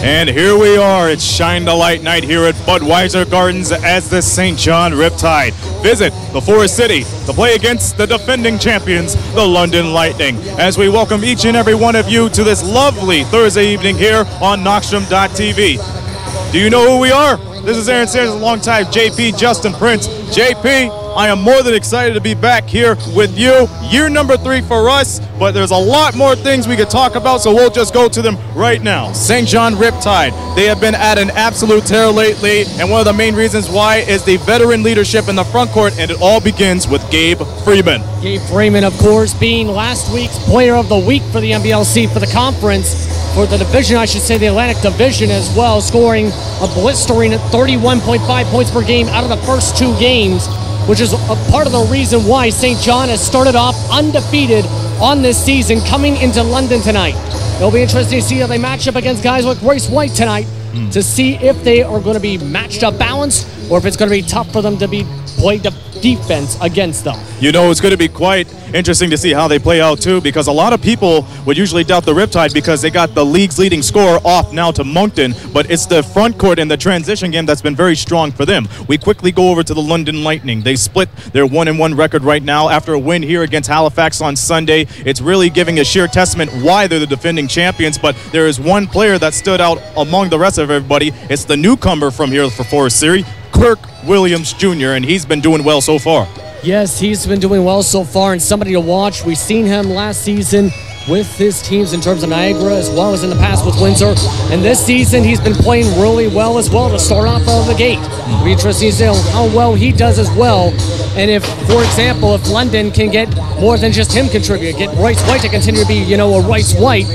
And here we are. It's Shine the Light night here at Budweiser Gardens as the St. John Riptide visit the Forest City to play against the defending champions, the London Lightning. As we welcome each and every one of you to this lovely Thursday evening here on Knockstrom.tv. Do you know who we are? This is Aaron Sanders alongside JP Justin Prince. JP, I am more than excited to be back here with you. Year number 3 for us, but there's a lot more things we could talk about, so we'll just go to them right now. St. John Riptide, they have been at an absolute tear lately, and one of the main reasons why is the veteran leadership in the front court, and it all begins with Gabe Freeman. Gabe Freeman, of course, being last week's Player of the Week for the NBLC for the conference. For the division, I should say the Atlantic Division as well, scoring a blistering 31.5 points per game out of the first 2 games, which is a part of the reason why St. John has started off undefeated on this season coming into London tonight. It'll be interesting to see how they match up against guys like Royce White tonight to see if they are going to be matched up balanced or if it's going to be tough for them to be play defense against them. You know, it's going to be quite interesting to see how they play out too, because a lot of people would usually doubt the Riptide because they got the league's leading scorer off now to Moncton, but it's the front court and the transition game that's been very strong for them. We quickly go over to the London Lightning. They split their 1-1 record right now after a win here against Halifax on Sunday. It's really giving a sheer testament why they're the defending champions, but there is one player that stood out among the rest of everybody. It's the newcomer from here for Forest City, Kirk Williams Jr., and he's been doing well so far. Yes, he's been doing well so far and somebody to watch. We've seen him last season with his teams in terms of Niagara as well as in the past with Windsor. And this season, he's been playing really well as well to start off of the gate. It'll be interesting to see how well he does as well. And if, for example, if London can get more than just him contribute, get Royce White to continue to be, you know, a Royce White,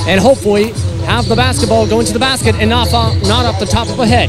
and hopefully have the basketball go into the basket and not off the top of a head.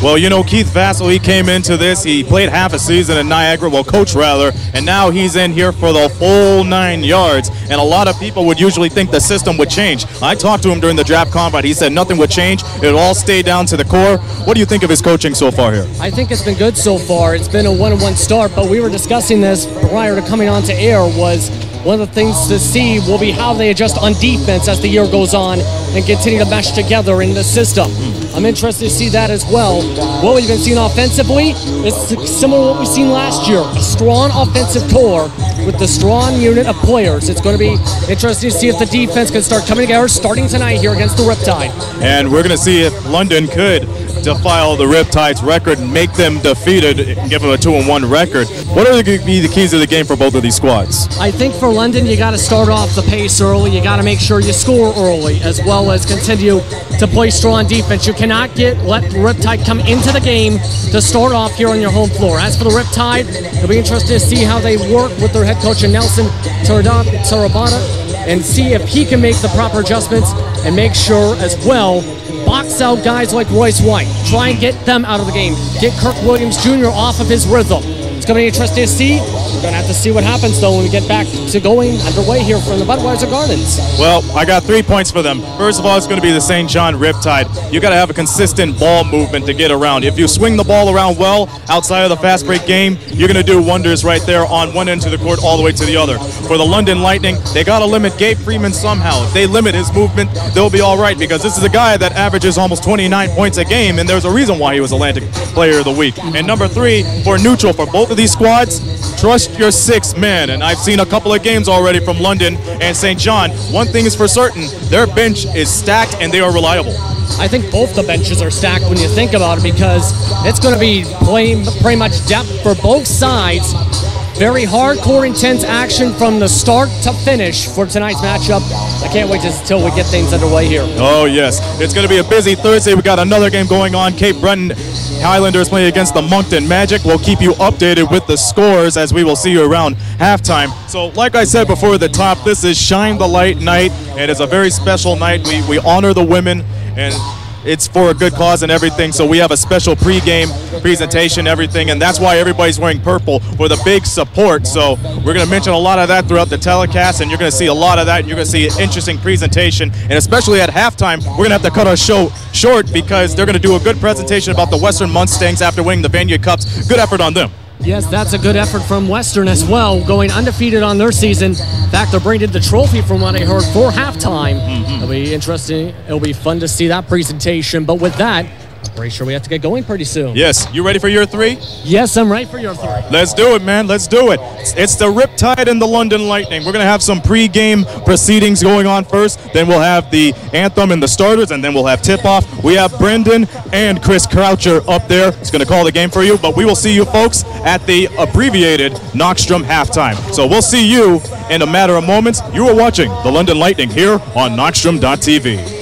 Well, you know, Keith Vassell, he came into this, he played half a season in Niagara, well, coach rather, and now he's in here for the full 9 yards, and a lot of people would usually think the system would change. I talked to him during the draft combine. He said nothing would change. It would all stay down to the core. What do you think of his coaching so far here? I think it's been good so far. It's been a 1-1 start, but we were discussing this prior to coming on to air. Was one of the things to see will be how they adjust on defense as the year goes on and continue to mesh together in the system. I'm interested to see that as well. What we've been seeing offensively is similar to what we've seen last year. A strong offensive core with the strong unit of players. It's going to be interesting to see if the defense can start coming together starting tonight here against the Riptide. And we're going to see if London could defile the Riptide's record and make them defeated and give them a 2-1 record. What are going to be the keys of the game for both of these squads? I think for London, you got to start off the pace early. You got to make sure you score early, as well as continue to play strong defense. You cannot let Riptide come into the game to start off here on your home floor. As for the Riptide, it'll be interesting to see how they work with their head coach Nelson Tarabata and see if he can make the proper adjustments and make sure as well box out guys like Royce White. Try and get them out of the game. Get Kirk Williams Jr. off of his rhythm. It's going to be interesting to see. We're going to have to see what happens, though, when we get back to going underway here from the Budweiser Gardens. Well, I got 3 points for them. First of all, it's going to be the St. John Riptide. You got to have a consistent ball movement to get around. If you swing the ball around well outside of the fast break game, you're going to do wonders right there on one end of the court all the way to the other. For the London Lightning, they got to limit Gabe Freeman somehow. If they limit his movement, they'll be all right, because this is a guy that averages almost 29 points a game, and there's a reason why he was Atlantic Player of the Week. And number 3, for neutral, for both of these squads, trust your 6 men. And I've seen a couple of games already from London and St. John. One thing is for certain, their bench is stacked and they are reliable. I think both the benches are stacked when you think about it, because it's going to be playing pretty much depth for both sides. Very hardcore, intense action from the start to finish for tonight's matchup. I can't wait until we get things underway here. Oh, yes. It's going to be a busy Thursday. We got another game going on. Cape Breton Highlanders playing against the Moncton Magic. We'll keep you updated with the scores as we will see you around halftime. So, like I said before at the top, this is Shine the Light night, and it's a very special night. We honor the women, and it's for a good cause and everything, so we have a special pregame presentation, everything, and that's why everybody's wearing purple for the big support. So we're going to mention a lot of that throughout the telecast, and you're going to see a lot of that, and you're going to see an interesting presentation, and especially at halftime, we're going to have to cut our show short because they're going to do a good presentation about the Western Mustangs after winning the Vanier Cups. Good effort on them. Yes, that's a good effort from Western as well, going undefeated on their season. In fact, they're bringing the trophy from what I heard for halftime. It'll be interesting. It'll be fun to see that presentation. But with that, I'm pretty sure we have to get going pretty soon. Yes, you ready for your 3? Yes, I'm ready for your 3. Let's do it, man. Let's do it. It's the Riptide and the London Lightning. We're going to have some pre-game proceedings going on first. Then we'll have the anthem and the starters, and then we'll have tip-off. We have Brendan and Chris Croucher up there. It's going to call the game for you, but we will see you folks at the abbreviated Knockstrom halftime. So we'll see you in a matter of moments. You are watching the London Lightning here on Knockstrom.tv.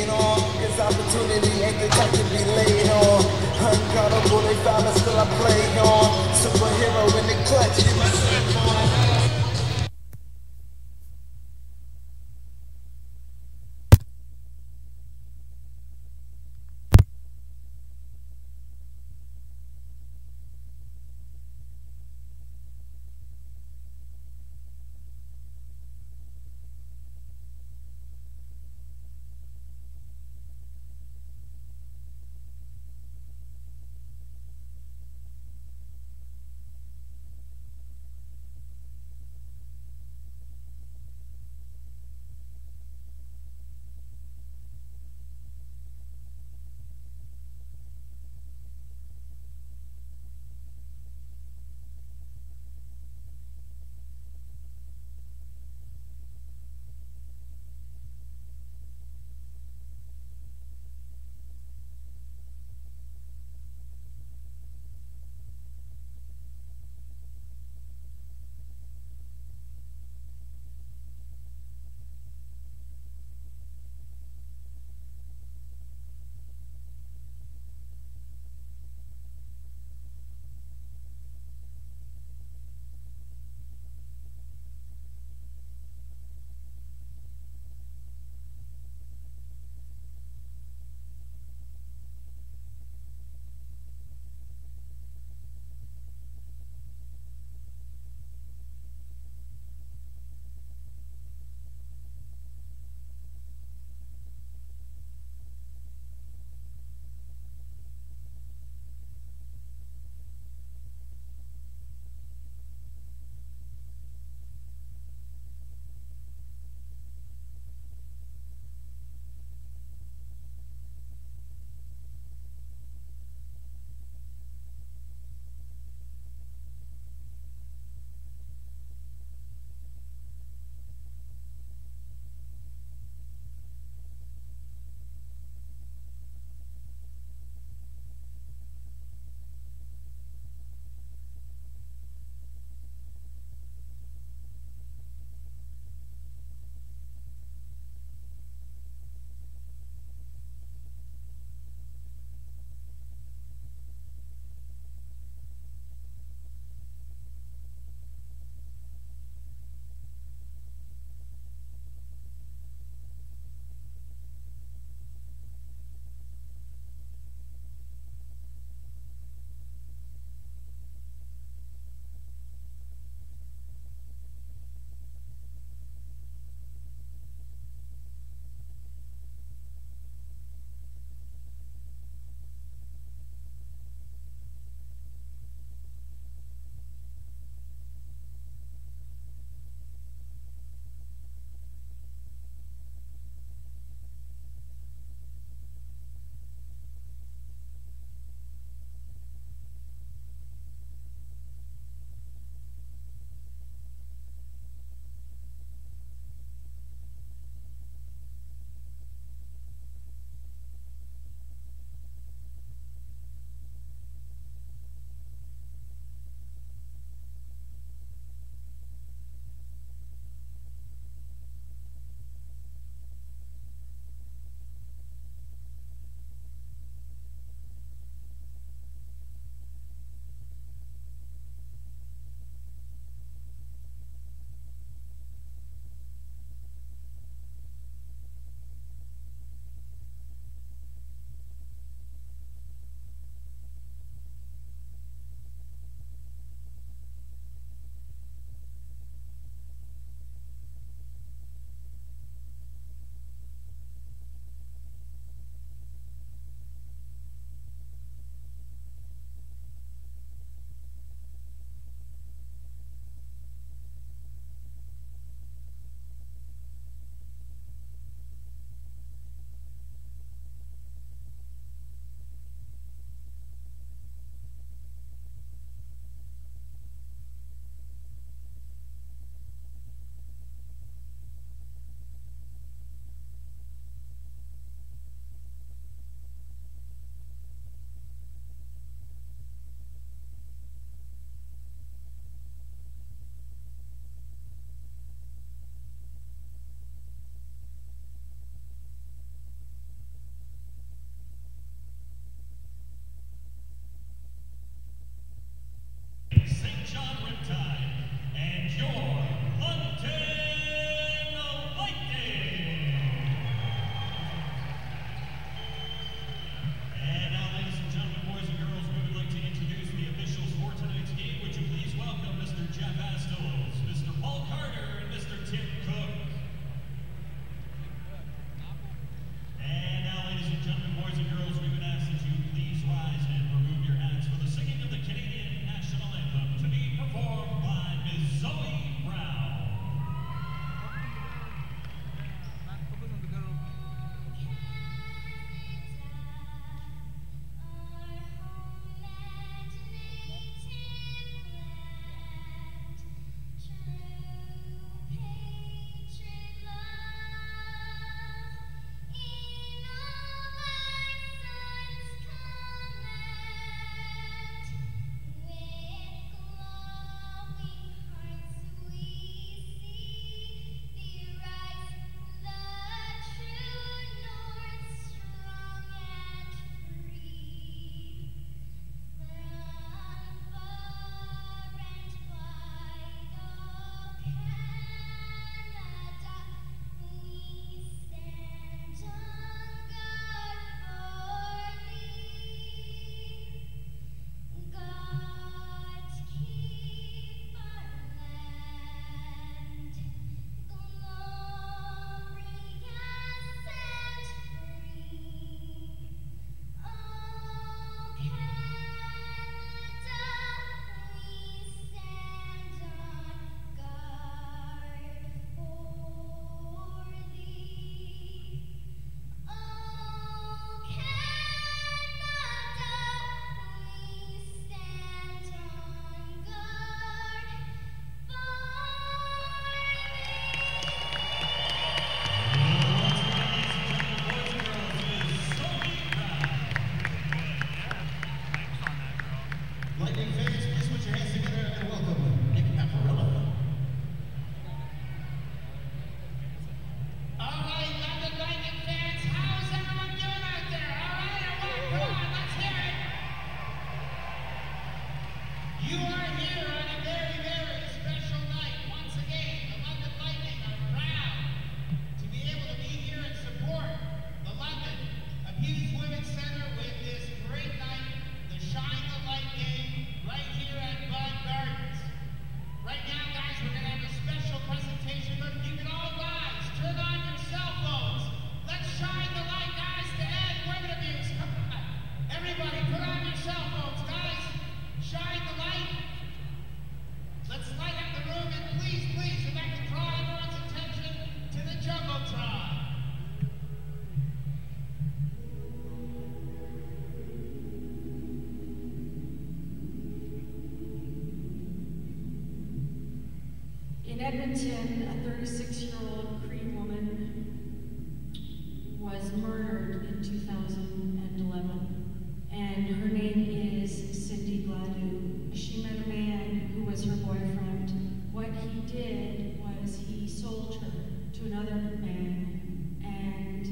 In Edmonton, a 36-year-old Cree woman was murdered in 2011, and her name is Cindy Gladue. She met a man who was her boyfriend. What he did was he sold her to another man, and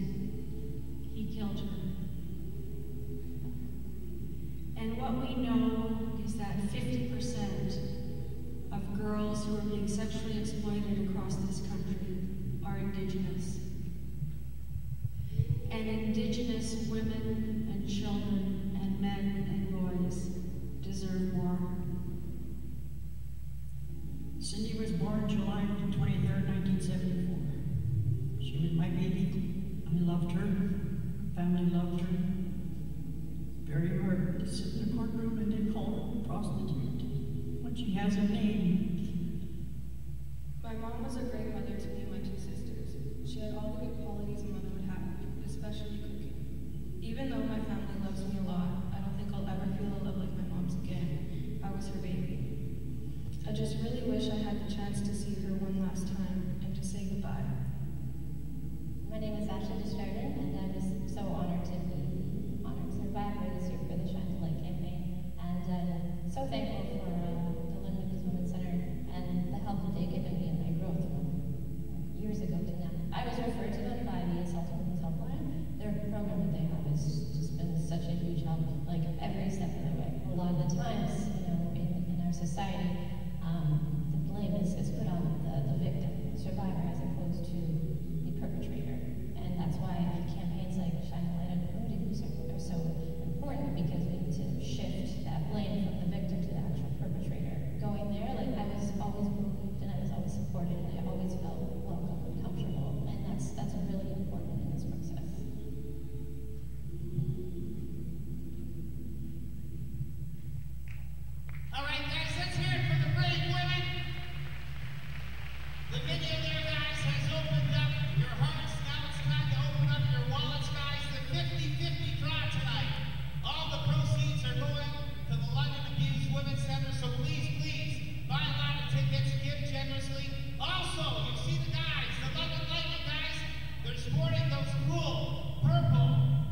he killed her. And what we know is that 50% of girls who are being sexually exploited across this country are Indigenous. And Indigenous women and children and men and boys deserve more. Cindy was born July 23rd, 1974. She was my baby. I loved her. Family loved her. Buried her to sit in the courtroom and they call her a prostitute when she has a name. My mom was a great mother to me and my two sisters. She had all the good qualities a mother would have, especially cooking. Even though my family loves me a lot, I don't think I'll ever feel a love like my mom's again. I was her baby. I just really wish I had the chance to see her one last time and to say goodbye. My name is Ashley Desjardins, and I was so honored to be honored survivor this year for the Shine the Light campaign. And I'm so thankful for the London Women's Center and the help that they've given me in my growth from years ago to now. I was referred to them by the Assault Women's Helpline. Their program that they have has just been such a huge help, like every step of the way. A lot of the times, you know, in our society, the blame is put on the victim, the survivor, as opposed to the perpetrator. And that's why campaigns like Shine the Light on Wounded are so important, because we need to shift that blame from the victim to the actual perpetrator. Going there, like, I was always believed and I was always supported and I always felt welcome and comfortable. And that's really important in this process. All right, guys, let's hear it for the brave women. The video there, guys, has opened up your hearts. Now it's time to open up your wallets, guys. The 50-50 draw tonight. All the proceeds are going to the London Abused Women's Center, so please, buy a lot of tickets, give generously. Also, you see the guys, the London Lightning guys, they're sporting those cool purple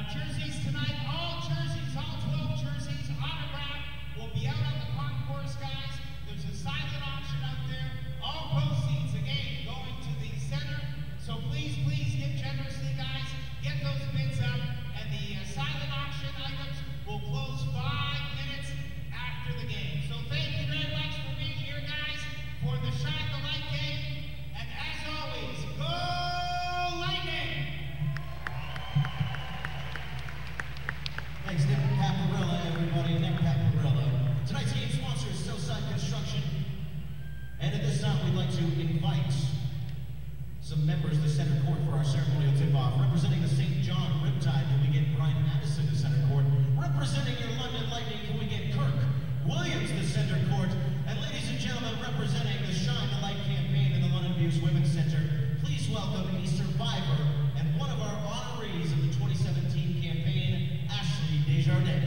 jerseys tonight. All jerseys, all 12 jerseys, autographed, will be out on the concourse, guys. There's a silent auction out there. All proceeds, again, going to the center. So please give generously, guys. Get those bids up, and the silent auction items will close 5 minutes after the game. So thank you very much for being here, guys, for the Shine the Light game. And as always, go Lightning! Thanks, Nick Paparilla, everybody. Nick Paparilla. Tonight's game sponsor is Southside Construction. And at this time, we'd like to invite some members to center court for our ceremonial tip-off. Representing the St. John Riptide, can we get Brian Addison to center court? Representing your London Lightning, can we get Kirk Williams to center court? And ladies and gentlemen, representing the Shine the Light campaign in the London Abused Women's Center, please welcome a survivor and one of our honorees of the 2017 campaign, Ashley Desjardins.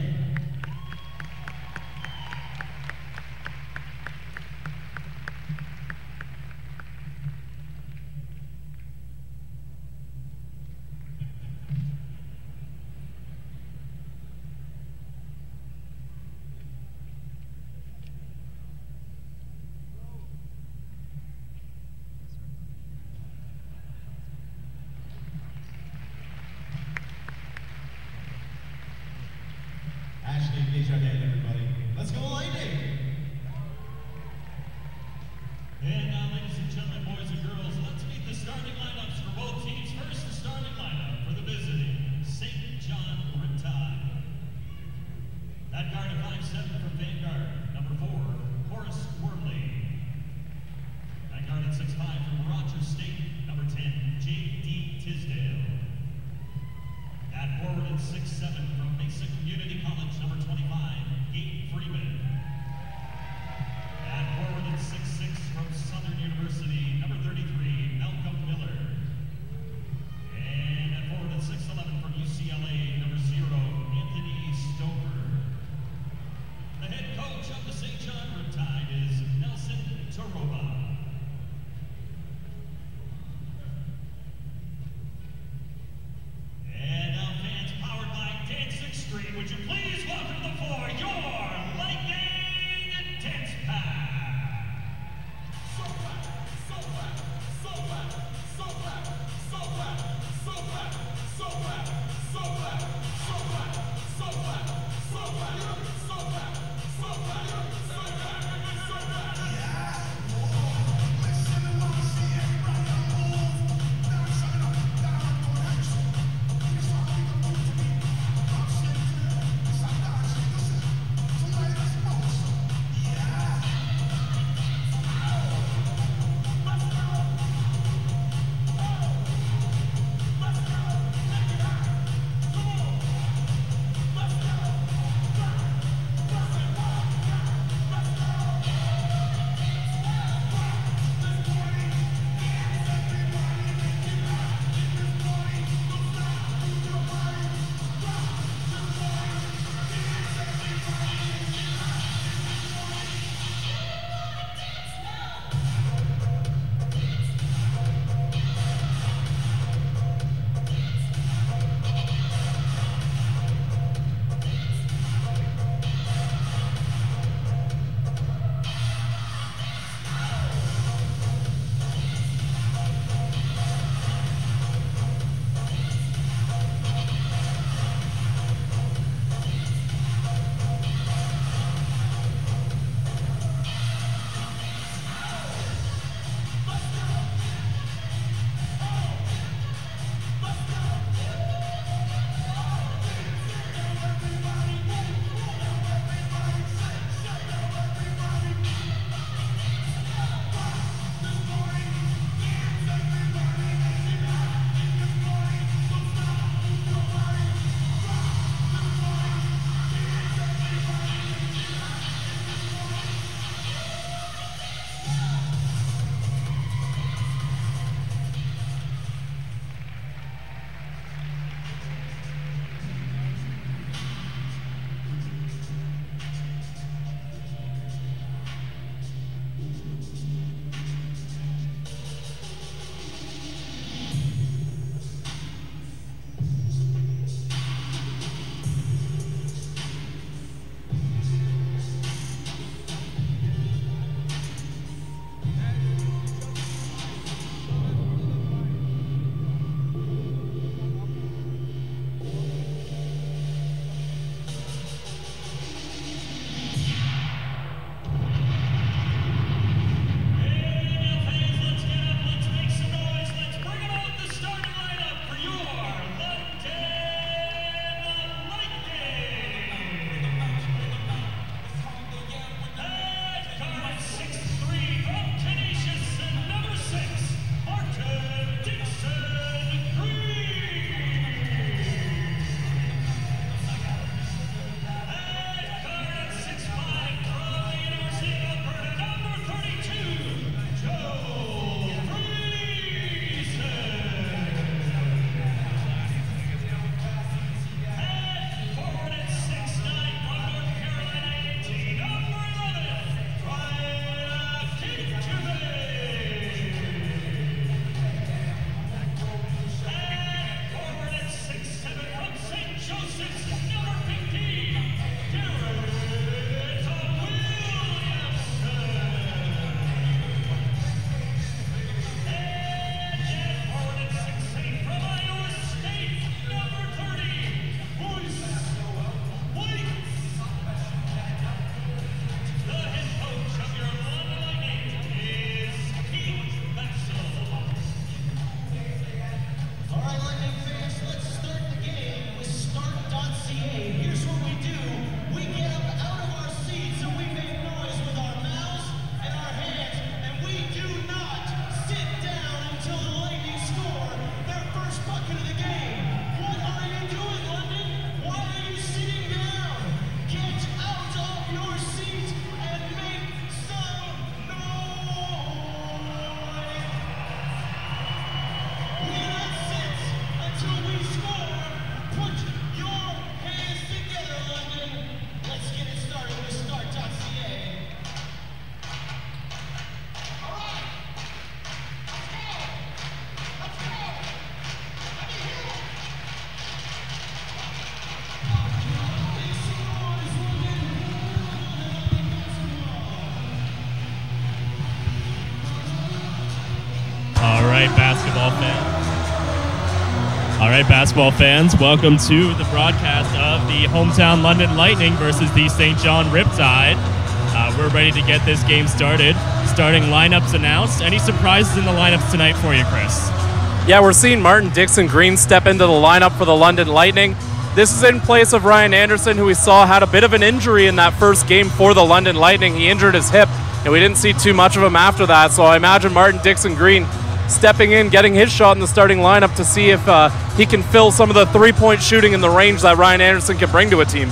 right, basketball fans, welcome to the broadcast of the hometown London Lightning versus the St. John Riptide. We're ready to get this game started. Starting lineups announced. Any surprises in the lineups tonight for you, Chris? Yeah, we're seeing Martin Dixon Green step into the lineup for the London Lightning. This is in place of Ryan Anderson, who we saw had a bit of an injury in that first game for the London Lightning. He injured his hip, and we didn't see too much of him after that. So I imagine Martin Dixon Green stepping in, getting his shot in the starting lineup to see if he can fill some of the three-point shooting in the range that Ryan Anderson can bring to a team.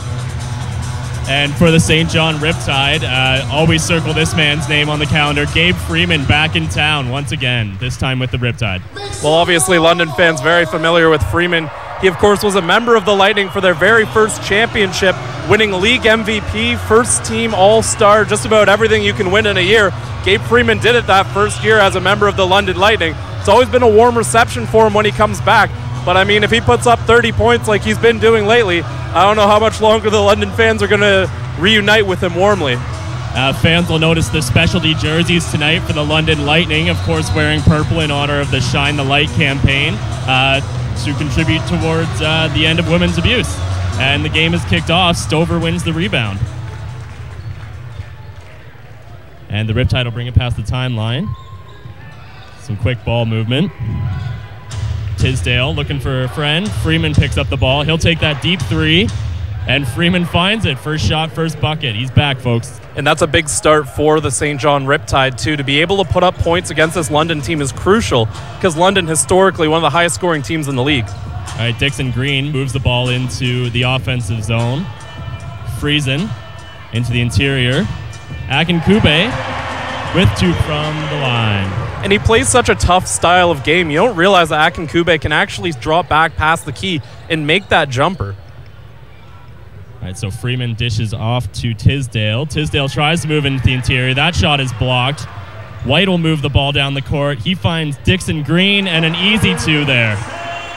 And for the St. John Riptide, always circle this man's name on the calendar. Gabe Freeman back in town once again, this time with the Riptide. Well, obviously, London fans very familiar with Freeman. He, of course, was a member of the Lightning for their very first championship, winning league MVP, first team all-star, just about everything you can win in a year. Gabe Freeman did it that first year as a member of the London Lightning. It's always been a warm reception for him when he comes back. But, I mean, if he puts up 30 points like he's been doing lately, I don't know how much longer the London fans are going to reunite with him warmly. Fans will notice the specialty jerseys tonight for the London Lightning, of course wearing purple in honor of the Shine the Light campaign to contribute towards the end of women's abuse. And the game is kicked off. Stover wins the rebound. And the Riptide will bring it past the timeline. Some quick ball movement. Tisdale looking for a friend. Freeman picks up the ball. He'll take that deep three, and Freeman finds it. First shot, first bucket. He's back, folks. And that's a big start for the St. John Riptide, too. To be able to put up points against this London team is crucial because London, historically, one of the highest scoring teams in the league. All right, Dixon Green moves the ball into the offensive zone. Friesen into the interior. Akinkube with two from the line. And he plays such a tough style of game. You don't realize that Akinkube can actually drop back past the key and make that jumper. All right, so Freeman dishes off to Tisdale. Tisdale tries to move into the interior. That shot is blocked. White will move the ball down the court. He finds Dixon Green and an easy two there.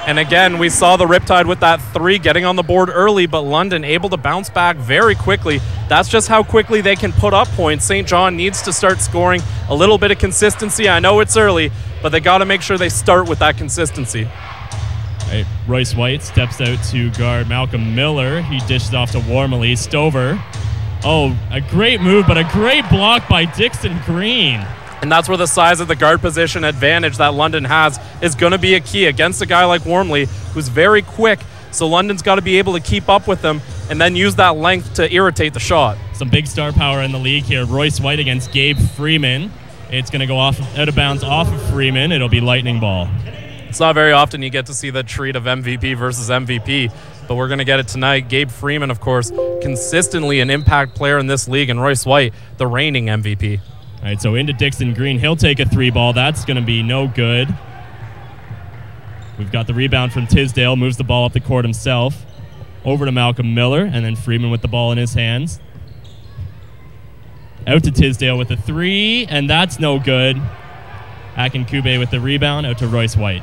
And again, we saw the Riptide with that three getting on the board early, but London able to bounce back very quickly. That's just how quickly they can put up points. St. John needs to start scoring a little bit of consistency. I know it's early, but they got to make sure they start with that consistency. All right, Royce White steps out to guard Malcolm Miller. He dishes off to Wormley. Stover. Oh, a great move, but a great block by Dixon Green. And that's where the size of the guard position advantage that London has is going to be a key against a guy like Wormley, who's very quick. So London's got to be able to keep up with him and then use that length to irritate the shot. Some big star power in the league here. Royce White against Gabe Freeman. It's going to go out of bounds off of Freeman. It'll be lightning ball. It's not very often you get to see the treat of MVP versus MVP, but we're going to get it tonight. Gabe Freeman, of course, consistently an impact player in this league, and Royce White, the reigning MVP. All right, so into Dixon Green. He'll take a three ball. That's going to be no good. We've got the rebound from Tisdale. Moves the ball up the court himself. Over to Malcolm Miller, and then Freeman with the ball in his hands. Out to Tisdale with a three, and that's no good. Akinkube with the rebound. Out to Royce White.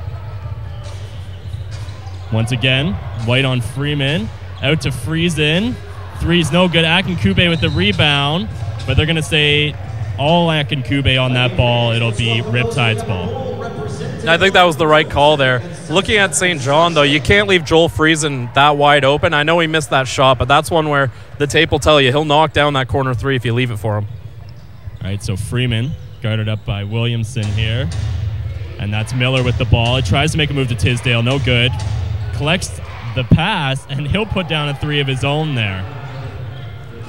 Once again, White on Freeman. Out to Friesen. Three's no good. Akinkube with the rebound, but they're going to say all Akinkube on that ball. It'll be Riptide's ball. I think that was the right call there. Looking at St. John, though, you can't leave Joel Friesen that wide open. I know he missed that shot, but that's one where the tape will tell you he'll knock down that corner three if you leave it for him. All right, so Freeman guarded up by Williamson here. And that's Miller with the ball. He tries to make a move to Tisdale. No good. Collects the pass, and he'll put down a three of his own there.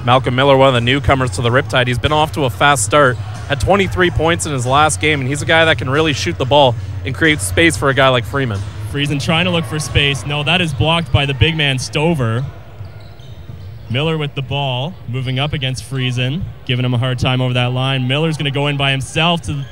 Malcolm Miller, one of the newcomers to the Riptide. He's been off to a fast start. Had 23 points in his last game, and he's a guy that can really shoot the ball and create space for a guy like Freeman. Friesen trying to look for space. No, that is blocked by the big man Stover. Miller with the ball, moving up against Friesen, giving him a hard time over that line. Miller's going to go in by himself to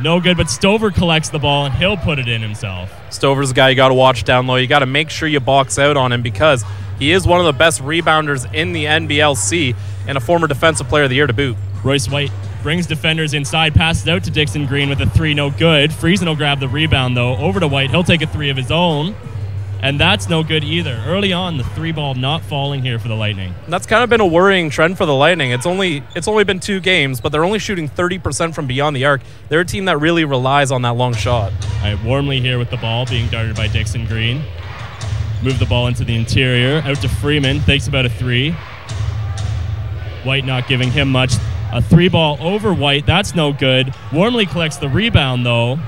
no good, but Stover collects the ball, and he'll put it in himself. Stover's a guy you got to watch down low. You got to make sure you box out on him because he is one of the best rebounders in the NBLC and a former Defensive Player of the Year to boot. Royce White brings defenders inside, passes out to Dixon Green with a three, no good. Friesen will grab the rebound, though, over to White. He'll take a three of his own. And that's no good either. Early on, the 3-ball not falling here for the Lightning. And that's kind of been a worrying trend for the Lightning. It's only been 2 games, but they're only shooting 30% from beyond the arc. They're a team that really relies on that long shot. All right, Wormley here with the ball, being darted by Dixon Green. Move the ball into the interior, out to Freeman, thinks about a 3. White not giving him much. A 3-ball over White, that's no good. Wormley collects the rebound, though.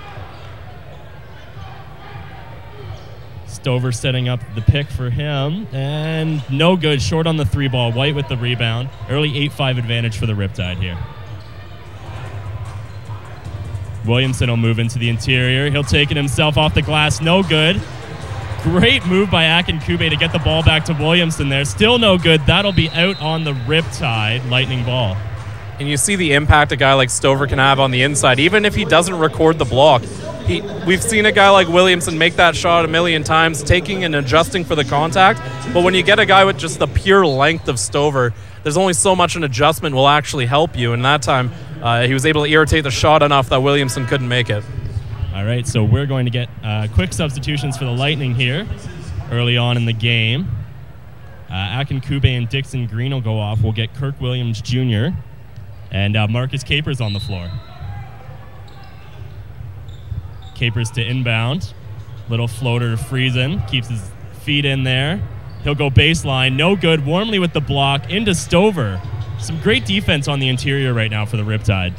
Stover setting up the pick for him, and no good. Short on the 3-ball. White with the rebound. Early 8-5 advantage for the Riptide here. Williamson will move into the interior. He'll take it himself off the glass. No good. Great move by Akinkube to get the ball back to Williamson there. Still no good. That'll be out on the Riptide Lightning ball. And you see the impact a guy like Stover can have on the inside, even if he doesn't record the block. We've seen a guy like Williamson make that shot a million times, taking and adjusting for the contact. But when you get a guy with just the pure length of Stover, there's only so much an adjustment will actually help you. And that time, he was able to irritate the shot enough that Williamson couldn't make it. All right, so we're going to get quick substitutions for the Lightning here early on in the game. Akinkube and Dixon Green will go off. We'll get Kirk Williams Jr. and Marcus Capers on the floor. Capers to inbound. Little floater to Friesen. Keeps his feet in there. He'll go baseline. No good. Wormley with the block. Into Stover. Some great defense on the interior right now for the Riptide.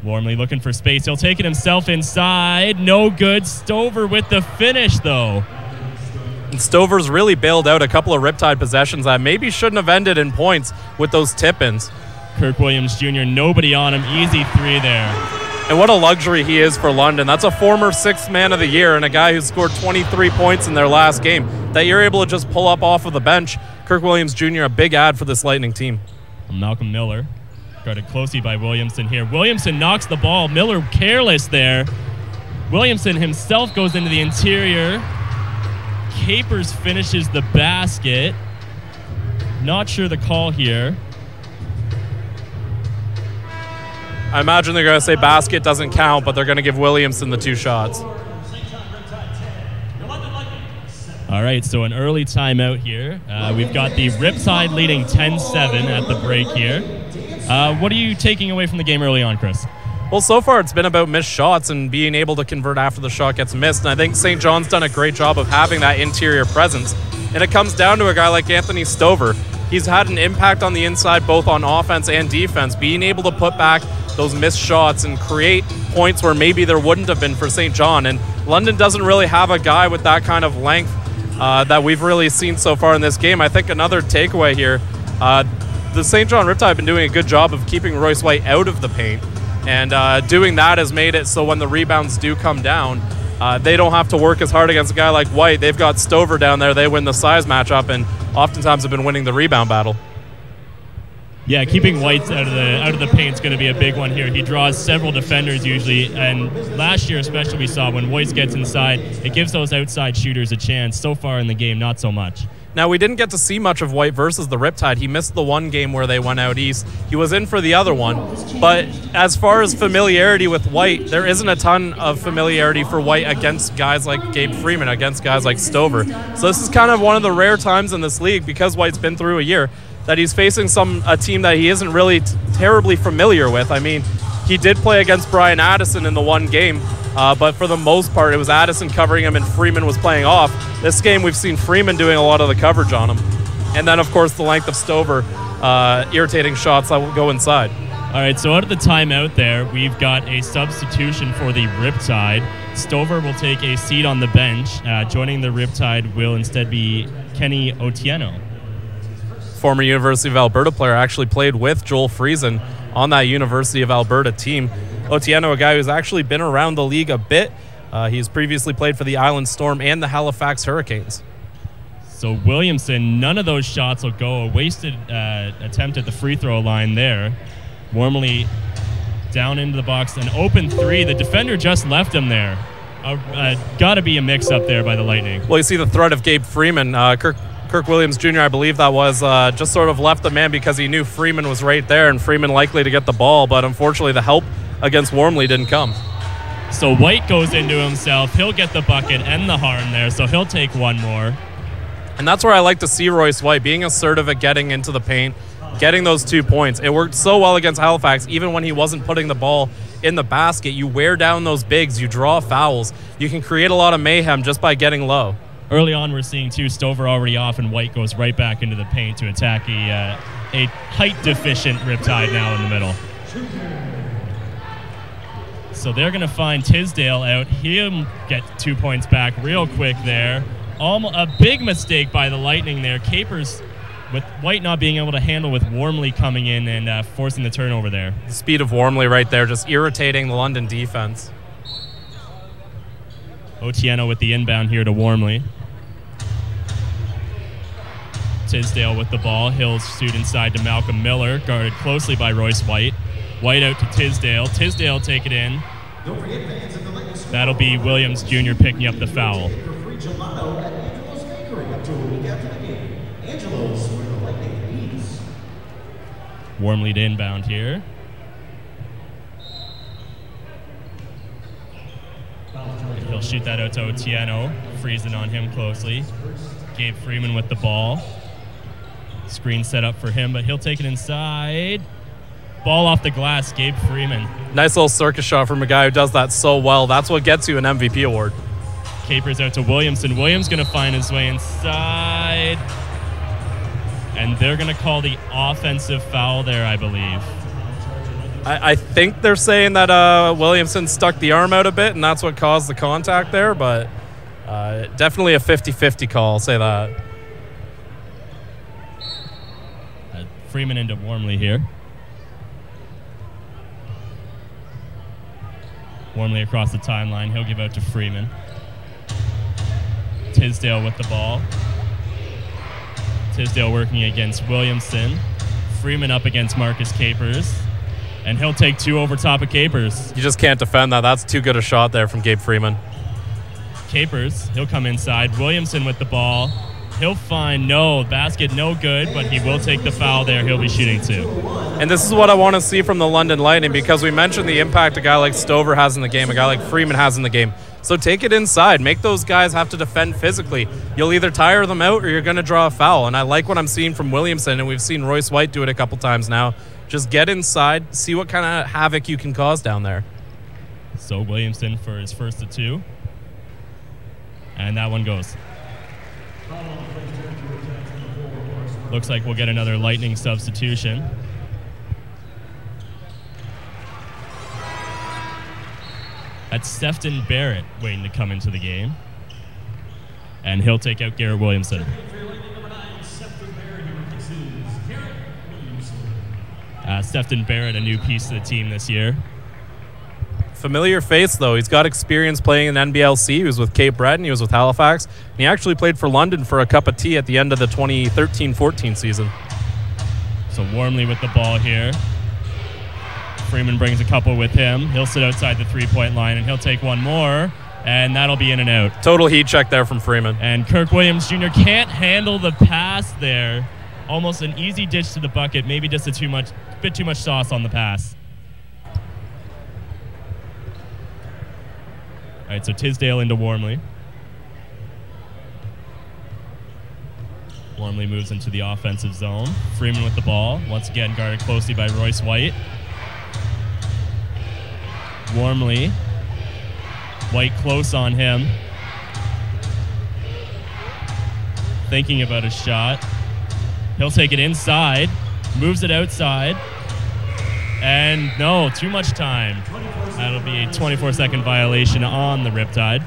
Wormley looking for space. He'll take it himself inside. No good. Stover with the finish, though. And Stover's really bailed out a couple of Riptide possessions that maybe shouldn't have ended in points with those tip-ins. Kirk Williams Jr., nobody on him. Easy 3 there. And what a luxury he is for London. That's a former 6th man of the year and a guy who scored 23 points in their last game that you're able to just pull up off of the bench. Kirk Williams Jr., a big ad for this Lightning team. Malcolm Miller guarded closely by Williamson here. Williamson knocks the ball. Miller careless there. Williamson himself goes into the interior. Capers finishes the basket. Not sure the call here. I imagine they're going to say basket doesn't count, but they're going to give Williamson the 2 shots. All right, so an early timeout here. We've got the Riptide leading 10-7 at the break here. What are you taking away from the game early on, Chris? Well, so far it's been about missed shots and being able to convert after the shot gets missed. And I think St. John's done a great job of having that interior presence. And it comes down to a guy like Anthony Stover. He's had an impact on the inside, both on offense and defense, being able to put back those missed shots and create points where maybe there wouldn't have been for St. John. And London doesn't really have a guy with that kind of length that we've really seen so far in this game. I think another takeaway here, the St. John Riptide have been doing a good job of keeping Royce White out of the paint. And doing that has made it so when the rebounds do come down, they don't have to work as hard against a guy like White. They've got Stover down there. They win the size matchup and oftentimes have been winning the rebound battle. Yeah, keeping White out of the paint is going to be a big one here. He draws several defenders usually, and last year especially we saw when White gets inside, it gives those outside shooters a chance. So far in the game, not so much. Now, we didn't get to see much of White versus the Riptide. He missed the one game where they went out east. He was in for the other one. But as far as familiarity with White, there isn't a ton of familiarity for White against guys like Gabe Freeman, against guys like Stover. So this is kind of one of the rare times in this league, because White's been through a year, that he's facing a team that he isn't really terribly familiar with. I mean, he did play against Brian Addison in the one game, but for the most part, it was Addison covering him and Freeman was playing off. This game, we've seen Freeman doing a lot of the coverage on him. And then, of course, the length of Stover, irritating shots that will go inside. All right, so out of the timeout there, we've got a substitution for the Riptide. Stover will take a seat on the bench. Joining the Riptide will instead be Kenny Otieno. Former University of Alberta player, actually played with Joel Friesen on that University of Alberta team. Otieno, a guy who's actually been around the league a bit. He's previously played for the Island Storm and the Halifax Hurricanes. So Williamson, none of those shots will go. A wasted attempt at the free throw line there. Wormley down into the box, an open 3. The defender just left him there. Got to be a mix-up there by the Lightning. Well, you see the threat of Gabe Freeman. Kirk Williams Jr., I believe that was, just sort of left the man because he knew Freeman was right there and Freeman likely to get the ball, but unfortunately the help against Wormley didn't come. So White goes into himself. He'll get the bucket and the harm there, so he'll take one more. And that's where I like to see Royce White, being assertive at getting into the paint, getting those 2 points. It worked so well against Halifax, even when he wasn't putting the ball in the basket. You wear down those bigs, you draw fouls. You can create a lot of mayhem just by getting low. Early on, we're seeing Stover already off, and White goes right back into the paint to attack a height-deficient Riptide now in the middle. So they're going to find Tisdale out. He'll get 2 points back real quick there. A big mistake by the Lightning there. Capers, with White not being able to handle with Wormley coming in and forcing the turnover there. The speed of Wormley right there, just irritating the London defense. Otieno with the inbound here to Wormley. Tisdale with the ball. He'll shoot inside to Malcolm Miller, guarded closely by Royce White. White out to Tisdale. Tisdale take it in. That'll be Williams Jr. picking up the foul. Wormley to inbound here. He'll shoot that out to Otieno, freezing on him closely. Gabe Freeman with the ball. Screen set up for him, but he'll take it inside. Ball off the glass, Gabe Freeman. Nice little circus shot from a guy who does that so well. That's what gets you an MVP award. Capers out to Williamson. Williams going to find his way inside. And they're going to call the offensive foul there, I believe. I think they're saying that Williamson stuck the arm out a bit, and that's what caused the contact there, but definitely a 50-50 call, I'll say that. Freeman into Wormley here. Wormley across the timeline. He'll give out to Freeman. Tisdale with the ball. Tisdale working against Williamson. Freeman up against Marcus Capers. And he'll take 2 over top of Capers. You just can't defend that. That's too good a shot there from Gabe Freeman. Capers, he'll come inside. Williamson with the ball. He'll find basket, no good, but he will take the foul there. He'll be shooting 2. And this is what I want to see from the London Lightning, because we mentioned the impact a guy like Stover has in the game, a guy like Freeman has in the game. So take it inside. Make those guys have to defend physically. You'll either tire them out or you're going to draw a foul. And I like what I'm seeing from Williamson, and we've seen Royce White do it a couple times now. Just get inside, see what kind of havoc you can cause down there. So Williamson for his first of 2. And that one goes. Looks like we'll get another Lightning substitution. That's Sefton Barrett waiting to come into the game. And he'll take out Garrett Williamson. Sefton Barrett, a new piece to the team this year. Familiar face, though. He's got experience playing in NBLC. He was with Cape Breton. He was with Halifax. And he actually played for London for a cup of tea at the end of the 2013-14 season. So Wormley with the ball here. Freeman brings a couple with him. He'll sit outside the three-point line, and he'll take one more, and that'll be in and out. Total heat check there from Freeman. And Kirk Williams Jr. can't handle the pass there. Almost an easy dish to the bucket. Maybe just a bit too much sauce on the pass. All right, so Tisdale into Wormley. Wormley moves into the offensive zone. Freeman with the ball. Once again, guarded closely by Royce White. Wormley. White close on him. Thinking about a shot. He'll take it inside. Moves it outside. And no, too much time. That'll be a 24-second violation on the Riptide.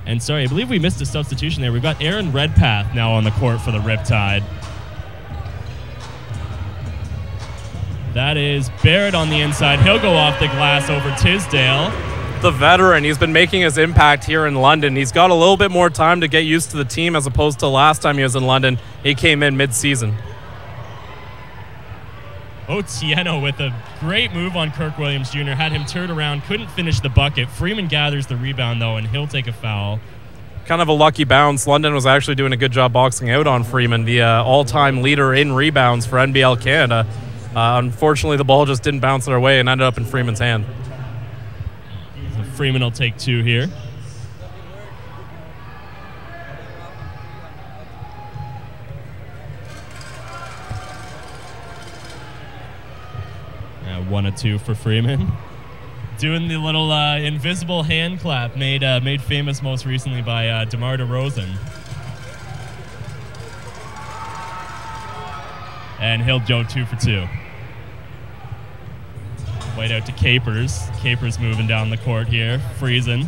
And sorry, I believe we missed a substitution there. We've got Aaron Redpath now on the court for the Riptide. That is Barrett on the inside. He'll go off the glass over Tisdale. The veteran, he's been making his impact here in London. He's got a little bit more time to get used to the team as opposed to last time he was in London. He came in mid-season. Otieno with a great move on Kirk Williams Jr. Had him turned around, couldn't finish the bucket. Freeman gathers the rebound, though, and he'll take a foul. Kind of a lucky bounce. London was actually doing a good job boxing out on Freeman, the all-time leader in rebounds for NBL Canada. Unfortunately, the ball just didn't bounce their way and ended up in Freeman's hand. So Freeman will take 2 here. One or 2 for Freeman. Doing the little invisible hand clap made famous most recently by DeMar DeRozan. And he'll go 2 for 2. White out to Capers. Capers moving down the court here. Friesen.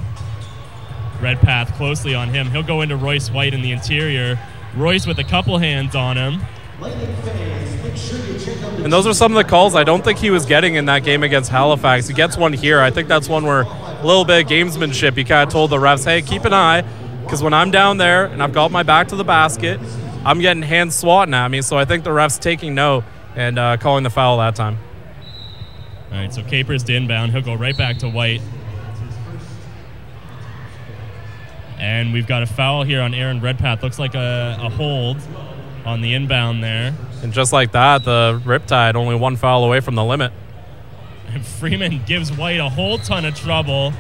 Red path closely on him. He'll go into Royce White in the interior. Royce with a couple hands on him. And those are some of the calls I don't think he was getting in that game against Halifax. He gets one here. I think that's one where a little bit of gamesmanship. He kind of told the refs, hey, keep an eye, because when I'm down there and I've got my back to the basket, I'm getting hands swatting at me. So I think the ref's taking note and calling the foul that time. All right, so Capers to inbound. He'll go right back to White. And we've got a foul here on Aaron Redpath. Looks like a hold on the inbound there. And just like that, the Riptide only 1 foul away from the limit. And Freeman gives White a whole ton of trouble.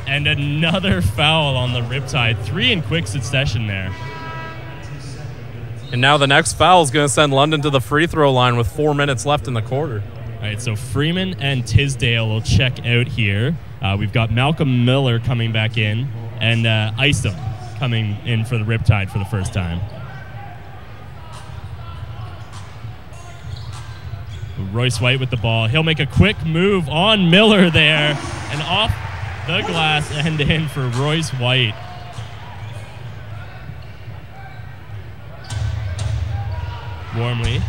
And another foul on the Riptide. 3 in quick succession there. And now the next foul is going to send London to the free throw line with 4 minutes left in the quarter. All right, so Freeman and Tisdale will check out here. We've got Malcolm Miller coming back in and Isom coming in for the Riptide for the first time. Royce White with the ball. He'll make a quick move on Miller there and off the glass and in for Royce White. Warmly.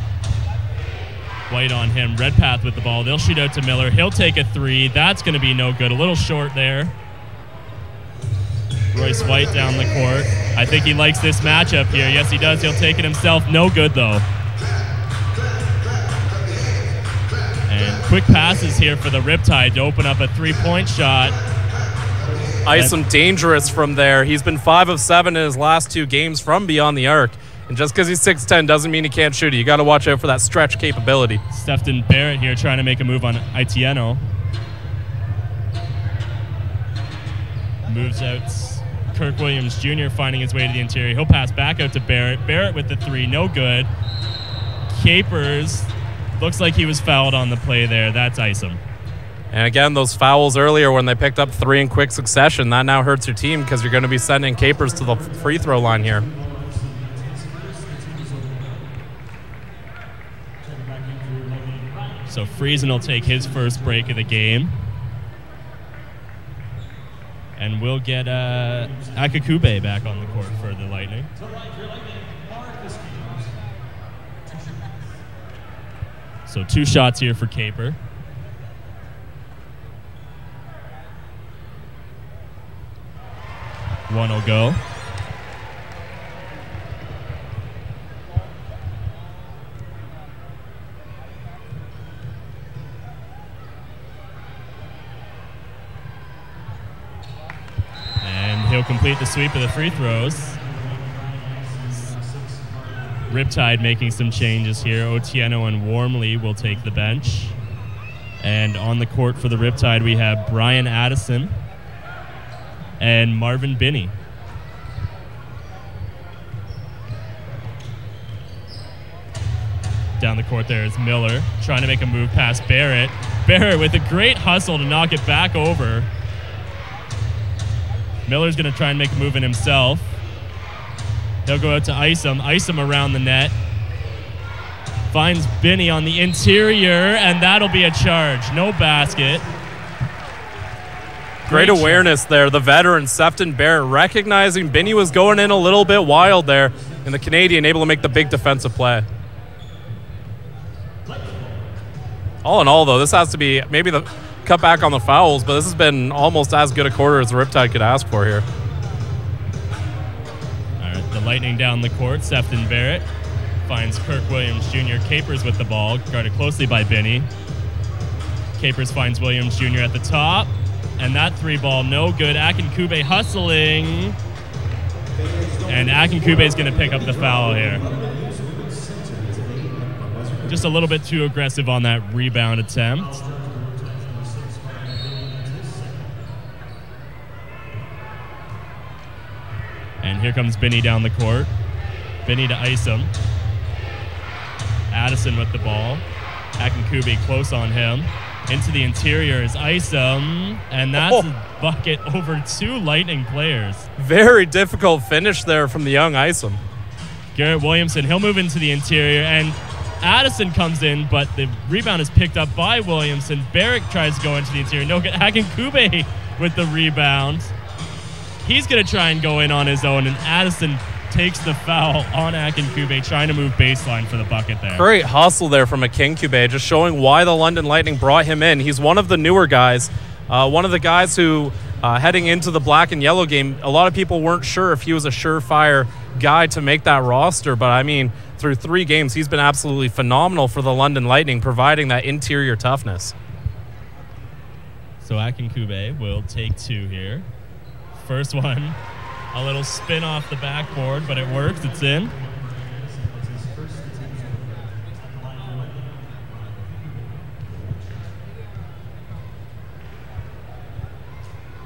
White on him. Redpath with the ball. They'll shoot out to Miller. He'll take a 3. That's going to be no good. A little short there. Royce White down the court. I think he likes this matchup here. Yes, he does. He'll take it himself. No good, though. And quick passes here for the Riptide to open up a 3-point shot. Isom dangerous from there. He's been 5 of 7 in his last 2 games from beyond the arc. And just because he's 6'10" doesn't mean he can't shoot it. You got to watch out for that stretch capability. Stefton Barrett here trying to make a move on Itieno. Moves out. Kirk Williams Jr. finding his way to the interior. He'll pass back out to Barrett. Barrett with the 3, no good. Capers looks like he was fouled on the play there. That's Isom. And again, those fouls earlier when they picked up 3 in quick succession, that now hurts your team because you're going to be sending Capers to the free throw line here. So Friesen will take his first break of the game. And we'll get Akakube back on the court for the Lightning. So 2 shots here for Caper. One will go. He'll complete the sweep of the free throws. Riptide making some changes here. Otieno and Warmley will take the bench. And on the court for the Riptide, we have Brian Addison and Marvin Binney. Down the court there is Miller trying to make a move past Barrett. Barrett with a great hustle to knock it back over. Miller's going to try and make a move in himself. He'll go out to Isom. Isom around the net. Finds Binney on the interior, and that'll be a charge. No basket. Great awareness there. The veteran, Sefton Barrett, recognizing Binney was going in a little bit wild there, and the Canadian able to make the big defensive play. All in all, though, this has to be maybe the cut back on the fouls, but this has been almost as good a quarter as the Riptide could ask for here. All right, the Lightning down the court. Sefton Barrett finds Kirk Williams Jr. Capers with the ball, guarded closely by Binney. Capers finds Williams Jr. at the top, and that 3-ball no good. Akinkube hustling, and Akinkube is going to pick up the foul here. Just a little bit too aggressive on that rebound attempt. And here comes Binney down the court. Binney to Isom. Addison with the ball. Akinkube close on him. Into the interior is Isom. And that's a bucket over 2 Lightning players. Very difficult finish there from the young Isom. Garrett Williamson, he'll move into the interior. And Addison comes in, but the rebound is picked up by Williamson. Barrick tries to go into the interior. No good. Akinkube with the rebound. He's going to try and go in on his own, and Addison takes the foul on Akinkube, trying to move baseline for the bucket there. Great hustle there from Akinkube, just showing why the London Lightning brought him in. He's one of the newer guys, one of the guys who, heading into the black and yellow game, a lot of people weren't sure if he was a surefire guy to make that roster, but I mean, through 3 games, he's been absolutely phenomenal for the London Lightning, providing that interior toughness. So Akinkube will take 2 here. First one, a little spin off the backboard, but it works. It's in.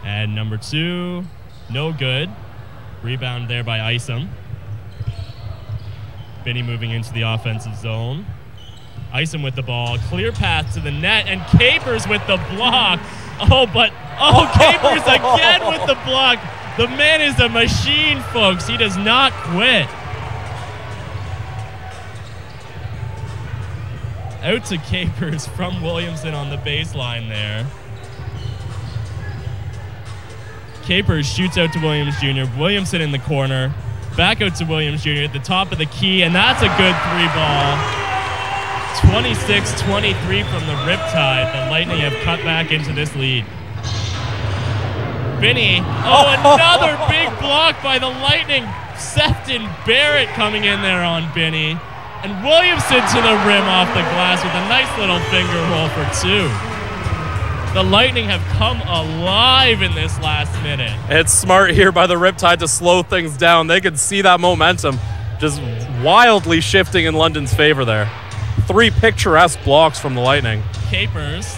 And number 2, no good. Rebound there by Isom. Binney moving into the offensive zone. Isom with the ball. Clear path to the net, and Capers with the block. Capers again with the block. The man is a machine, folks. He does not quit. Out to Capers from Williamson on the baseline there. Capers shoots out to Williams Jr. Williamson in the corner. Back out to Williams Jr. at the top of the key, and that's a good 3-ball. 26-23 from the Riptide. The Lightning have cut back into this lead. Binney. Another big block by the Lightning. Sefton Barrett coming in there on Binney. And Williamson to the rim off the glass with a nice little finger roll for 2. The Lightning have come alive in this last minute. It's smart here by the Riptide to slow things down. They could see that momentum just wildly shifting in London's favor there. 3 picturesque blocks from the Lightning. Capers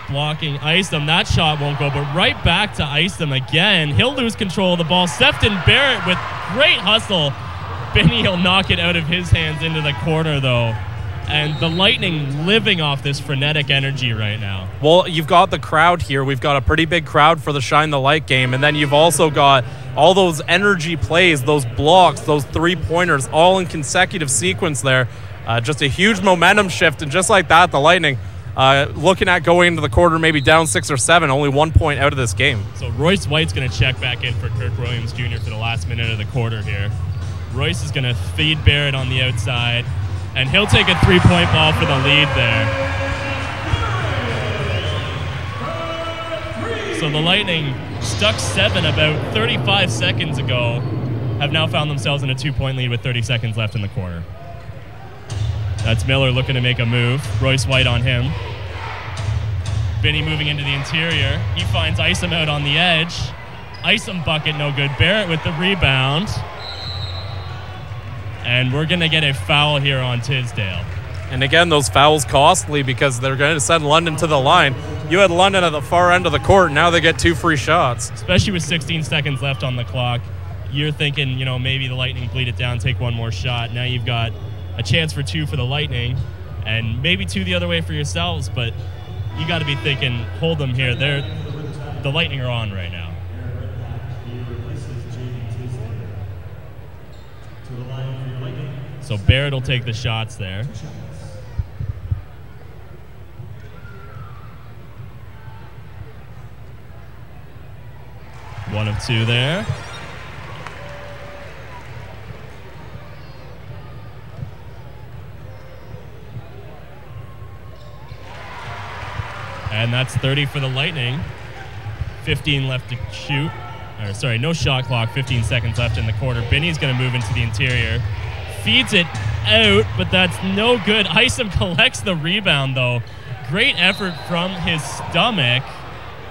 blocking Isom. That shot won't go, but right back to Isom again. He'll lose control of the ball. Sefton Barrett with great hustle. Binney will knock it out of his hands into the corner, though. And the Lightning living off this frenetic energy right now. Well, you've got the crowd here. We've got a pretty big crowd for the Shine the Light game. And then you've also got all those energy plays, those blocks, those 3-pointers, all in consecutive sequence there. Just a huge momentum shift. And just like that, the Lightning looking at going into the quarter, maybe down 6 or 7, only 1 point out of this game. So Royce White's going to check back in for Kirk Williams Jr. for the last minute of the quarter here. Royce is going to feed Barrett on the outside. And he'll take a 3-point ball for the lead there. So the Lightning, stuck 7 about 35 seconds ago, have now found themselves in a 2-point lead with 30 seconds left in the quarter. That's Miller looking to make a move. Royce White on him. Binney moving into the interior. He finds Isom out on the edge. Isom bucket, no good. Barrett with the rebound. And we're going to get a foul here on Tisdale. And again, those fouls costly because they're going to send London to the line. You had London at the far end of the court. Now they get 2 free shots. Especially with 16 seconds left on the clock. You're thinking, maybe the Lightning bleed it down, take 1 more shot. Now you've got a chance for 2 for the Lightning and maybe 2 the other way for yourselves. But you got to be thinking, hold them here. The Lightning are on right now. So Barrett will take the shots there. One of 2 there. And that's 30 for the Lightning. 15 left to shoot. No shot clock, 15 seconds left in the quarter. Binney's going to move into the interior. Feeds it out, but that's no good. Isom collects the rebound, though. Great effort from his stomach,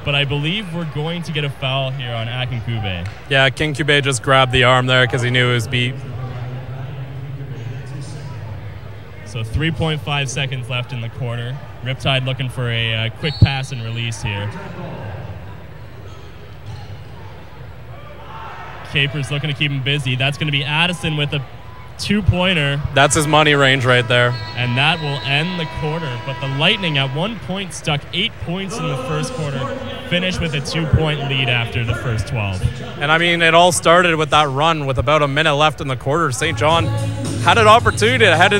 but I believe we're going to get a foul here on Akinkube. Yeah, Akinkube just grabbed the arm there because he knew he was beat. So 3.5 seconds left in the quarter. Riptide looking for a quick pass and release here. Capers looking to keep him busy. That's going to be Addison with a two-pointer. That's his money range right there. And that will end the quarter. But the Lightning at one point stuck 8 points in the first quarter, finished with a 2-point lead after the first 12. And I mean, it all started with that run with about a minute left in the quarter. St. John had an opportunity to head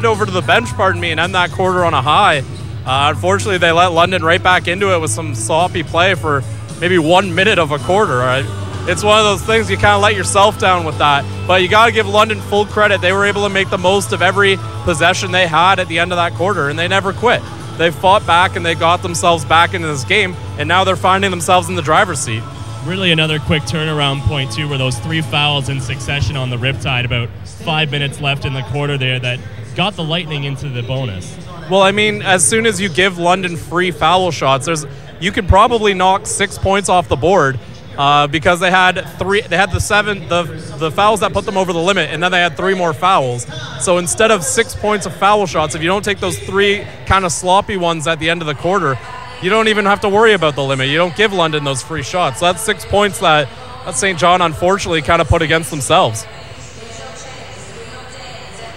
over to the bench, and end that quarter on a high. Unfortunately, they let London right back into it with some sloppy play for maybe 1 minute of a quarter. Right? It's one of those things you kind of let yourself down with that. But you got to give London full credit. They were able to make the most of every possession they had at the end of that quarter, and they never quit. They fought back, and they got themselves back into this game, and now they're finding themselves in the driver's seat. Really another quick turnaround point, too, where those 3 fouls in succession on the Riptide, about 5 minutes left in the quarter there, that got the Lightning into the bonus. Well, I mean, as soon as you give London free foul shots, you could probably knock 6 points off the board. Because they had the fouls that put them over the limit, and then they had 3 more fouls. So instead of 6 points of foul shots, if you don't take those 3 kind of sloppy ones at the end of the quarter, you don't even have to worry about the limit. You don't give London those free shots. So that's 6 points that St. John unfortunately kind of put against themselves.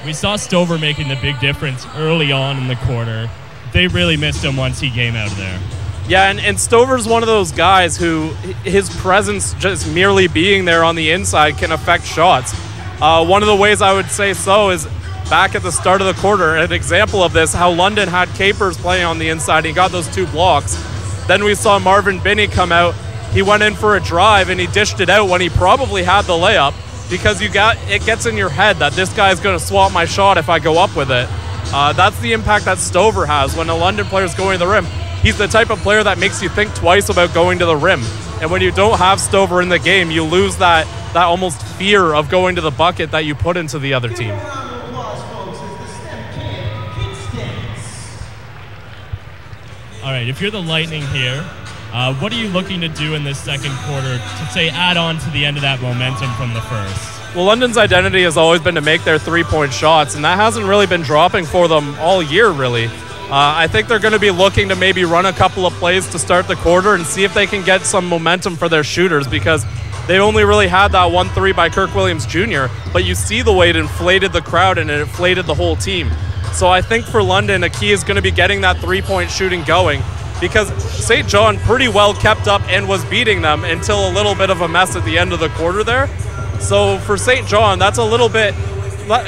We saw Stover making the big difference early on in the quarter. They really missed him once he came out of there. Yeah, and Stover's one of those guys who his presence, just merely being there on the inside, can affect shots. One of the ways I would say so is back at the start of the quarter, an example of this, how London had Capers playing on the inside. He got those 2 blocks. Then we saw Marvin Binney come out. He went in for a drive, and he dished it out when he probably had the layup, because it gets in your head that this guy's going to swap my shot if I go up with it. That's the impact that Stover has when a London player's going to the rim. He's the type of player that makes you think twice about going to the rim. And when you don't have Stover in the game, you lose that almost fear of going to the bucket that you put into the other team. All right, if you're the Lightning here, what are you looking to do in this second quarter to, say, add on to the end of that momentum from the first? Well, London's identity has always been to make their 3-point shots, and that hasn't really been dropping for them all year, really. I think they're going to be looking to maybe run a couple of plays to start the quarter and see if they can get some momentum for their shooters, because they only really had that 1-3 by Kirk Williams Jr., but you see the way it inflated the crowd and it inflated the whole team. So I think for London, a key is going to be getting that 3-point shooting going, because St. John pretty well kept up and was beating them until a little bit of a mess at the end of the quarter there. So for St. John, that's a little bit,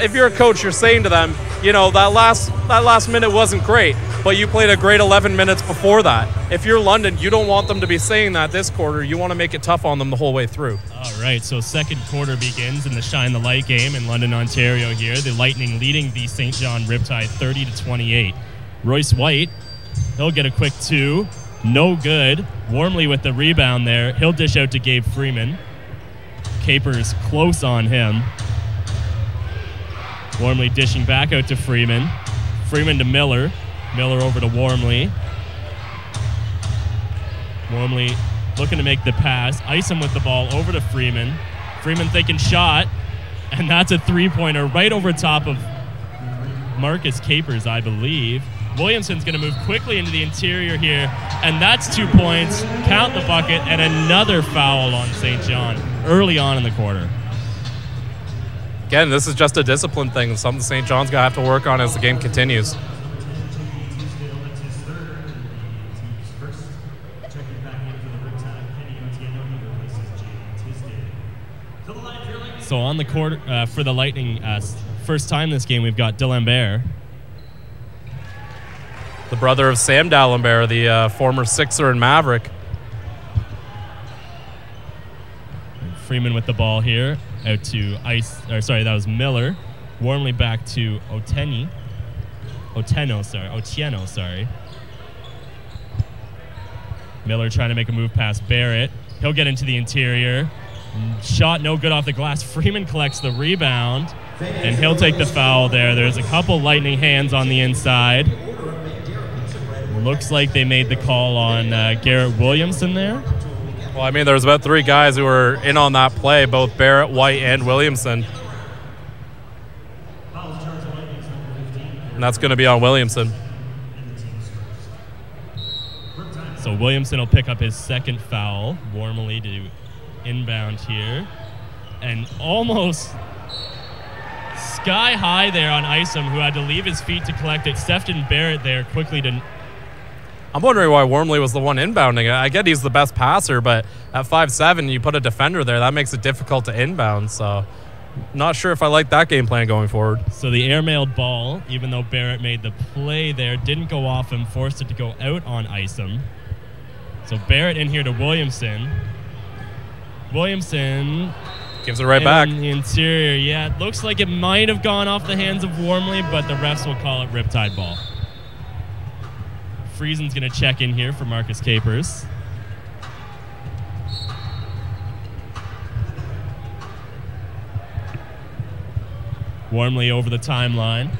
if you're a coach, you're saying to them, you know, that last minute wasn't great, but you played a great 11 minutes before that. If you're London, you don't want them to be saying that this quarter. You want to make it tough on them the whole way through. All right, so second quarter begins in the Shine the Light game in London, Ontario here. The Lightning leading the St. John Riptide 30-28. Royce White, he'll get a quick 2. No good. Wormley with the rebound there. He'll dish out to Gabe Freeman. Capers close on him. Wormley dishing back out to Freeman. Freeman to Miller. Miller over to Wormley. Wormley looking to make the pass. Isom with the ball over to Freeman. Freeman thinking shot. And that's a 3-pointer right over top of Marcus Capers, I believe. Williamson's going to move quickly into the interior here. And that's 2 points. Count the bucket. And another foul on St. John early on in the quarter. Again, this is just a discipline thing, something St. John's going to have to work on as the game continues. So on the court for the Lightning, first time this game, we've got D'Alembert. The brother of Sam D'Alembert, the former Sixer and Maverick. Freeman with the ball here. Out to that was Miller. Wormley back to Otieno, sorry. Miller trying to make a move past Barrett. He'll get into the interior. Shot no good off the glass. Freeman collects the rebound, and he'll take the foul there. There's a couple Lightning hands on the inside. Looks like they made the call on Garrett Williamson there. Well, I mean, there was about 3 guys who were in on that play, both Barrett, White, and Williamson. and that's going to be on Williamson. So Williamson will pick up his second foul, Wormley to inbound here. And almost sky high there on Isom, who had to leave his feet to collect it. Sefton Barrett there quickly to... I'm wondering why Wormley was the one inbounding. I get he's the best passer, but at 5'7", you put a defender there, that makes it difficult to inbound. So not sure if I like that game plan going forward. So the airmailed ball, even though Barrett made the play there, didn't go off him, forced it to go out on Isom. So Barrett in here to Williamson. Williamson gives it right back. The interior, yeah. It looks like it might have gone off the hands of Wormley, but the refs will call it Riptide ball. Friesen's going to check in here for Marcus Capers. Wormley over the timeline.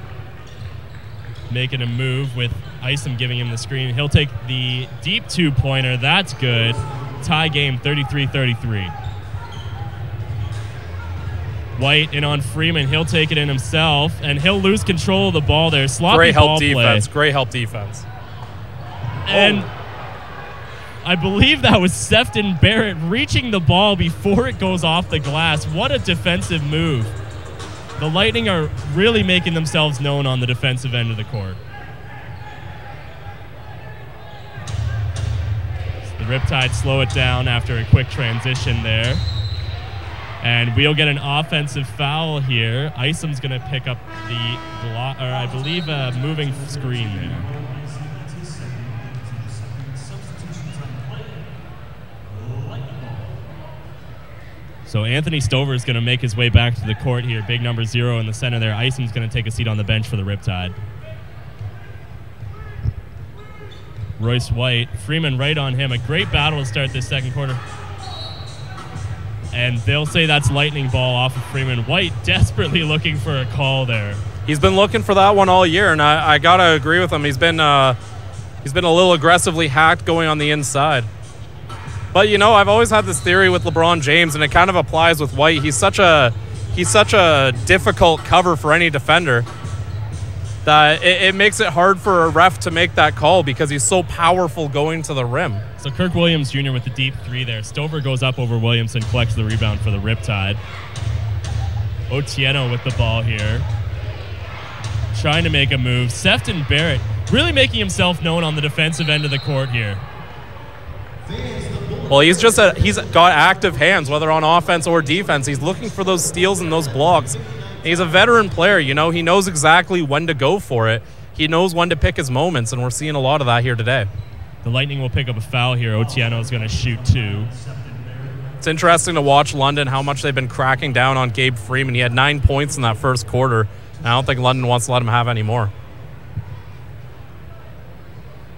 Making a move with Isom giving him the screen. He'll take the deep two-pointer. That's good. Tie game 33-33. White in on Freeman. He'll take it in himself, and he'll lose control of the ball there. Sloppy Great ball help defense. play. Great help defense. And I believe that was Sefton Barrett reaching the ball before it goes off the glass. What a defensive move. The Lightning are really making themselves known on the defensive end of the court. So the Riptide slow it down after a quick transition there. And we'll get an offensive foul here. Isom's going to pick up the block, or I believe a moving screen there. So Anthony Stover is going to make his way back to the court here. Big number 0 in the center there. Isom's going to take a seat on the bench for the Riptide. Royce White, Freeman right on him. A great battle to start this second quarter. And they'll say that's lightning ball off of Freeman. White desperately looking for a call there. He's been looking for that one all year, and I got to agree with him. He's been a little aggressively hacked going on the inside. But, you know, I've always had this theory with LeBron James, and it kind of applies with White. He's such a difficult cover for any defender that it makes it hard for a ref to make that call because he's so powerful going to the rim. So Kirk Williams Jr. with the deep 3 there. Stover goes up over Williamson, collects the rebound for the Riptide. Otieno with the ball here. Trying to make a move. Sefton Barrett really making himself known on the defensive end of the court here. Well, he's got active hands, whether on offense or defense. He's looking for those steals and those blocks. He's a veteran player, you know. He knows exactly when to go for it. He knows when to pick his moments, and we're seeing a lot of that here today. The Lightning will pick up a foul here. Otieno is going to shoot 2. It's interesting to watch London, how much they've been cracking down on Gabe Freeman. He had 9 points in that first quarter, and I don't think London wants to let him have any more.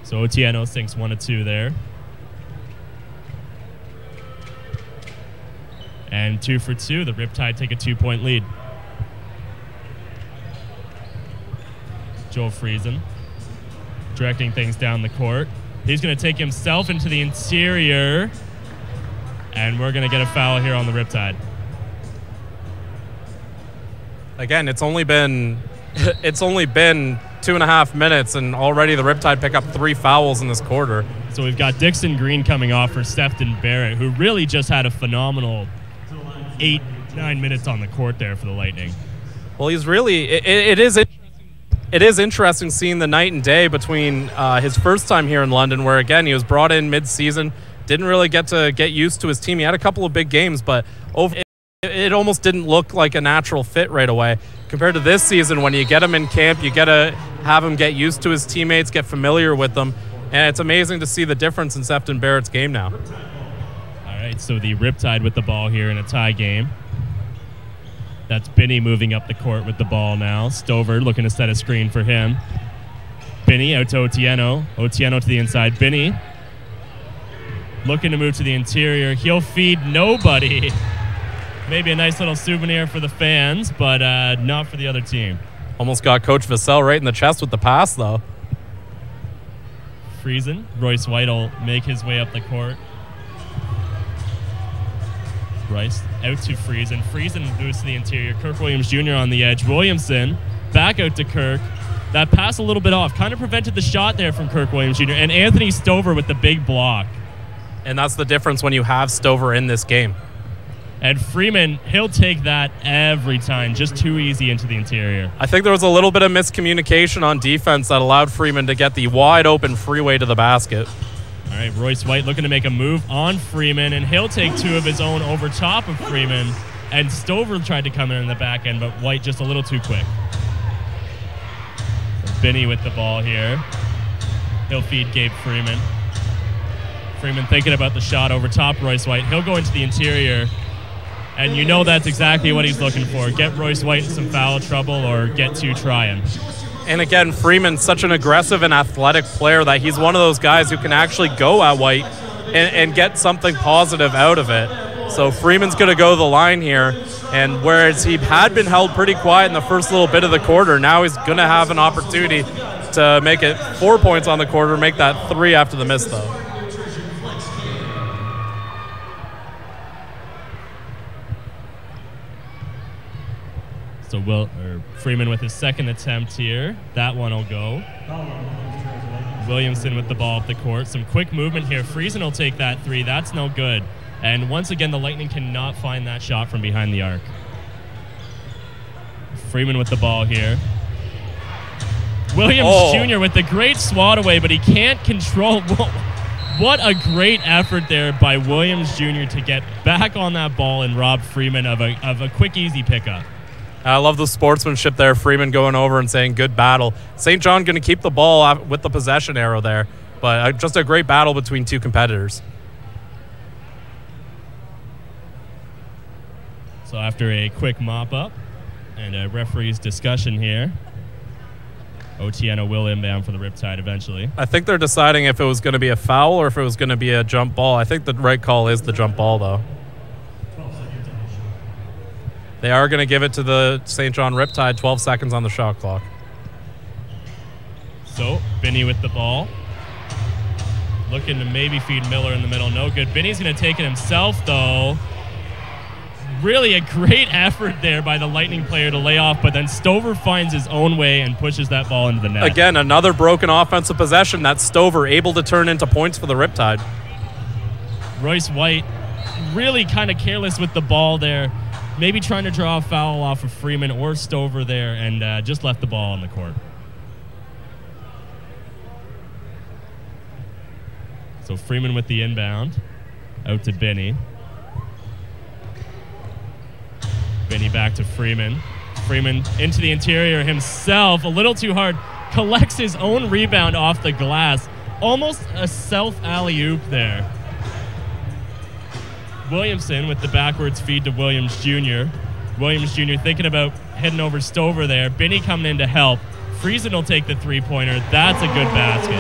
So Otieno sinks 1 of 2 there. And 2 for 2. The Riptide take a 2-point lead. Joel Friesen directing things down the court. He's going to take himself into the interior. And we're going to get a foul here on the Riptide. Again, it's only been 2.5 minutes, and already the Riptide pick up 3 fouls in this quarter. So we've got Dixon Green coming off for Sefton Barrett, who really just had a phenomenal 8-9 minutes on the court there for the Lightning. Well, he's really it is interesting seeing the night and day between his first time here in London, where again he was brought in mid-season, didn't really get used to his team. He had a couple of big games, but it almost didn't look like a natural fit right away. Compared to this season, when you get him in camp, you got to have him get used to his teammates, get familiar with them, and it's amazing to see the difference in Sefton Barrett's game now. All right, so the Riptide with the ball here in a tie game. That's Binney moving up the court with the ball now. Stover looking to set a screen for him. Binney out to Otieno. Otieno to the inside. Binney looking to move to the interior. He'll feed nobody. Maybe a nice little souvenir for the fans, but not for the other team. Almost got Coach Vassell right in the chest with the pass, though. Friesen. Royce White will make his way up the court. Rice out to Friesen. Friesen moves to the interior. Kirk Williams Jr. on the edge. Williamson back out to Kirk. That pass a little bit off. Kind of prevented the shot there from Kirk Williams Jr. And Anthony Stover with the big block. And that's the difference when you have Stover in this game. And Freeman, he'll take that every time. Just too easy into the interior. I think there was a little bit of miscommunication on defense that allowed Freeman to get the wide open freeway to the basket. All right, Royce White looking to make a move on Freeman, and he'll take two of his own over top of Freeman. And Stover tried to come in the back end, but White just a little too quick. So Binney with the ball here. He'll feed Gabe Freeman. Freeman thinking about the shot over top Royce White. He'll go into the interior. And you know that's exactly what he's looking for. Get Royce White in some foul trouble or get two trying. And again, Freeman's such an aggressive and athletic player that he's one of those guys who can actually go at White and get something positive out of it. So Freeman's going to go the line here. And whereas he had been held pretty quiet in the first little bit of the quarter, now he's going to have an opportunity to make it 4 points on the quarter, make that 3 after the miss, though. So Freeman with his second attempt here. That one will go. Williamson with the ball up the court. Some quick movement here. Friesen will take that 3. That's no good. And once again, the Lightning cannot find that shot from behind the arc. Freeman with the ball here. Williams Jr. with the great swat away, but he can't control. What a great effort there by Williams Jr. to get back on that ball and rob Freeman of a quick, easy pickup. I love the sportsmanship there. Freeman going over and saying, good battle. St. John going to keep the ball with the possession arrow there. But just a great battle between two competitors. So after a quick mop-up and a referee's discussion here, Otieno will inbound for the Riptide eventually. I think they're deciding if it was going to be a foul or if it was going to be a jump ball. I think the right call is the jump ball, though. They are going to give it to the St. John Riptide, 12 seconds on the shot clock. So, Binney with the ball. Looking to maybe feed Miller in the middle. No good. Binney's going to take it himself, though. Really a great effort there by the Lightning player to lay off, but then Stover finds his own way and pushes that ball into the net. Again, another broken offensive possession. That's Stover able to turn into points for the Riptide. Royce White really kind of careless with the ball there. Maybe trying to draw a foul off of Freeman or Stover there, and just left the ball on the court. So Freeman with the inbound. Out to Binney. Binney back to Freeman. Freeman into the interior himself. A little too hard. Collects his own rebound off the glass. Almost a self alley-oop there. Williamson with the backwards feed to Williams Jr. Williams Jr. thinking about heading over Stover there. Binney coming in to help. Friesen will take the three-pointer. That's a good basket.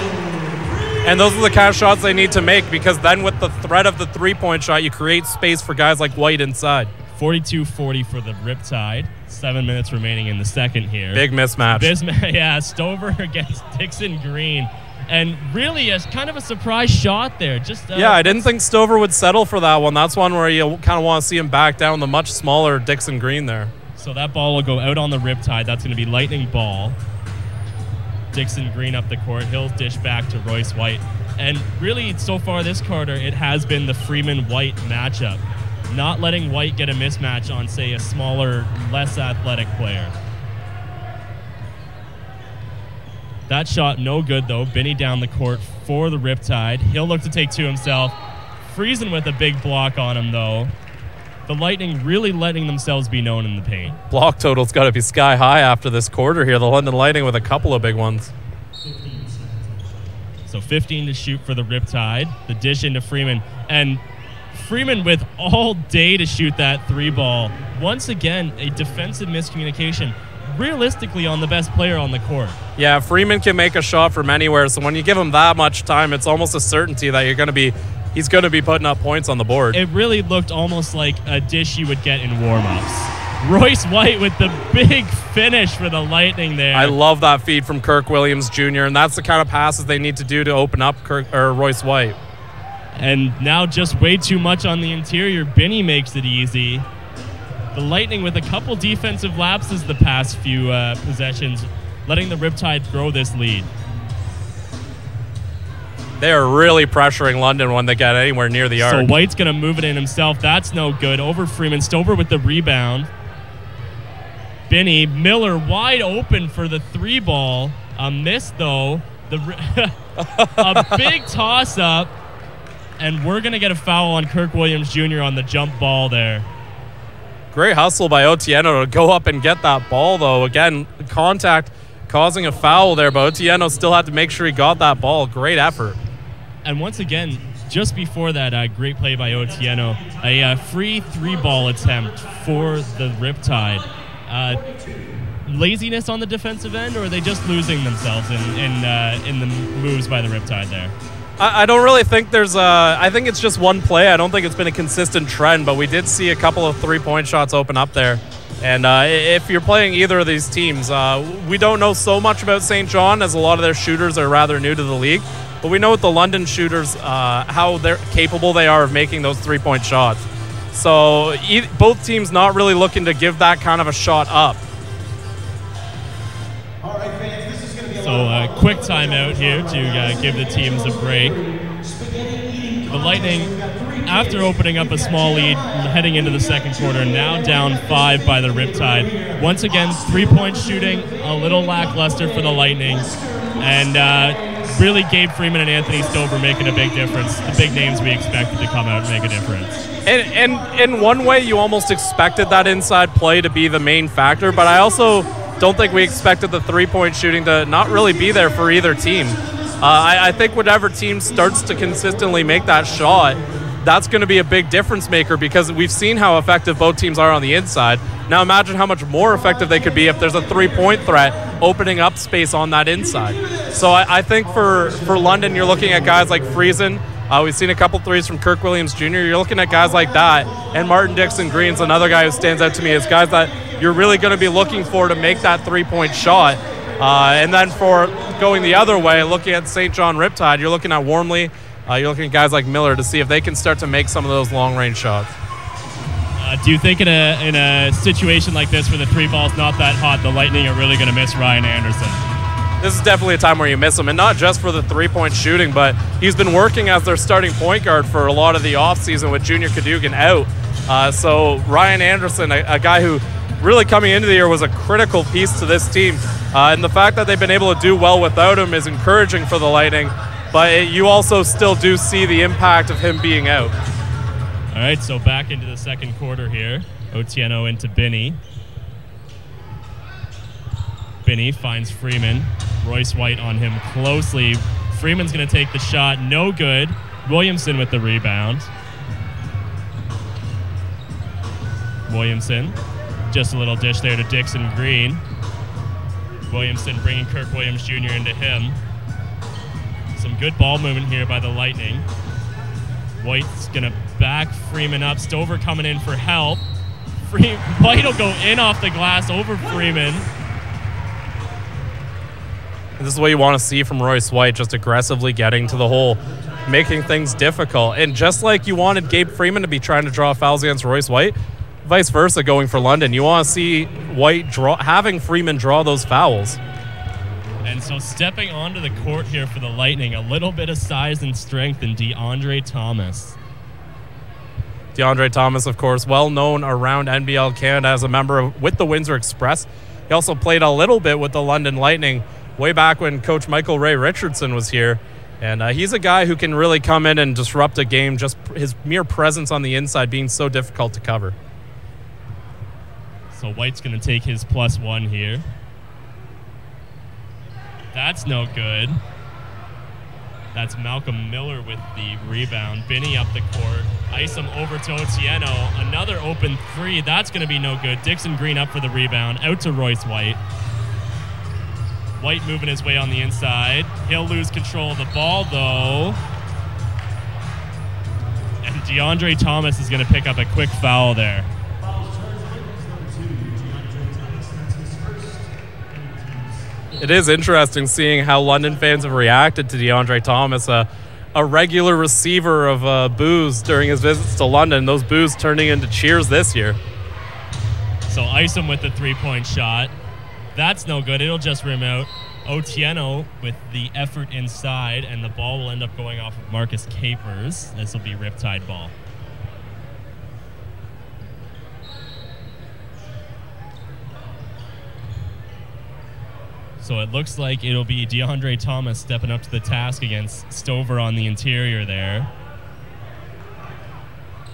And those are the kind of shots they need to make, because then with the threat of the three-point shot, you create space for guys like White inside. 42-40 for the Riptide. 7 minutes remaining in the second here. Big mismatch. Yeah, Stover against Dixon Green. And really a kind of a surprise shot there. Yeah, I didn't think Stover would settle for that one. That's one where you kind of want to see him back down the much smaller Dixon Green there. So that ball will go out on the Riptide. That's going to be Lightning ball. Dixon Green up the court. He'll dish back to Royce White. And really, so far this quarter, it has been the Freeman-White matchup. Not letting White get a mismatch on, say, a smaller, less athletic player. That shot no good, though. Binney down the court for the Riptide. He'll look to take two himself. Friesen with a big block on him, though. The Lightning really letting themselves be known in the paint. Block total's got to be sky high after this quarter here. The London Lightning with a couple of big ones. So 15 to shoot for the Riptide. The dish into Freeman. And Freeman with all day to shoot that three ball. Once again, a defensive miscommunication. Realistically on the best player on the court. Yeah, Freeman can make a shot from anywhere, so when you give him that much time, it's almost a certainty that he's going to be putting up points on the board. It really looked almost like a dish you would get in warm-ups. Royce White with the big finish for the Lightning there. I love that feed from Kirk Williams Jr., and that's the kind of passes they need to do to open up Royce White. And now just way too much on the interior. Binney makes it easy. The Lightning with a couple defensive lapses the past few possessions. letting the Riptide throw this lead. They are really pressuring London when they get anywhere near the arc. So White's going to move it in himself. That's no good. Over Freeman. Stover with the rebound. Binney. Miller wide open for the 3-ball. A miss, though. A big toss-up. And we're going to get a foul on Kirk Williams Jr. on the jump ball there. Great hustle by Otieno to go up and get that ball, though. Again, contact causing a foul there, but Otieno still had to make sure he got that ball. Great effort. And once again, just before that great play by Otieno, a free 3-ball attempt for the Riptide. Laziness on the defensive end, or are they just losing themselves in the moves by the Riptide there? I don't really think there's I think it's just one play. I don't think it's been a consistent trend, but we did see a couple of 3-point shots open up there. And if you're playing either of these teams, we don't know so much about St. John, as a lot of their shooters are rather new to the league. But we know with the London shooters how they're capable they are of making those 3-point shots. So both teams not really looking to give that kind of a shot up. So a quick timeout here to give the teams a break. The Lightning, after opening up a small lead heading into the second quarter, now down 5 by the Riptide. Once again, 3-point shooting, a little lackluster for the Lightning. And really Gabe Freeman and Anthony Stover making a big difference. The big names we expected to come out and make a difference. And in one way, you almost expected that inside play to be the main factor, but I also don't think we expected the 3-point shooting to not really be there for either team. I think whatever team starts to consistently make that shot, that's going to be a big difference maker, because we've seen how effective both teams are on the inside. Now imagine how much more effective they could be if there's a 3-point threat opening up space on that inside. So I think for London, you're looking at guys like Friesen. We've seen a couple threes from Kirk Williams Jr. You're looking at guys like that. And Martin Dixon Green's another guy who stands out to me as guys that you're really going to be looking for to make that 3-point shot. And then for going the other way, looking at St. John Riptide, you're looking at Wormley. You're looking at guys like Miller to see if they can start to make some of those long-range shots. Do you think in a situation like this where the 3-ball's not that hot, the Lightning are really going to miss Ryan Anderson? This is definitely a time where you miss him, and not just for the 3-point shooting, but he's been working as their starting point guard for a lot of the offseason with Junior Cadogan out. So Ryan Anderson, a guy who really coming into the year was a critical piece to this team. And the fact that they've been able to do well without him is encouraging for the Lightning, but you also still do see the impact of him being out. All right, so back into the second quarter here. Otieno into Binney. Binney finds Freeman. Royce White on him closely. Freeman's going to take the shot. No good. Williamson with the rebound. Williamson. Just a little dish there to Dixon Green. Williamson bringing Kirk Williams Jr. into him. Some good ball movement here by the Lightning. White's going to back Freeman up. Stover coming in for help. White will go in off the glass over Freeman. This is what you want to see from Royce White, just aggressively getting to the hole, making things difficult. And just like you wanted Gabe Freeman to be trying to draw fouls against Royce White, vice versa going for London. You want to see White having Freeman draw those fouls. And so stepping onto the court here for the Lightning, a little bit of size and strength in DeAndre Thomas. DeAndre Thomas, of course, well known around NBL Canada as a member with the Windsor Express. He also played a little bit with the London Lightning way back when Coach Michael Ray Richardson was here. And he's a guy who can really come in and disrupt a game, just his mere presence on the inside being so difficult to cover. So White's going to take his +1 here. That's no good. That's Malcolm Miller with the rebound. Binney up the court. Ice him over to Otieno. Another open 3. That's going to be no good. Dixon Green up for the rebound. Out to Royce White. White moving his way on the inside. He'll lose control of the ball, though. And DeAndre Thomas is going to pick up a quick foul there. It is interesting seeing how London fans have reacted to DeAndre Thomas, a regular receiver of boos during his visits to London. Those boos turning into cheers this year. So Isom with the 3-point shot. That's no good. It'll just rim out. Otieno with the effort inside, and the ball will end up going off of Marcus Capers. This will be Riptide ball. So it looks like it'll be DeAndre Thomas stepping up to the task against Stover on the interior there.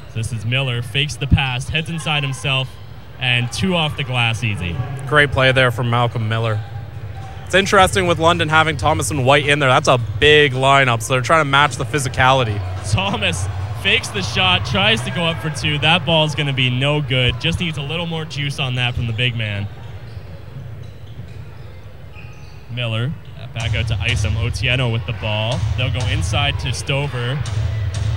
So this is Miller, fakes the pass, heads inside himself, and 2 off the glass easy. Great play there from Malcolm Miller. It's interesting with London having Thomas and White in there. That's a big lineup, so they're trying to match the physicality. Thomas fakes the shot, tries to go up for 2. That ball's going to be no good. Just needs a little more juice on that from the big man. Miller back out to Isom. Otieno with the ball. They'll go inside to Stover.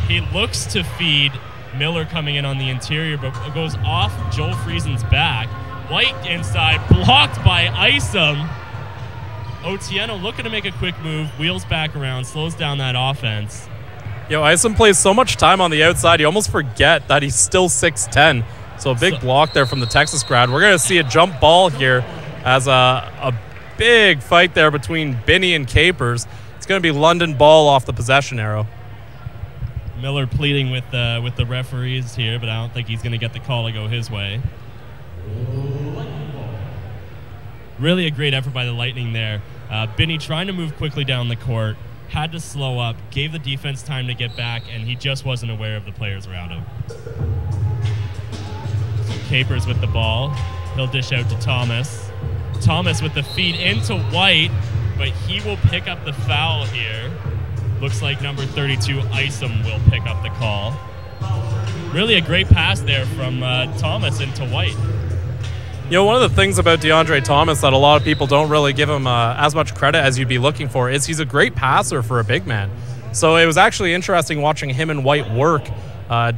He looks to feed Miller coming in on the interior, but goes off Joel Friesen's back. White inside, blocked by Isom. Otieno looking to make a quick move, wheels back around, slows down that offense. Yo, Isom plays so much time on the outside, you almost forget that he's still 6'10". So a big block there from the Texas grad. We're going to see a jump ball here as a big fight there between Binney and Capers. It's going to be London ball off the possession arrow. Miller pleading with the referees here, but I don't think he's going to get the call to go his way. Really a great effort by the Lightning there. Binney trying to move quickly down the court, had to slow up, gave the defense time to get back, and he just wasn't aware of the players around him. So Capers with the ball. He'll dish out to Thomas. Thomas with the feed into White, but he will pick up the foul here. Looks like number 32, Isom, will pick up the call. Really a great pass there from Thomas into White. You know, one of the things about DeAndre Thomas that a lot of people don't really give him as much credit as you'd be looking for is he's a great passer for a big man. So it was actually interesting watching him and White work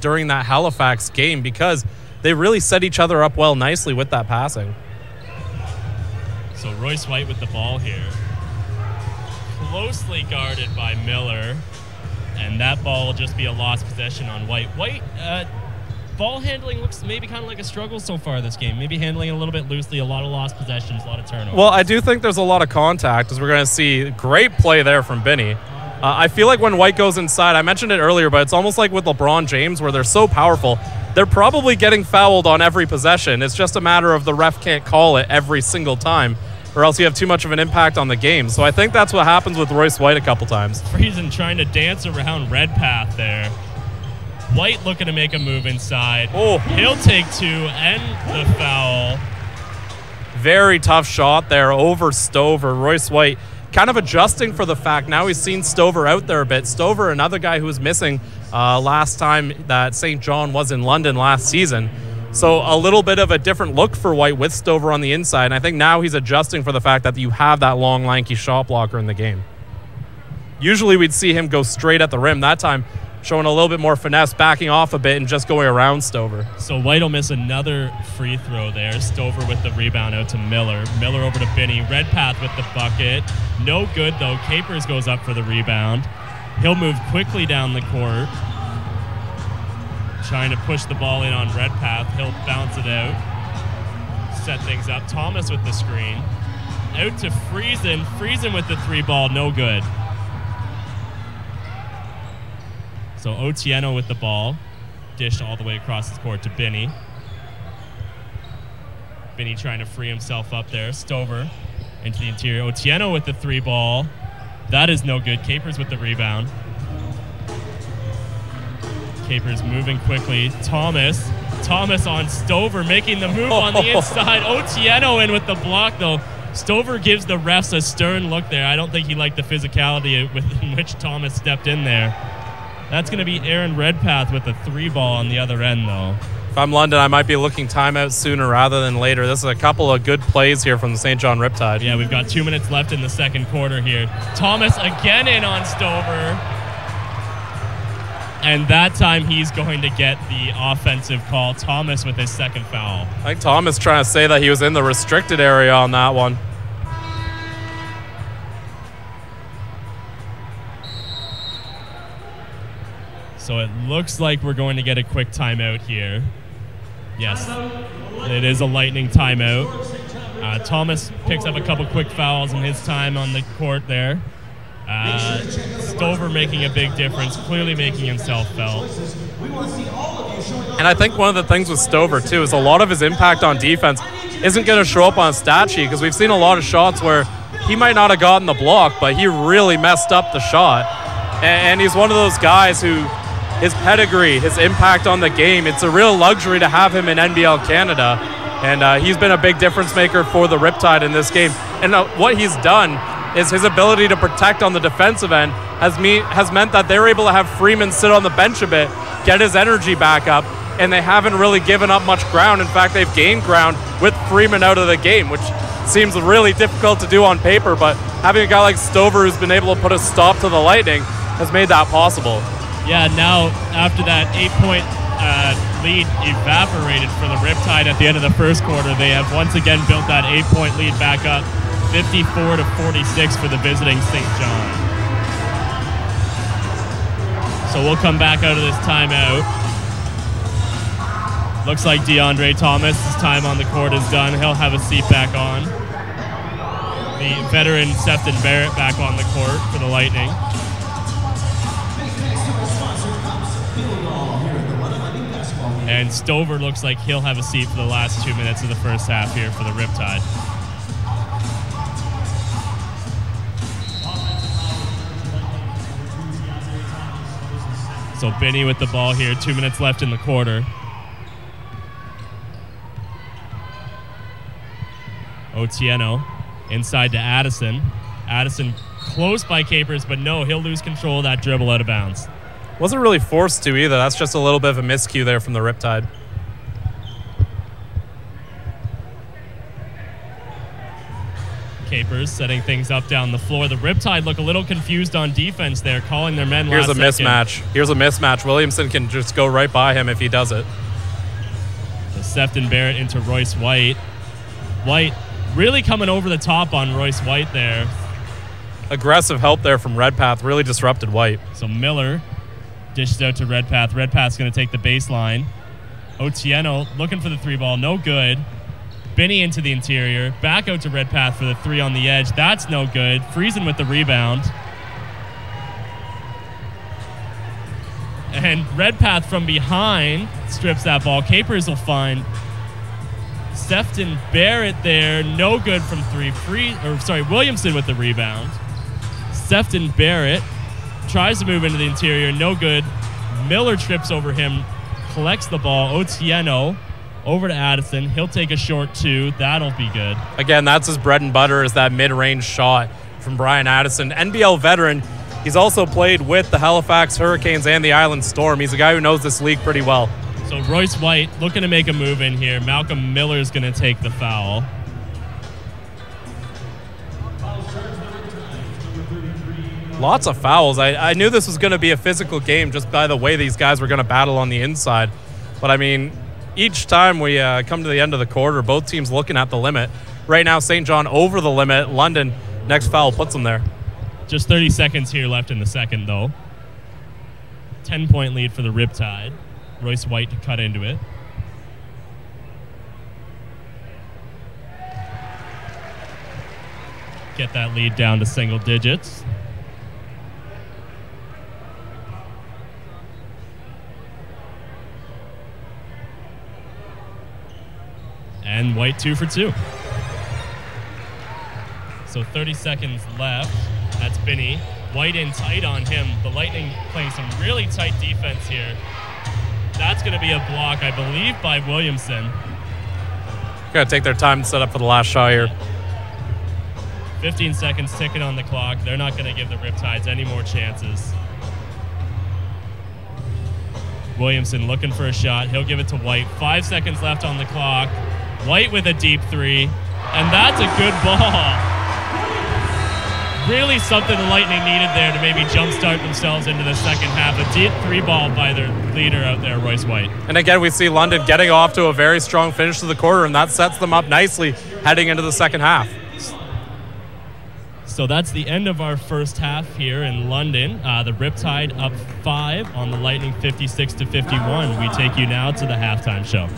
during that Halifax game because they really set each other up well nicely with that passing. So Royce White with the ball here. Closely guarded by Miller. And that ball will just be a lost possession on White. White, ball handling looks maybe kind of like a struggle so far this game. Maybe handling it a little bit loosely, a lot of lost possessions, a lot of turnovers. Well, I do think there's a lot of contact, as we're going to see. Great play there from Binney. I feel like when White goes inside, I mentioned it earlier, but it's almost like with LeBron James where they're so powerful, they're probably getting fouled on every possession. It's just a matter of the ref can't call it every single time, or else you have too much of an impact on the game. So I think that's what happens with Royce White a couple times. Friesen trying to dance around Redpath there. White looking to make a move inside. Oh, he'll take 2 and the foul. Very tough shot there over Stover. Royce White kind of adjusting for the fact now he's seen Stover out there a bit. Stover, another guy who was missing last time that St. John was in London last season. So a little bit of a different look for White with Stover on the inside. And I think now he's adjusting for the fact that you have that long, lanky shot blocker in the game. Usually we'd see him go straight at the rim. That time showing a little bit more finesse, backing off a bit and just going around Stover. So White will miss another free throw there. Stover with the rebound out to Miller. Miller over to Binney. Redpath with the bucket. No good though. Capers goes up for the rebound. He'll move quickly down the court. Trying to push the ball in on Redpath. He'll bounce it out. Set things up. Thomas with the screen. Out to Friesen. Friesen with the 3 ball. No good. So Otieno with the ball. Dished all the way across the court to Binney. Binney trying to free himself up there. Stover into the interior. Otieno with the 3 ball. That is no good. Capers with the rebound. Capers moving quickly. Thomas on Stover making the move on the inside. Otieno in with the block though. Stover gives the refs a stern look there. I don't think he liked the physicality with which Thomas stepped in there. That's going to be Aaron Redpath with the 3 ball on the other end, though. If I'm London, I might be looking timeout sooner rather than later. This is a couple of good plays here from the St. John Riptide. Yeah, we've got 2 minutes left in the second quarter here. Thomas again in on Stover. And that time he's going to get the offensive call. Thomas with his second foul. I think Thomas trying to say that he was in the restricted area on that one. So it looks like we're going to get a quick timeout here. Yes, it is a Lightning timeout. Thomas picks up a couple quick fouls in his time on the court there. Stover making a big difference, clearly making himself felt. And I think one of the things with Stover, too, is a lot of his impact on defense isn't going to show up on a stat sheet, because we've seen a lot of shots where he might not have gotten the block, but he really messed up the shot. And he's one of those guys who, his pedigree, his impact on the game, it's a real luxury to have him in NBL Canada. And he's been a big difference maker for the Riptide in this game. And what he's done is his ability to protect on the defensive end has meant that they're able to have Freeman sit on the bench a bit, get his energy back up, and they haven't really given up much ground. In fact, they've gained ground with Freeman out of the game, which seems really difficult to do on paper, but having a guy like Stover who's been able to put a stop to the Lightning has made that possible. Yeah, now after that 8-point lead evaporated for the Riptide at the end of the first quarter, they have once again built that 8-point lead back up, 54-46 for the visiting St. John. So we'll come back out of this timeout. Looks like DeAndre Thomas' time on the court is done. He'll have a seat back on. The veteran Sefton Barrett back on the court for the Lightning. And Stover looks like he'll have a seat for the last 2 minutes of the first half here for the Riptide. So Binney with the ball here, 2 minutes left in the quarter. Otieno inside to Addison. Addison close by Capers, but no, he'll lose control of that dribble out of bounds. Wasn't really forced to either. That's just a little bit of a miscue there from the Riptide. Capers setting things up down the floor. The Riptide look a little confused on defense there, calling their men last second. Here's a mismatch. Williamson can just go right by him if he does it. So Sefton Barrett into Royce White. White really coming over the top on Royce White there. Aggressive help there from Redpath. Really disrupted White. So Miller dishes out to Redpath. Redpath's going to take the baseline. Otieno looking for the three ball. No good. Binney into the interior. Back out to Redpath for the three on the edge. That's no good. Friesen with the rebound. And Redpath from behind strips that ball. Capers will find Sefton Barrett there. No good from three. Williamson with the rebound. Sefton Barrett tries to move into the interior. No good. Miller trips over him. Collects the ball. Otieno over to Addison. He'll take a short two. That'll be good. Again, that's his bread and butter, is that mid-range shot from Brian Addison. NBL veteran. He's also played with the Halifax Hurricanes and the Island Storm. He's a guy who knows this league pretty well. So Royce White looking to make a move in here. Malcolm Miller's going to take the foul. Lots of fouls. I knew this was going to be a physical game just by the way these guys were going to battle on the inside. But, I mean, each time we come to the end of the quarter, both teams looking at the limit. Right now, St. John over the limit. London, next foul puts them there. Just 30 seconds here left in the second, though. 10-point lead for the Riptide. Royce White to cut into it. Get that lead down to single digits. And White 2 for 2. So 30 seconds left. That's Binney. White in tight on him. The Lightning playing some really tight defense here. That's going to be a block, I believe, by Williamson. Got to take their time to set up for the last shot here. 15 seconds ticking on the clock. They're not going to give the Riptides any more chances. Williamson looking for a shot. He'll give it to White. 5 seconds left on the clock. White with a deep three. And that's a good ball. Really something the Lightning needed there to maybe jumpstart themselves into the second half. A deep three ball by their leader out there, Royce White. And again, we see London getting off to a very strong finish to the quarter, and that sets them up nicely heading into the second half. So that's the end of our first half here in London. The Riptide up 5 on the Lightning, 56-51. We take you now to the halftime show.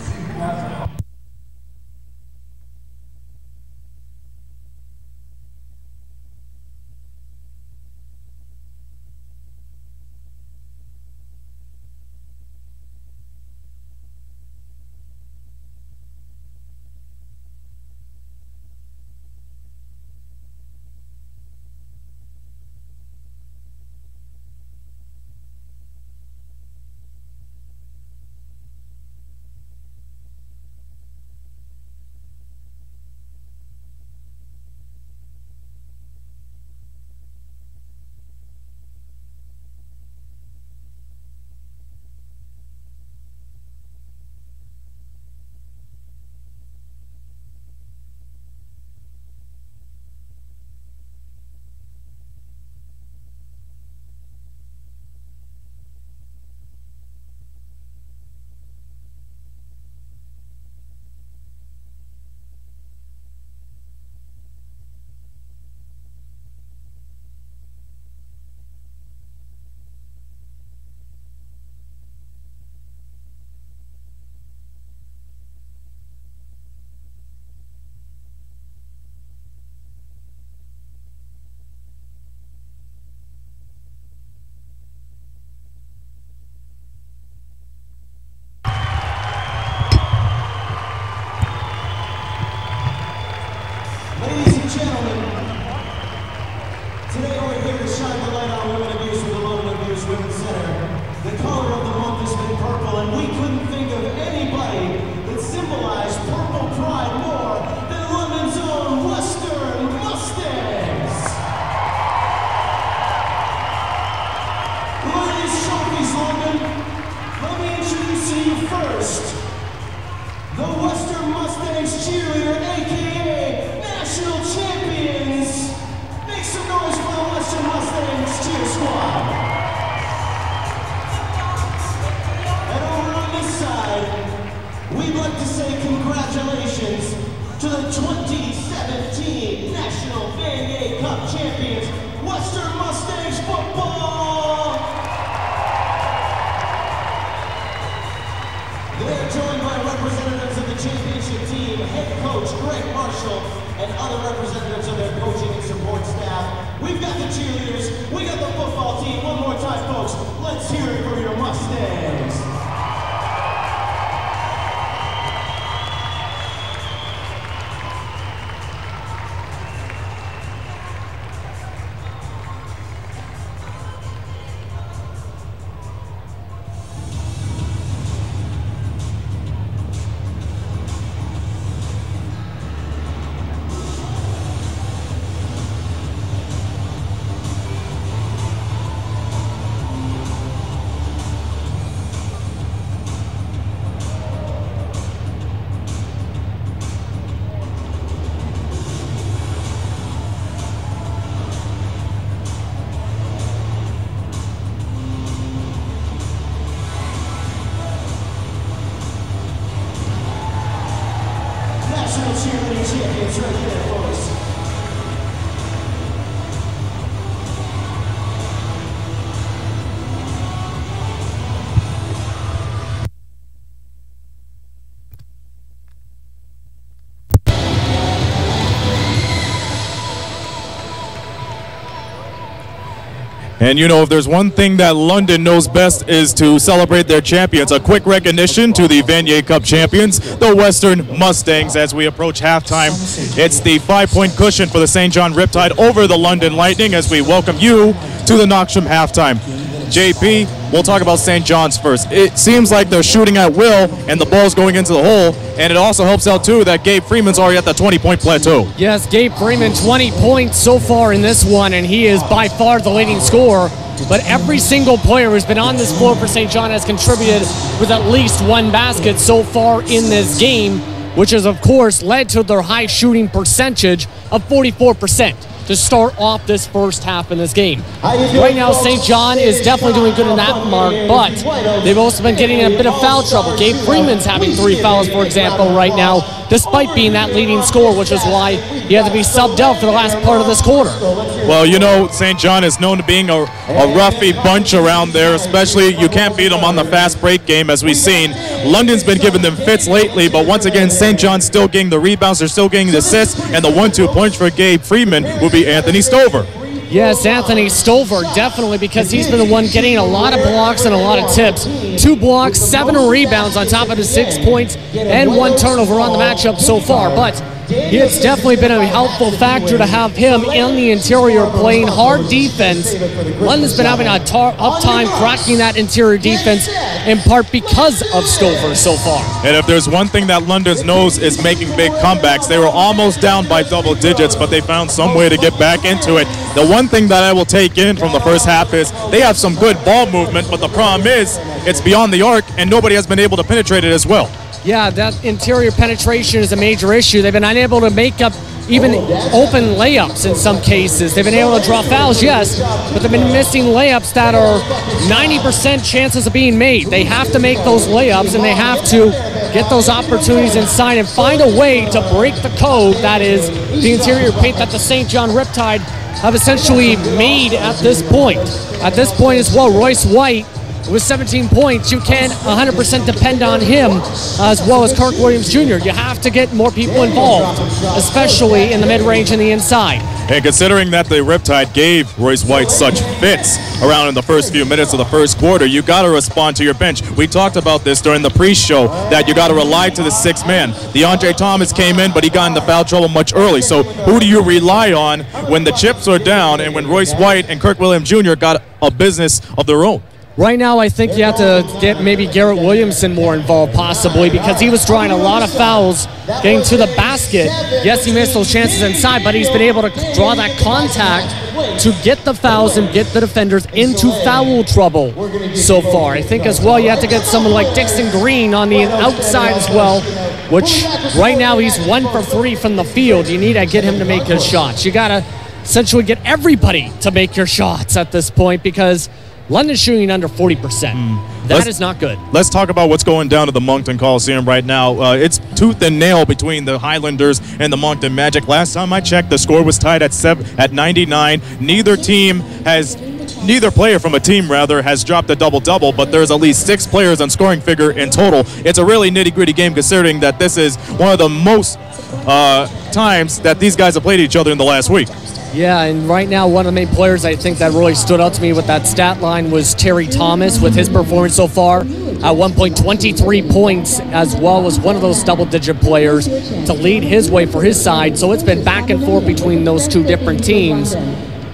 and gentlemen, today we're here to shine the light on women abuse with the London Abuse Women's Center. The color of the month has been purple, and we couldn't think of anybody that symbolized purple pride more than London's own Western Mustangs. Ladies, trophies, London, let me introduce to you first the Western Mustangs cheerleader, aka National Champions. Make some noise for the Western Mustangs cheer squad. And over on this side, we'd like to say congratulations to the 2017 National Vanier Cup champions, Western Mustangs football. They're joined by representatives of the championship team, head coach Greg Marshall, and other representatives of their coaching and support staff. We've got the cheerleaders, we got the football team. One more time, folks, let's hear it for your Mustangs. Cheerleading champions right there, folks. And you know, if there's one thing that London knows best is to celebrate their champions. A quick recognition to the Vanier Cup champions, the Western Mustangs, as we approach halftime. It's the 5-point cushion for the St. John Riptide over the London Lightning as we welcome you to the Knoxham halftime. JP, we'll talk about St. John's first. It seems like they're shooting at will and the ball's going into the hole, and it also helps out too that Gabe Freeman's already at the 20-point plateau. Yes, Gabe Freeman, 20 points so far in this one, and he is by far the leading scorer. But every single player who's been on this floor for St. John has contributed with at least one basket so far in this game, which has, of course, led to their high shooting percentage of 44%. to start off this first half in this game. Right now, St. John is definitely doing good in that mark, but they've also been getting in a bit of foul trouble. Gabe Freeman's having 3 fouls, for example, right now, despite being that leading scorer, which is why he had to be subbed out for the last part of this quarter. Well, you know, St. John is known to being a roughy bunch around there, especially you can't beat them on the fast break game, as we've seen. London's been giving them fits lately, but once again, St. John's still getting the rebounds, they're still getting the assists, and the 1-2 punch for Gabe Freeman will be Anthony Stover. Yes, Anthony Stover, definitely, because he's been the one getting a lot of blocks and a lot of tips. 2 blocks, 7 rebounds on top of his 6 points, and 1 turnover on the matchup so far. But it's definitely been a helpful factor to have him in the interior playing hard defense. London's been having a tough time cracking that interior defense, in part because of Stover so far. And if there's one thing that London knows is making big comebacks. They were almost down by double digits, but they found some way to get back into it. The one thing that I will take in from the first half is they have some good ball movement, but the problem is it's beyond the arc, and nobody has been able to penetrate it as well. Yeah, that interior penetration is a major issue. They've been unable to make up even open layups in some cases. They've been able to draw fouls, yes, but they've been missing layups that are 90% chances of being made. They have to make those layups, and they have to get those opportunities inside and find a way to break the code that is the interior paint that the St. John Riptide have essentially made at this point. At this point as well, Royce White with 17 points, you can't 100% depend on him as well as Kirk Williams Jr. You have to get more people involved, especially in the mid-range and the inside. And considering that the Riptide gave Royce White such fits around in the first few minutes of the first quarter, you got to respond to your bench. We talked about this during the pre-show that you got to rely to the sixth man. DeAndre Thomas came in, but he got into foul trouble much early. So who do you rely on when the chips are down and when Royce White and Kirk Williams Jr. got a business of their own? Right now, I think you have to get maybe Garrett Williamson more involved, possibly, because he was drawing a lot of fouls getting to the basket. Yes, he missed those chances inside, but he's been able to draw that contact to get the fouls and get the defenders into foul trouble so far. I think as well you have to get someone like Dixon Green on the outside as well, which right now he's 1 for 3 from the field. You need to get him to make his shots. You got to essentially get everybody to make your shots at this point because London's shooting under 40%. That is not good. Let's talk about what's going down at the Moncton Coliseum right now. It's tooth and nail between the Highlanders and the Moncton Magic. Last time I checked, the score was tied at 99. Neither player from a team has dropped a double-double, but there's at least 6 players on scoring figure in total. It's a really nitty-gritty game considering that this is one of the most times that these guys have played each other in the last week. Yeah, and right now one of the main players I think that really stood out to me with that stat line was Terry Thomas with his performance so far. At 23 points, as well as one of those double-digit players to lead his way for his side. So it's been back and forth between those two different teams.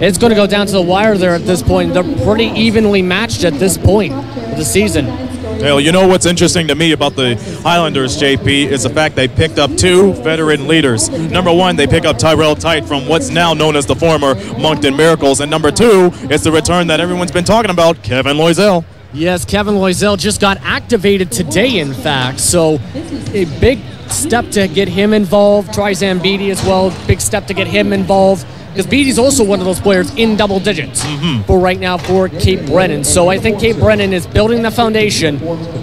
It's going to go down to the wire there at this point. They're pretty evenly matched at this point of the season. You know what's interesting to me about the Highlanders, JP, is the fact they picked up 2 veteran leaders. Number 1, they pick up Tyrell Tite from what's now known as the former Moncton Miracles. And number 2, it's the return that everyone's been talking about, Kevin Loisel. Yes, Kevin Loisel just got activated today, in fact. So a big step to get him involved. Try Zambidi as well, big step to get him involved. Because Beatty's also one of those players in double digits for right now for Cape Brennan. So I think Cape Brennan is building the foundation.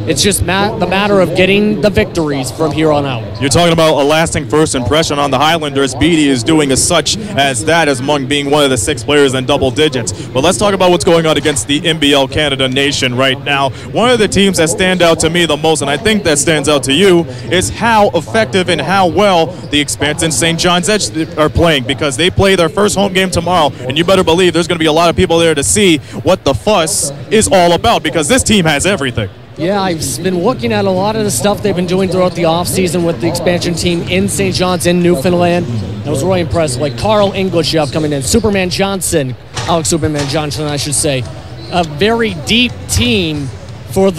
It's just the matter of getting the victories from here on out. You're talking about a lasting first impression on the Highlanders. Beatty is doing as such as that as among being one of the 6 players in double digits. But let's talk about what's going on against the NBL Canada Nation right now. One of the teams that stand out to me the most, and I think that stands out to you, is how effective and how well the Expansion St. John's Edge are playing, because they play their first home game tomorrow, and you better believe there's going to be a lot of people there to see what the fuss is all about, because this team has everything. Yeah, I've been looking at a lot of the stuff they've been doing throughout the offseason with the expansion team in St. John's in Newfoundland. I was really impressed. Like Carl English you have coming in, Superman Johnson, Alex Superman Johnson, I should say. A very deep team for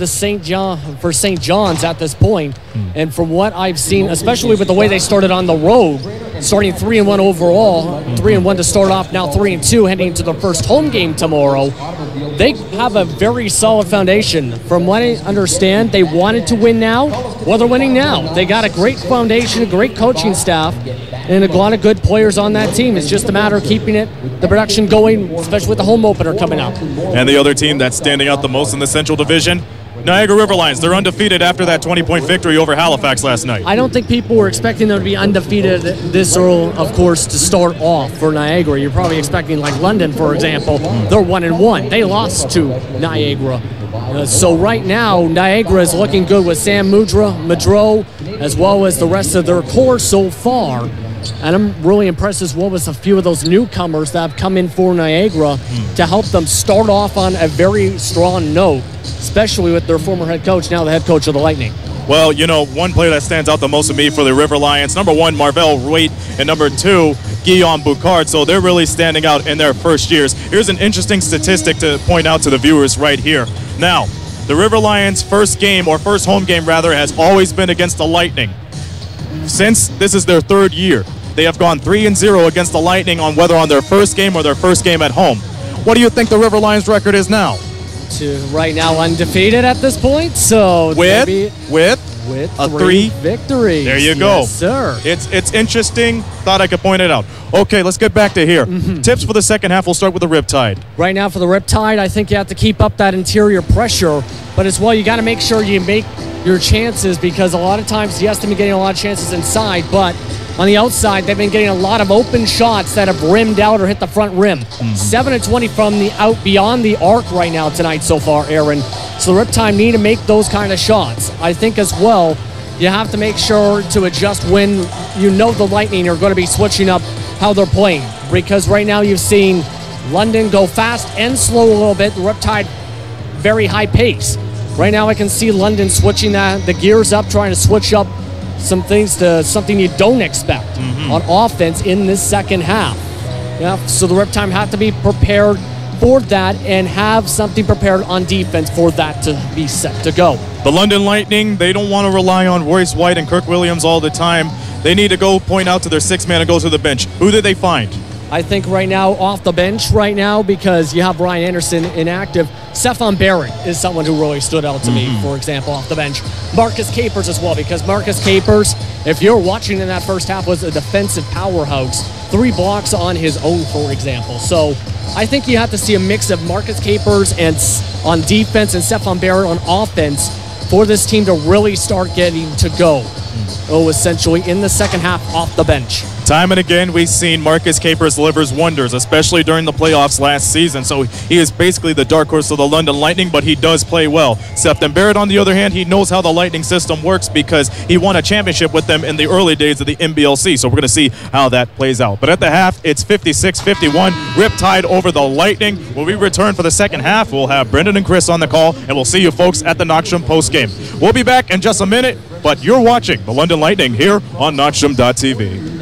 St. John's at this point. And from what I've seen, especially with the way they started on the road, starting 3-1 overall, 3-1 to start off, now 3-2 heading into the first home game tomorrow. They have a very solid foundation. From what I understand, they wanted to win now. Well, they're winning now. They got a great foundation, a great coaching staff, and a lot of good players on that team. It's just a matter of keeping the production going, especially with the home opener coming up. And the other team that's standing out the most in the Central Division, Niagara River Lions. They're undefeated after that 20-point victory over Halifax last night. I don't think people were expecting them to be undefeated this early, of course, to start off for Niagara. You're probably expecting, like London, for example, they're 1-1. They lost to Niagara. So right now, Niagara is looking good with Sam Mudro, as well as the rest of their core so far. And I'm really impressed as well with a few of those newcomers that have come in for Niagara to help them start off on a very strong note, especially with their former head coach, now the head coach of the Lightning. Well, you know, one player that stands out the most to me for the River Lions, number 1, Marvell Waite, and number 2, Guillaume Boucard. So they're really standing out in their first years. Here's an interesting statistic to point out to the viewers right here. Now, the River Lions' first home game has always been against the Lightning. Since this is their 3rd year, they have gone 3-0 against the Lightning on whether on their first game or their first game at home. What do you think the River Lions record is now? Right now undefeated at this point, so with a 3 victories. There you go. Yes, sir. It's interesting. Thought I could point it out. Okay, let's get back to here. Tips for the second half. We'll start with the Riptide. Right now for the Riptide, I think you have to keep up that interior pressure, but as well you got to make sure you make your chances, because a lot of times, yes, they've been getting a lot of chances inside, but On the outside, they've been getting a lot of open shots that have rimmed out or hit the front rim. 7 of 20 from the out beyond the arc right now tonight so far, Aaron. So the Riptide need to make those kind of shots. I think as well, you have to make sure to adjust when you know the Lightning are going to be switching up how they're playing. Because right now you've seen London go fast and slow a little bit. The Riptide, very high pace. Right now I can see London switching the gears up, trying to switch up some things to something you don't expect on offense in this second half. Yeah, so the Riptide have to be prepared for that and have something prepared on defense for that to be set to go. The London Lightning, they don't want to rely on Royce White and Kirk Williams all the time. They need to go point out to their 6-man and go to the bench. Who did they find? I think right now off the bench right now, because you have Ryan Anderson inactive, Stefan Barrett is someone who really stood out to me, for example, off the bench. Marcus Capers as well, because Marcus Capers, if you're watching in that first half, was a defensive powerhouse. 3 blocks on his own, for example. So I think you have to see a mix of Marcus Capers and on defense and Stefan Barrett on offense for this team to really start getting to go. Essentially in the second half off the bench. Time and again, we've seen Marcus Capers delivers wonders, especially during the playoffs last season. So he is basically the dark horse of the London Lightning, but he does play well. Stefan Barrett, on the other hand, he knows how the Lightning system works because he won a championship with them in the early days of the NBLC. So we're going to see how that plays out. But at the half, it's 56-51. Riptide over the Lightning. When we return for the second half, we'll have Brendan and Chris on the call, and we'll see you folks at the Knoxstrom postgame. We'll be back in just a minute, but you're watching the London Lightning here on Knoxstrom.tv.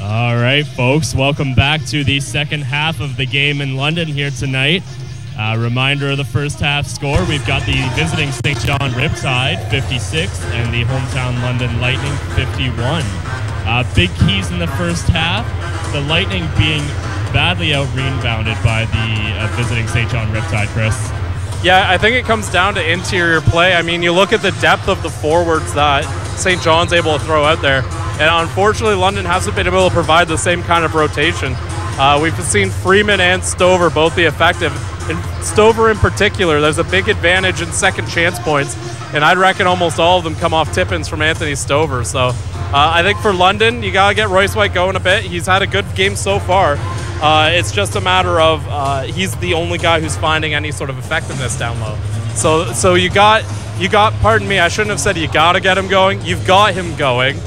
All right, folks, welcome back to the second half of the game in London here tonight. Reminder of the first half score. We've got the visiting St. John Riptide, 56, and the hometown London Lightning, 51. Big keys in the first half. The Lightning being badly out-rebounded by the visiting St. John Riptide, Chris. Yeah, I think it comes down to interior play. I mean, you look at the depth of the forwards that St. John's able to throw out there. And unfortunately, London hasn't been able to provide the same kind of rotation. We've seen Freeman and Stover both be effective. And Stover in particular, there's a big advantage in second chance points, and I'd reckon almost all of them come off tip-ins from Anthony Stover. So I think for London, you got to get Royce White going a bit. He's had a good game so far. It's just a matter of he's the only guy who's finding any sort of effectiveness down low. So you got, pardon me, I shouldn't have said you got to get him going. You've got him going.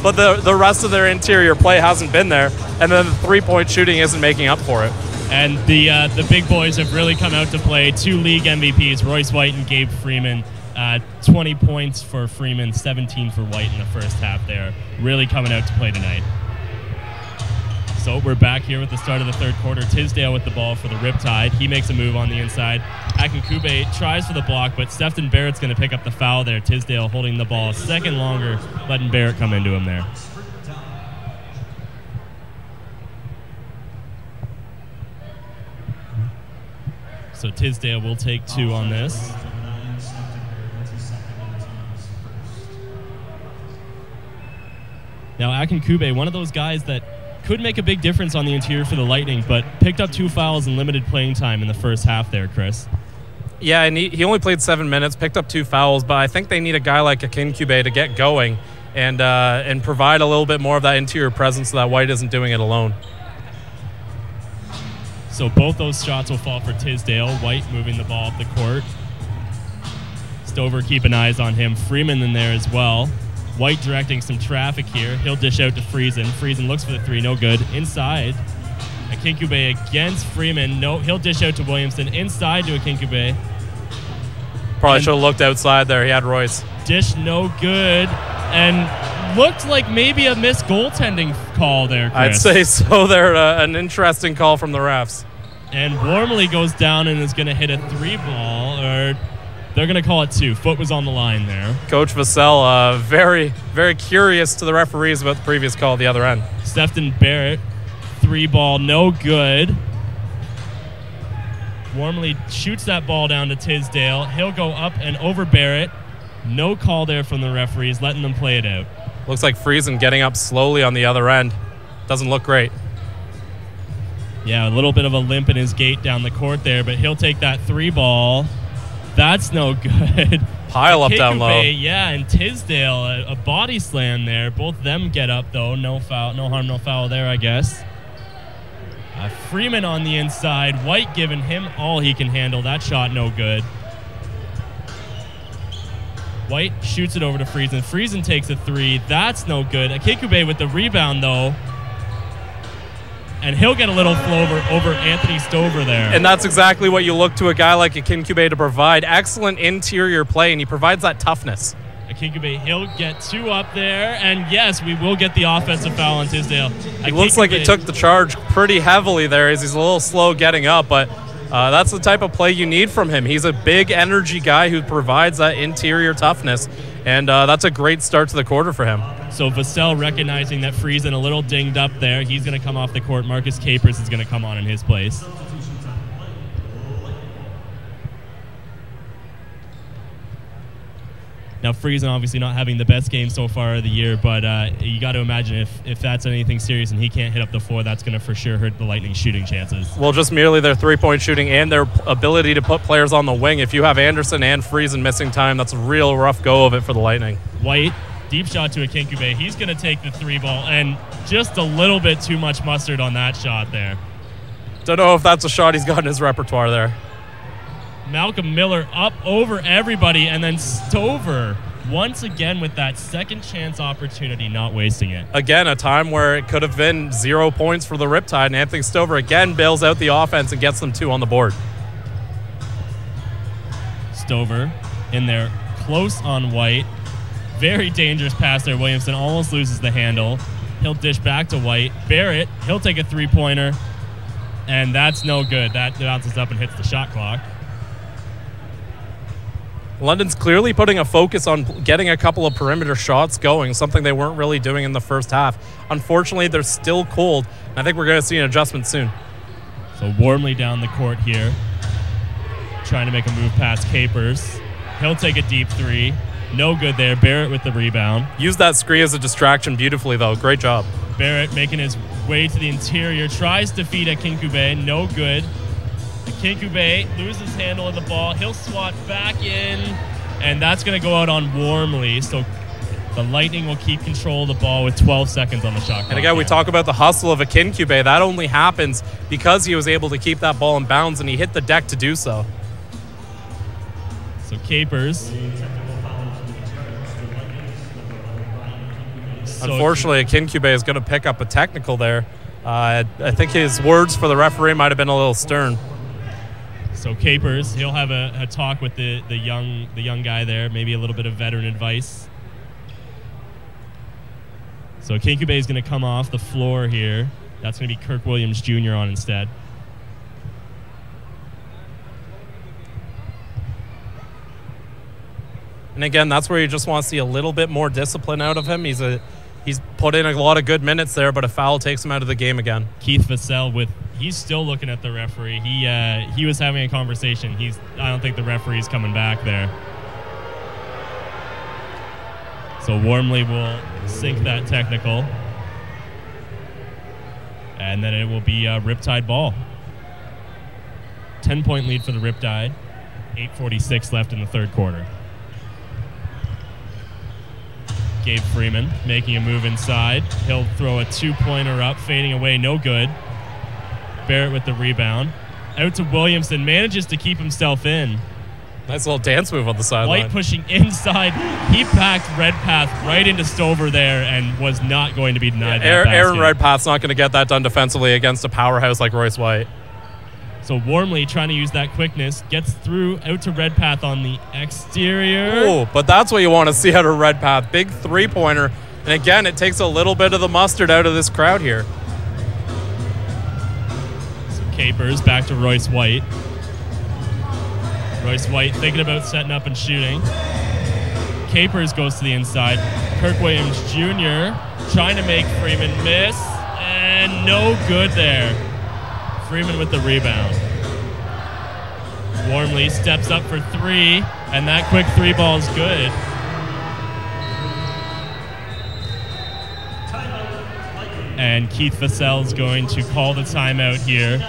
But the rest of their interior play hasn't been there, and then the three-point shooting isn't making up for it. And the big boys have really come out to play. 2 league MVPs, Royce White and Gabe Freeman. 20 points for Freeman, 17 for White in the first half there. Really coming out to play tonight. So we're back here with the start of the third quarter. Tisdale with the ball for the Riptide. He makes a move on the inside. Akinkube tries for the block, but Stefton Barrett's going to pick up the foul there. Tisdale holding the ball a second longer, letting Barrett come into him there. So Tisdale will take 2 on this. Now Akinkube, one of those guys that could make a big difference on the interior for the Lightning, but picked up 2 fouls and limited playing time in the first half there, Chris. Yeah, and he only played 7 minutes, picked up 2 fouls, but I think they need a guy like Akinkube to get going and provide a little bit more of that interior presence so that White isn't doing it alone. So both those shots will fall for Tisdale. White moving the ball up the court. Stover keeping eyes on him. Freeman in there as well. White directing some traffic here. He'll dish out to Friesen. Friesen looks for the 3, no good. Inside. Akinkube against Freeman. No, he'll dish out to Williamson. Inside to Akinkube. Probably should have looked outside there. He had Royce. Dish no good. And looked like maybe a missed goaltending call there, Chris. I'd say so there. An interesting call from the refs. And Wormley goes down and is going to hit a 3 ball, or they're going to call it 2. Foot was on the line there. Coach Vassell, very, very curious to the referees about the previous call at the other end. Stefton Barrett, 3 ball, no good. Wormley shoots that ball down to Tisdale. He'll go up and over Barrett. No call there from the referees, letting them play it out. Looks like Friesen getting up slowly on the other end. Doesn't look great. Yeah, a little bit of a limp in his gait down the court there, but he'll take that 3 ball. That's no good. Pile up down low. Yeah, and Tisdale, a body slam there. Both of them get up, though. No foul, no harm, no foul there, I guess. Freeman on the inside. White giving him all he can handle. That shot no good. White shoots it over to Friesen. Friesen takes a 3. That's no good. Akinkube with the rebound, though. And he'll get a little flow over Anthony Stover there. And that's exactly what you look to a guy like Akinkube to provide. Excellent interior play, and he provides that toughness. Akinkube, he'll get 2 up there. And yes, we will get the offensive foul on Tisdale. It looks like he took the charge pretty heavily there as he's a little slow getting up, but that's the type of play you need from him. He's a big energy guy who provides that interior toughness, and that's a great start to the quarter for him. So Vassell recognizing that Friesen a little dinged up there. He's going to come off the court. Marcus Capers is going to come on in his place. Now Friesen obviously not having the best game so far of the year, but you got to imagine if that's anything serious and he can't hit up the 4, that's going to for sure hurt the Lightning's shooting chances. Well, just merely their 3-point shooting and their ability to put players on the wing. If you have Anderson and Friesen missing time, that's a real rough go of it for the Lightning. White, deep shot to Akinkube. He's going to take the 3 ball, and just a little bit too much mustard on that shot there. Don't know if that's a shot he's got in his repertoire there. Malcolm Miller up over everybody, and then Stover once again with that second chance opportunity, not wasting it. Again, a time where it could have been 0 points for the Riptide, and Anthony Stover again bails out the offense and gets them 2 on the board. Stover in there, close on White. Very dangerous pass there. Williamson almost loses the handle. He'll dish back to White. Barrett, he'll take a 3-pointer, and that's no good. That bounces up and hits the shot clock. London's clearly putting a focus on getting a couple of perimeter shots going, something they weren't really doing in the first half. Unfortunately, they're still cold, and I think we're going to see an adjustment soon. So Wormley down the court here, trying to make a move past Capers. He'll take a deep 3. No good there. Barrett with the rebound. Used that screen as a distraction beautifully, though. Great job. Barrett making his way to the interior. Tries to feed at Kinkube. No good. Kinkube loses handle of the ball. He'll swat back in, and that's going to go out on Warmly. So the Lightning will keep control of the ball with 12 seconds on the shot clock. And again, we talk about the hustle of a Kinkube. That only happens because he was able to keep that ball in bounds, and he hit the deck to do so. So Capers. Unfortunately, Kinkube is going to pick up a technical there. I think his words for the referee might have been a little stern. So Capers, he'll have a talk with the young guy there, maybe a little bit of veteran advice. So Kinkube is going to come off the floor here. That's going to be Kirk Williams Jr. on instead. And again, that's where you just want to see a little bit more discipline out of him. He's put in a lot of good minutes there, but a foul takes him out of the game again. Keith Vassell he's still looking at the referee. He was having a conversation. I don't think the referee's coming back there. So Warmly will sink that technical. And then it will be a Riptide ball. 10-point lead for the Riptide. 8:46 left in the third quarter. Gabe Freeman making a move inside. He'll throw a two-pointer up, fading away, no good. Barrett with the rebound. Out to Williamson, manages to keep himself in. Nice little dance move on the sideline. White pushing inside. He packed Redpath right into Stover there and was not going to be denied that basket. Aaron Redpath's not going to get that done defensively against a powerhouse like Royce White. So Warmly trying to use that quickness, gets through out to Redpath on the exterior. Oh, but that's what you want to see out of Redpath. Big three-pointer. And again, it takes a little bit of the mustard out of this crowd here. So Capers back to Royce White. Royce White thinking about setting up and shooting. Capers goes to the inside. Kirk Williams Jr. trying to make Freeman miss. And no good there. Freeman with the rebound. Warmly steps up for three, and that quick three ball is good. And Keith Vassell's going to call the timeout here.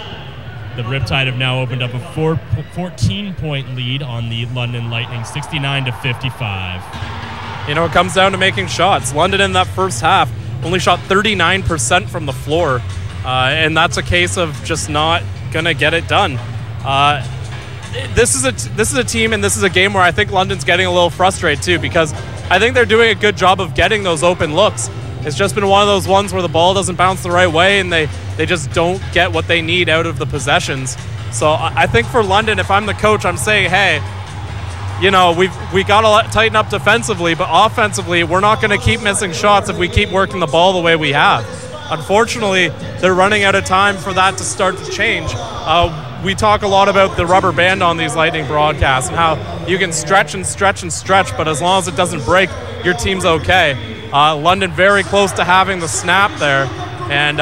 The Riptide have now opened up a 14-point lead on the London Lightning, 69-55. You know, it comes down to making shots. London in that first half only shot 39% from the floor. And that's a case of just not gonna get it done. This is a team, and this is a game where I think London's getting a little frustrated too, because I think they're doing a good job of getting those open looks. It's just been one of those ones where the ball doesn't bounce the right way, and they just don't get what they need out of the possessions. So I think for London, if I'm the coach, I'm saying, hey, you know, we got to tighten up defensively, but offensively, we're not going to keep missing shots if we keep working the ball the way we have. Unfortunately, they're running out of time for that to start to change. We talk a lot about the rubber band on these Lightning broadcasts and how you can stretch and stretch and stretch, but as long as it doesn't break, your team's okay. London very close to having the snap there, and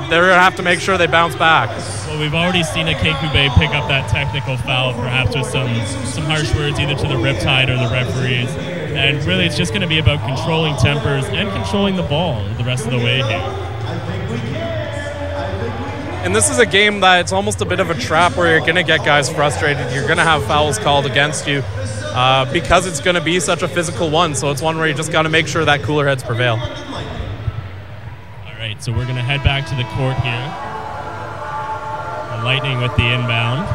they're going to have to make sure they bounce back. Well, we've already seen a Kinkube pick up that technical foul, perhaps with some harsh words either to the Riptide or the referees. And really, it's just going to be about controlling tempers and controlling the ball the rest of the way here. And this is a game that it's almost a bit of a trap where you're going to get guys frustrated. You're going to have fouls called against you because it's going to be such a physical one. So it's one where you just got to make sure that cooler heads prevail. All right, so we're going to head back to the court here. The Lightning with the inbound.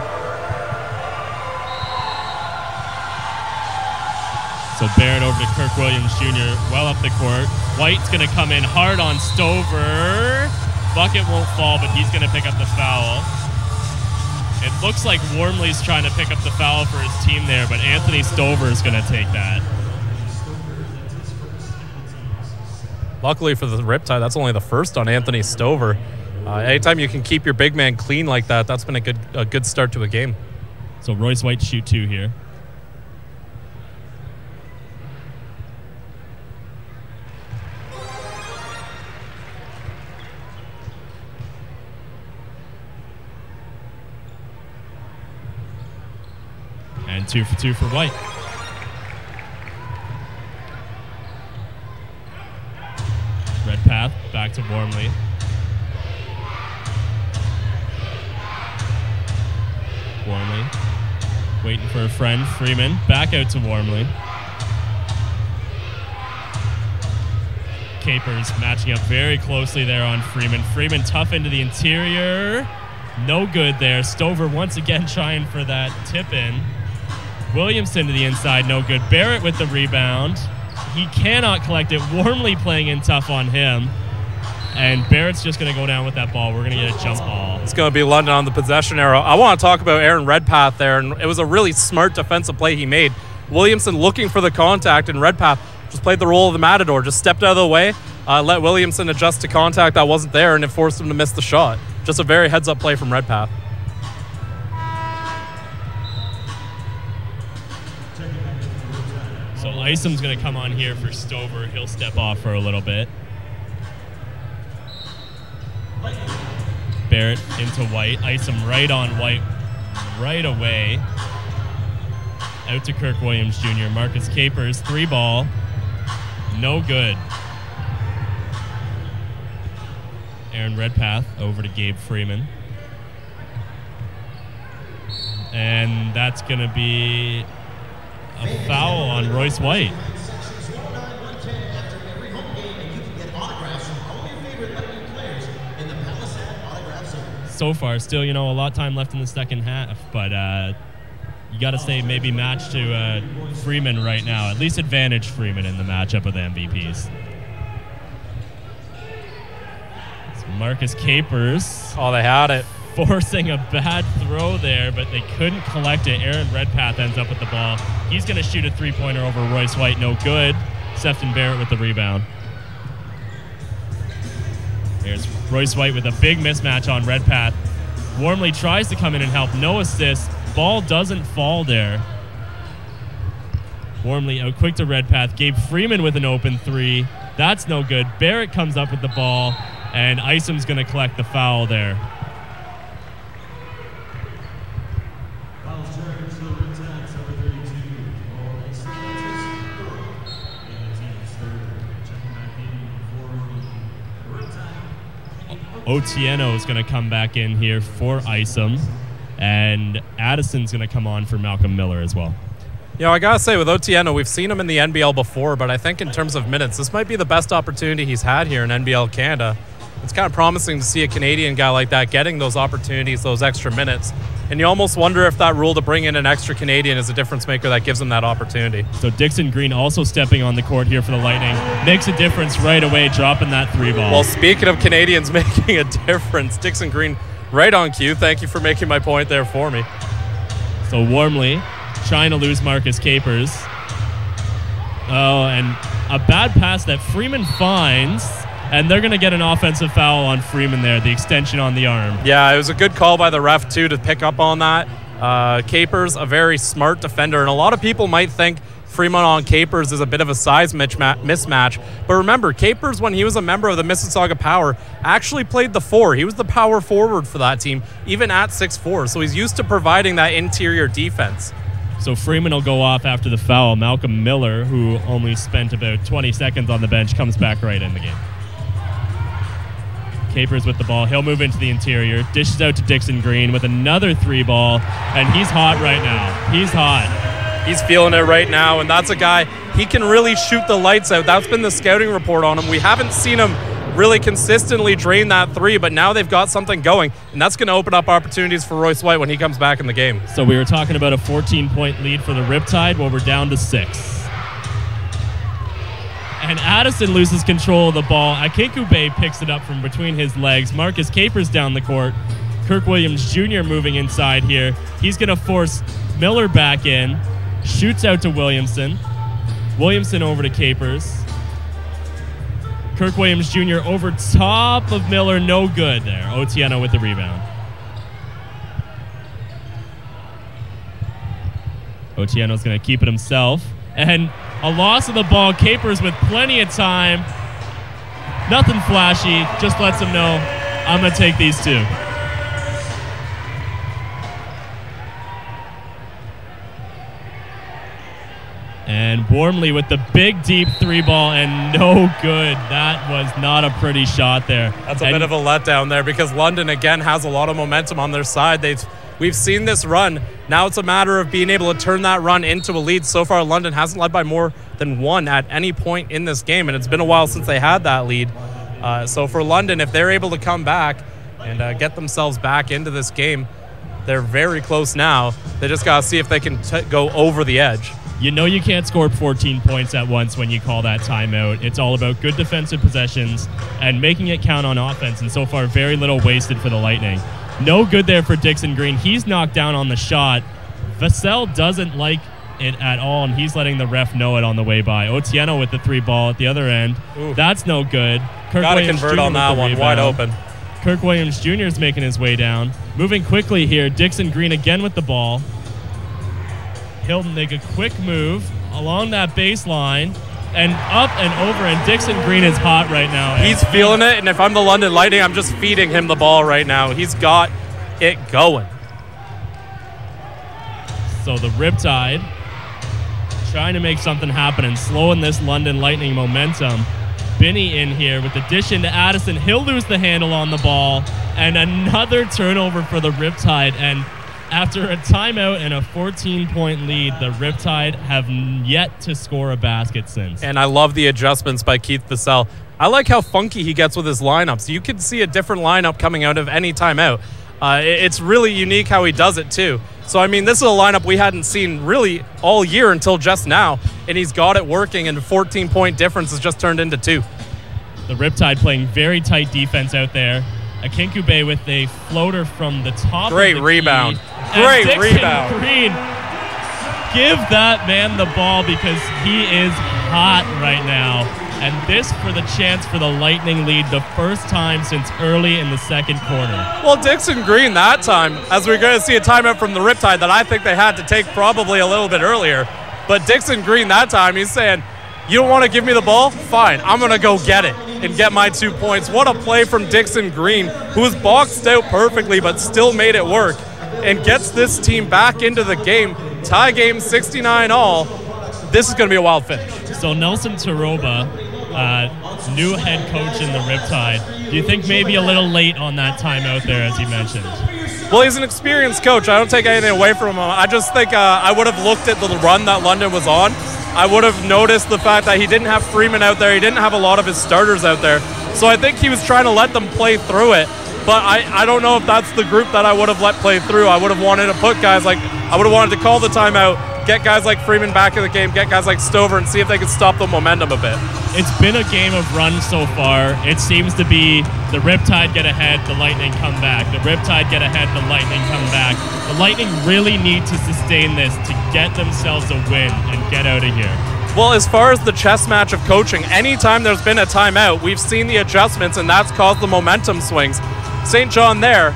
So Barrett over to Kirk Williams Jr. well up the court. White's going to come in hard on Stover. Bucket won't fall, but he's going to pick up the foul. It looks like Warmly's trying to pick up the foul for his team there, but Anthony Stover is going to take that. Luckily for the Riptide, that's only the first on Anthony Stover. Anytime you can keep your big man clean like that, that's been a good start to a game. So Royce White shoot two here. And 2 for 2 for White. back to Wormley. Wormley waiting for a friend. Freeman back out to Wormley. Capers matching up very closely there on Freeman. Freeman tough into the interior. No good there. Stover once again trying for that tip in. Williamson to the inside, no good. Barrett with the rebound. He cannot collect it. Wormley playing in tough on him. And Barrett's just going to go down with that ball. We're going to get a jump ball. It's going to be London on the possession arrow. I want to talk about Aaron Redpath there, and it was a really smart defensive play he made. Williamson looking for the contact, and Redpath just played the role of the Matador, just stepped out of the way, let Williamson adjust to contact that wasn't there, and it forced him to miss the shot. Just a very heads-up play from Redpath. So Isom's going to come on here for Stover. He'll step off for a little bit. Barrett into White. Isom right on White right away. Out to Kirk Williams Jr. Marcus Capers, 3-ball. No good. Aaron Redpath over to Gabe Freeman. And that's going to be a foul on Royce White. So far, still, a lot of time left in the second half, but you got to say maybe match to Freeman right now. At least advantage Freeman in the matchup of the MVPs. It's Marcus Capers. Oh, they had it. Forcing a bad throw there, but they couldn't collect it. Aaron Redpath ends up with the ball. He's going to shoot a three-pointer over Royce White. No good. Sefton Barrett with the rebound. There's Royce White with a big mismatch on Redpath. Wormley tries to come in and help. No assist. Ball doesn't fall there. Wormley out quick to Redpath. Gabe Freeman with an open three. That's no good. Barrett comes up with the ball, and Isom's going to collect the foul there. Otieno is going to come back in here for Isom, and Addison's going to come on for Malcolm Miller as well. I gotta say, with Otieno, we've seen him in the NBL before, but I think in terms of minutes, this might be the best opportunity he's had here in NBL Canada. It's kind of promising to see a Canadian guy like that getting those opportunities, those extra minutes. And you almost wonder if that rule to bring in an extra Canadian is a difference maker that gives him that opportunity. So Dixon Green also stepping on the court here for the Lightning. Makes a difference right away, dropping that 3-ball. Well, speaking of Canadians making a difference, Dixon Green right on cue. Thank you for making my point there for me. So Wormley trying to lose Marcus Capers. Oh, and a bad pass that Freeman finds. And they're going to get an offensive foul on Freeman there, the extension on the arm. Yeah, it was a good call by the ref, too, to pick up on that. Capers, a very smart defender, and a lot of people might think Freeman on Capers is a bit of a size mismatch. But remember, Capers, when he was a member of the Mississauga Power, actually played the 4. He was the power forward for that team, even at 6'4". So he's used to providing that interior defense. So Freeman will go off after the foul. Malcolm Miller, who only spent about 20 seconds on the bench, comes back right in the game. Capers with the ball. He'll move into the interior. Dishes out to Dixon Green with another 3-ball. And he's hot right now. He's hot. He's feeling it right now. And that's a guy, he can really shoot the lights out. That's been the scouting report on him. We haven't seen him really consistently drain that 3, but now they've got something going. And that's going to open up opportunities for Royce White when he comes back in the game. So we were talking about a 14-point lead for the Riptide. Well, we're down to 6. And Addison loses control of the ball. Akekube picks it up from between his legs. Marcus Capers down the court. Kirk Williams Jr. moving inside here. He's going to force Miller back in. Shoots out to Williamson. Williamson over to Capers. Kirk Williams Jr. over top of Miller. No good there. Otieno with the rebound. Otieno's going to keep it himself. And a loss of the ball. Capers with plenty of time. Nothing flashy. Just lets him know, I'm going to take these 2. And Warmly with the big deep 3-ball and no good. That was not a pretty shot there. That's a bit of a letdown there because London again has a lot of momentum on their side. We've seen this run. Now it's a matter of being able to turn that run into a lead. So far, London hasn't led by more than 1 at any point in this game, and it's been a while since they had that lead. So for London, if they're able to come back and get themselves back into this game, they're very close now. They just got to see if they can go over the edge. You know you can't score 14 points at once when you call that timeout. It's all about good defensive possessions and making it count on offense, and so far very little wasted for the Lightning. No good there for Dixon Green. He's knocked down on the shot. Vassell doesn't like it at all, and he's letting the ref know it on the way by. Otieno with the 3-ball at the other end. Ooh. That's no good. Got to convert on that one, wide open. Kirk Williams Jr. is making his way down. Moving quickly here, Dixon Green again with the ball. He'll make a quick move along that baseline and up and over, and Dixon Green is hot right now. He's feeling it, and if I'm the London Lightning, I'm just feeding him the ball right now. He's got it going. So the Riptide trying to make something happen and slowing this London Lightning momentum. Binney in here with the dish into Addison. He'll lose the handle on the ball, and another turnover for the Riptide. And after a timeout and a 14-point lead, the Riptide have yet to score a basket since. And I love the adjustments by Keith Vassell. I like how funky he gets with his lineups. You can see a different lineup coming out of any timeout. It's really unique how he does it, too. So, I mean, this is a lineup we hadn't seen really all year until just now, and he's got it working, and a 14-point difference has just turned into 2. The Riptide playing very tight defense out there. Akinkube with a floater from the top. Great of the rebound. Key. Great Dixon rebound. Green, give that man the ball because he is hot right now. And this for the chance for the Lightning lead, the first time since early in the second quarter. Well, Dixon Green that time, as we're going to see a timeout from the Riptide that I think they had to take probably a little bit earlier. But Dixon Green that time, he's saying, you don't want to give me the ball? Fine, I'm going to go get it and get my 2 points. What a play from Dixon Green, who was boxed out perfectly but still made it work and gets this team back into the game. Tie game 69-all. This is going to be a wild finish. So Nelson Taroba, new head coach in the Riptide. Do you think maybe a little late on that timeout there, as you mentioned? Well, he's an experienced coach. I don't take anything away from him. I just think I would have looked at the run that London was on. I would have noticed the fact that he didn't have Freeman out there. He didn't have a lot of his starters out there. So I think he was trying to let them play through it. But I don't know if that's the group that I would have let play through. I would have wanted to put guys like, I would have wanted to call the timeout, get guys like Freeman back in the game, get guys like Stover, and see if they could stop the momentum a bit. It's been a game of runs so far. It seems to be the Riptide get ahead, the Lightning come back. The Riptide get ahead, the Lightning come back. The Lightning really need to sustain this to get themselves a win and get out of here. Well, as far as the chess match of coaching, anytime there's been a timeout, we've seen the adjustments, and that's caused the momentum swings. St. John there,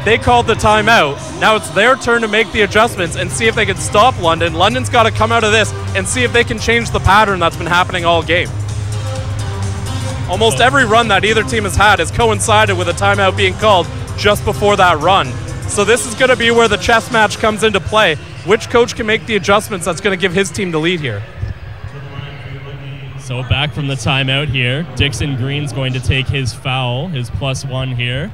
they called the timeout. Now it's their turn to make the adjustments and see if they can stop London. London's got to come out of this and see if they can change the pattern that's been happening all game. Almost every run that either team has had has coincided with a timeout being called just before that run. So this is going to be where the chess match comes into play. Which coach can make the adjustments that's going to give his team the lead here? So back from the timeout here, Dixon Green's going to take his foul, his +1 here.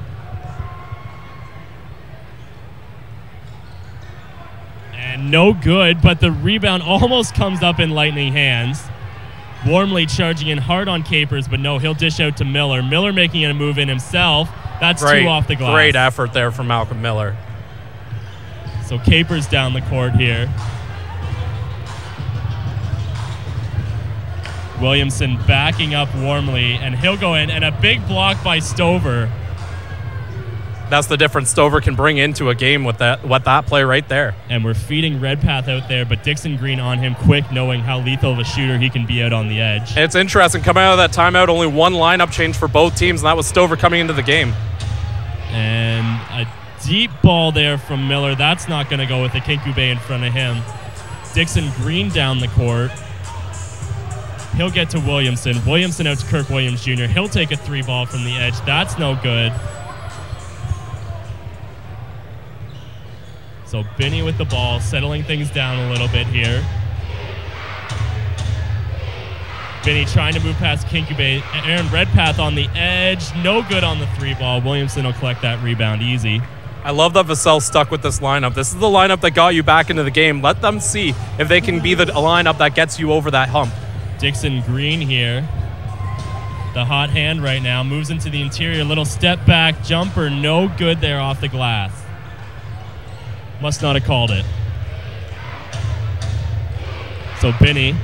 And no good, but the rebound almost comes up in Lightning hands. Warmly charging in hard on Capers, but no, he'll dish out to Miller. Miller making a move in himself. That's great, 2 off the glass. Great effort there from Malcolm Miller. So Capers down the court here. Williamson backing up Warmly, and he'll go in, and a big block by Stover. That's the difference Stover can bring into a game with that play right there. And we're feeding Redpath out there, but Dixon Green on him quick, knowing how lethal of a shooter he can be out on the edge. It's interesting, coming out of that timeout, only one lineup change for both teams, and that was Stover coming into the game. And a deep ball there from Miller. That's not going to go with the Kinkube in front of him. Dixon Green down the court. He'll get to Williamson. Williamson out to Kirk Williams Jr. He'll take a 3-ball from the edge. That's no good. So Binney with the ball, settling things down a little bit here. Vinny trying to move past Kinkube. Aaron Redpath on the edge. No good on the 3-ball. Williamson will collect that rebound easy. I love that Vassell stuck with this lineup. This is the lineup that got you back into the game. Let them see if they can be the lineup that gets you over that hump. Dixon Green here. The hot hand right now. Moves into the interior. Little step back jumper. No good there off the glass. Must not have called it. So Binney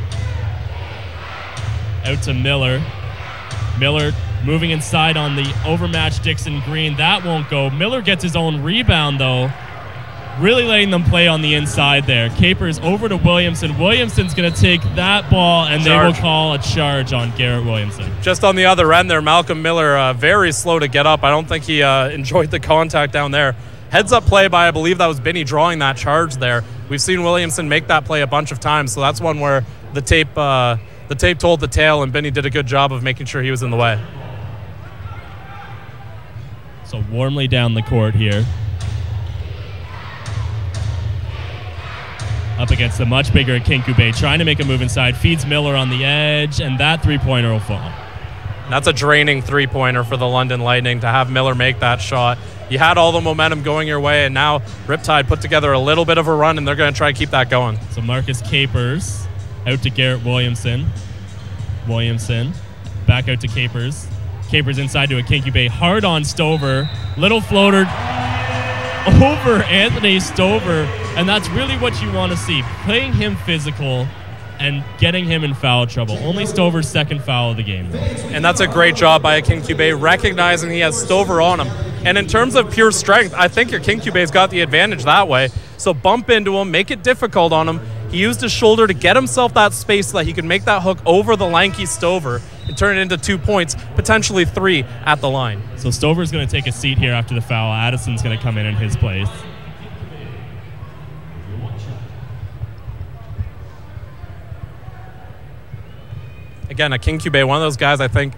out to Miller. Miller moving inside on the overmatched Dixon Green. That won't go. Miller gets his own rebound, though. Really letting them play on the inside there. Capers over to Williamson. Williamson's going to take that ball, and they will call a charge on Garrett Williamson. Just on the other end there, Malcolm Miller, very slow to get up. I don't think he enjoyed the contact down there. Heads-up play by, I believe that was Binney drawing that charge there. We've seen Williamson make that play a bunch of times, so that's one where the tape told the tale, and Binney did a good job of making sure he was in the way. So Warmly down the court here. Up against the much bigger Kinkube, trying to make a move inside. Feeds Miller on the edge, and that three-pointer will fall. That's a draining three-pointer for the London Lightning to have Miller make that shot. You had all the momentum going your way, and now Riptide put together a little bit of a run, and they're going to try to keep that going. So Marcus Capers out to Garrett Williamson. Williamson back out to Capers. Capers inside to a Kinkube. Hard on Stover. Little floater over Anthony Stover. And that's really what you want to see. Playing him physical and getting him in foul trouble. Only Stover's second foul of the game. And that's a great job by a Kinkube, recognizing he has Stover on him. And in terms of pure strength, I think your Kinkube's got the advantage that way. So bump into him, make it difficult on him. He used his shoulder to get himself that space so that he could make that hook over the lanky Stover and turn it into 2 points, potentially 3 at the line. So Stover's going to take a seat here after the foul. Addison's going to come in his place. Again, a Kinkube, one of those guys I think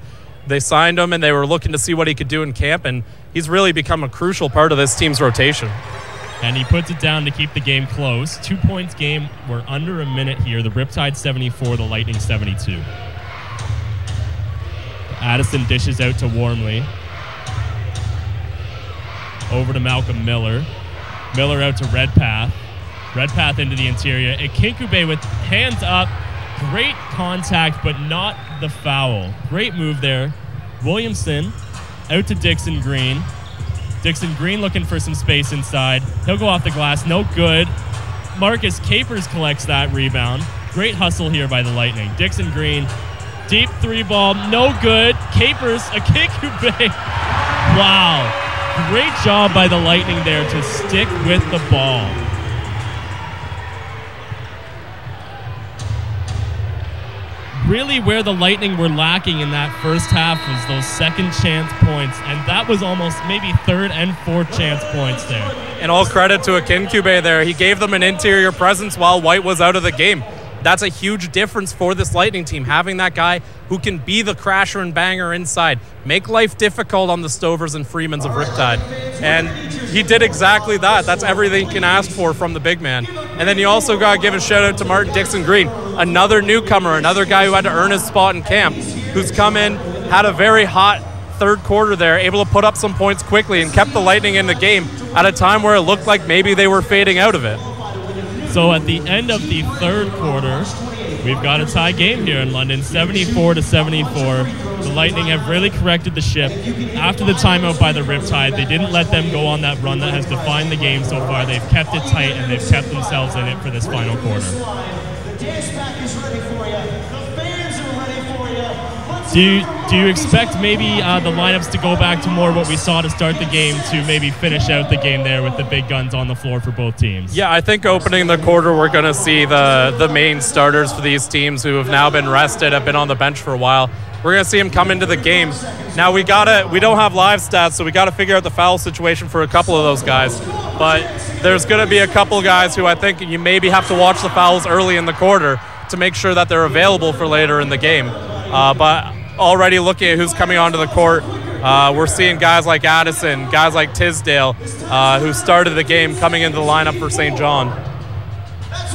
they signed him and they were looking to see what he could do in camp, and he's really become a crucial part of this team's rotation. And he puts it down to keep the game close. 2 points game. We're under a minute here. The Riptide 74, the Lightning 72. Addison dishes out to Warmly. Over to Malcolm Miller. Miller out to Redpath. Redpath into the interior. A Kinkube with hands up. Great contact, but not the foul. Great move there. Williamson out to Dixon Green. Dixon Green looking for some space inside. He'll go off the glass. No good. Marcus Capers collects that rebound. Great hustle here by the Lightning. Dixon Green, deep 3-ball. No good. Capers, a Kinkube. Wow. Great job by the Lightning there to stick with the ball. Really where the Lightning were lacking in that first half was those second chance points, and that was almost maybe third and fourth chance points there. And all credit to a Kinkube there. He gave them an interior presence while White was out of the game. That's a huge difference for this Lightning team, having that guy who can be the crasher and banger inside, make life difficult on the Stovers and Freemans of Riptide. And he did exactly that. That's everything you can ask for from the big man. And then you also got to give a shout out to Martin Dixon Green, another newcomer, another guy who had to earn his spot in camp, who's come in, had a very hot third quarter there, able to put up some points quickly and kept the Lightning in the game at a time where it looked like maybe they were fading out of it. So at the end of the third quarter, we've got a tie game here in London, 74-74. The Lightning have really corrected the ship. After the timeout by the Riptide, they didn't let them go on that run that has defined the game so far. They've kept it tight, and they've kept themselves in it for this final quarter. Do you expect maybe the lineups to go back to more what we saw to start the game to maybe finish out the game there with the big guns on the floor for both teams? Yeah, I think opening the quarter we're going to see the main starters for these teams who have now been rested, have been on the bench for a while. We're going to see them come into the game. Now we don't have live stats, so we got to figure out the foul situation for a couple of those guys. But there's going to be a couple guys who I think you maybe have to watch the fouls early in the quarter to make sure that they're available for later in the game. But already looking at who's coming onto the court, we're seeing guys like Addison, guys like Tisdale, who started the game coming into the lineup for St. John.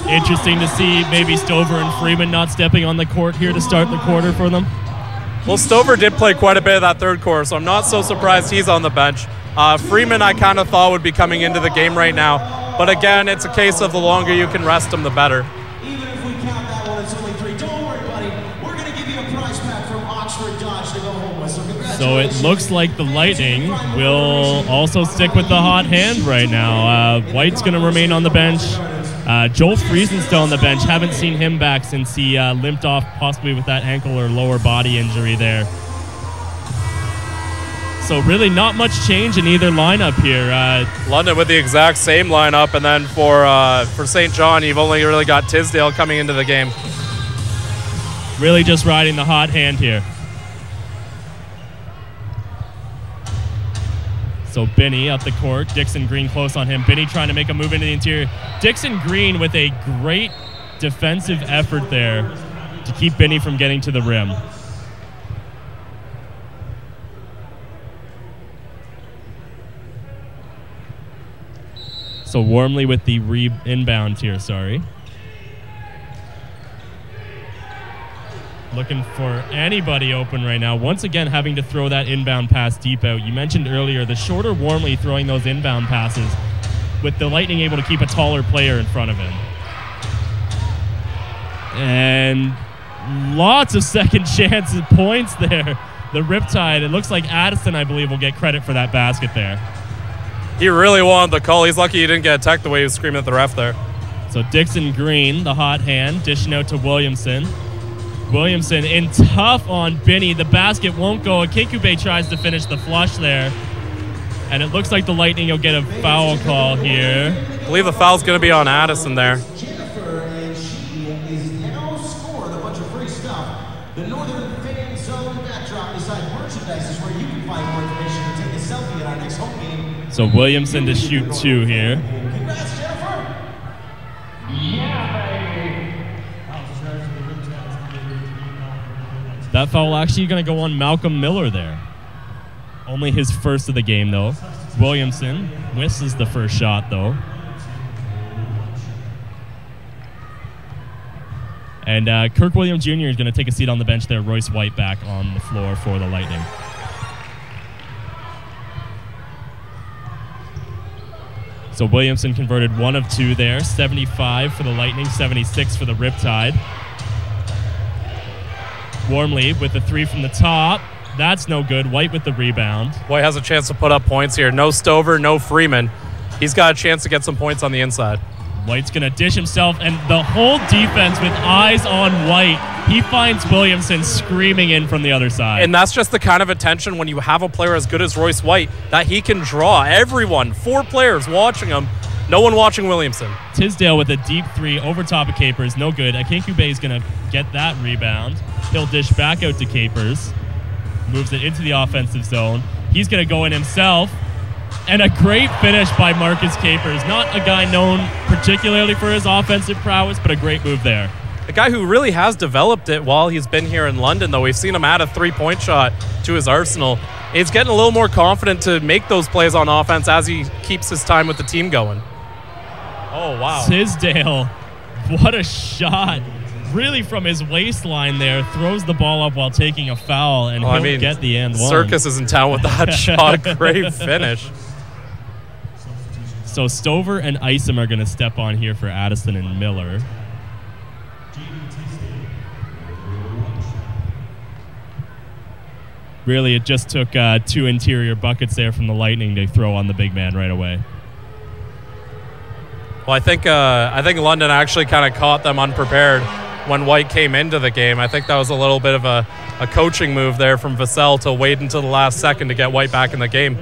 Interesting to see maybe Stover and Freeman not stepping on the court here to start the quarter for them. Well, Stover did play quite a bit of that third quarter, so I'm not so surprised he's on the bench. Freeman, I kind of thought would be coming into the game right now. But again, it's a case of the longer you can rest him, the better. Even if we count that one, it's only 3. Don't worry, buddy. We're going to give you a prize pack from Oxford Dodge to go home with. So it looks like the Lightning will also stick with the hot hand right now. White's going to remain on the bench. Joel Friesen's still on the bench. Haven't seen him back since he limped off possibly with that ankle or lower body injury there. So really not much change in either lineup here. London with the exact same lineup, and then for St. John, you've only really got Tisdale coming into the game. Really just riding the hot hand here. So Binney up the court. Dixon Green close on him. Binney trying to make a move into the interior. Dixon Green with a great defensive effort there to keep Binney from getting to the rim. So Warmly with the inbound here, sorry. Looking for anybody open right now. Once again, having to throw that inbound pass deep out. You mentioned earlier the shorter Warmly throwing those inbound passes with the Lightning able to keep a taller player in front of him. And lots of second chances points there. The Riptide, it looks like Addison, I believe, will get credit for that basket there. He really wanted the call. He's lucky he didn't get attacked the way he was screaming at the ref there. So Dixon Green, the hot hand, dishing out to Williamson. Williamson in tough on Binney. The basket won't go. Akinkube tries to finish the flush there. And it looks like the Lightning will get a foul call here. I believe the foul's going to be on Addison there. Jennifer, and she is now scored a bunch of free stuff. The Northern Fan Zone backdrop beside merchandise is where you can find more information and take a selfie at our next home game. So Williamson to shoot 2 here. Congrats, Jennifer. Yeah, baby. That foul actually going to go on Malcolm Miller there. Only his first of the game, though. Williamson misses the first shot, though. And Kirk Williams Jr. is going to take a seat on the bench there. Royce White back on the floor for the Lightning. So Williamson converted 1 of 2 there. 75 for the Lightning, 76 for the Riptide. Warmly with the 3 from the top. That's no good. White with the rebound. White has a chance to put up points here. No Stover, no Freeman. He's got a chance to get some points on the inside. White's going to dish himself, and the whole defense with eyes on White. He finds Williamson screaming in from the other side. And that's just the kind of attention when you have a player as good as Royce White that he can draw everyone. 4 players watching him. No one watching Williamson. Tisdale with a deep 3 over top of Capers. No good. Akinkube is going to get that rebound. He'll dish back out to Capers. Moves it into the offensive zone. He's going to go in himself. And a great finish by Marcus Capers. Not a guy known particularly for his offensive prowess, but a great move there. A guy who really has developed it while he's been here in London, though. We've seen him add a 3-point shot to his arsenal. He's getting a little more confident to make those plays on offense as he keeps his time with the team going. Oh, wow. Tisdale, what a shot. Really from his waistline there, throws the ball up while taking a foul, and he'll get the end one. Circus is in town with that shot. Great finish. So Stover and Isom are going to step on here for Addison and Miller. Really, it just took 2 interior buckets there from the Lightning to throw on the big man right away. Well, I think London actually kind of caught them unprepared when White came into the game. I think that was a little bit of a coaching move there from Vassell to wait until the last second to get White back in the game.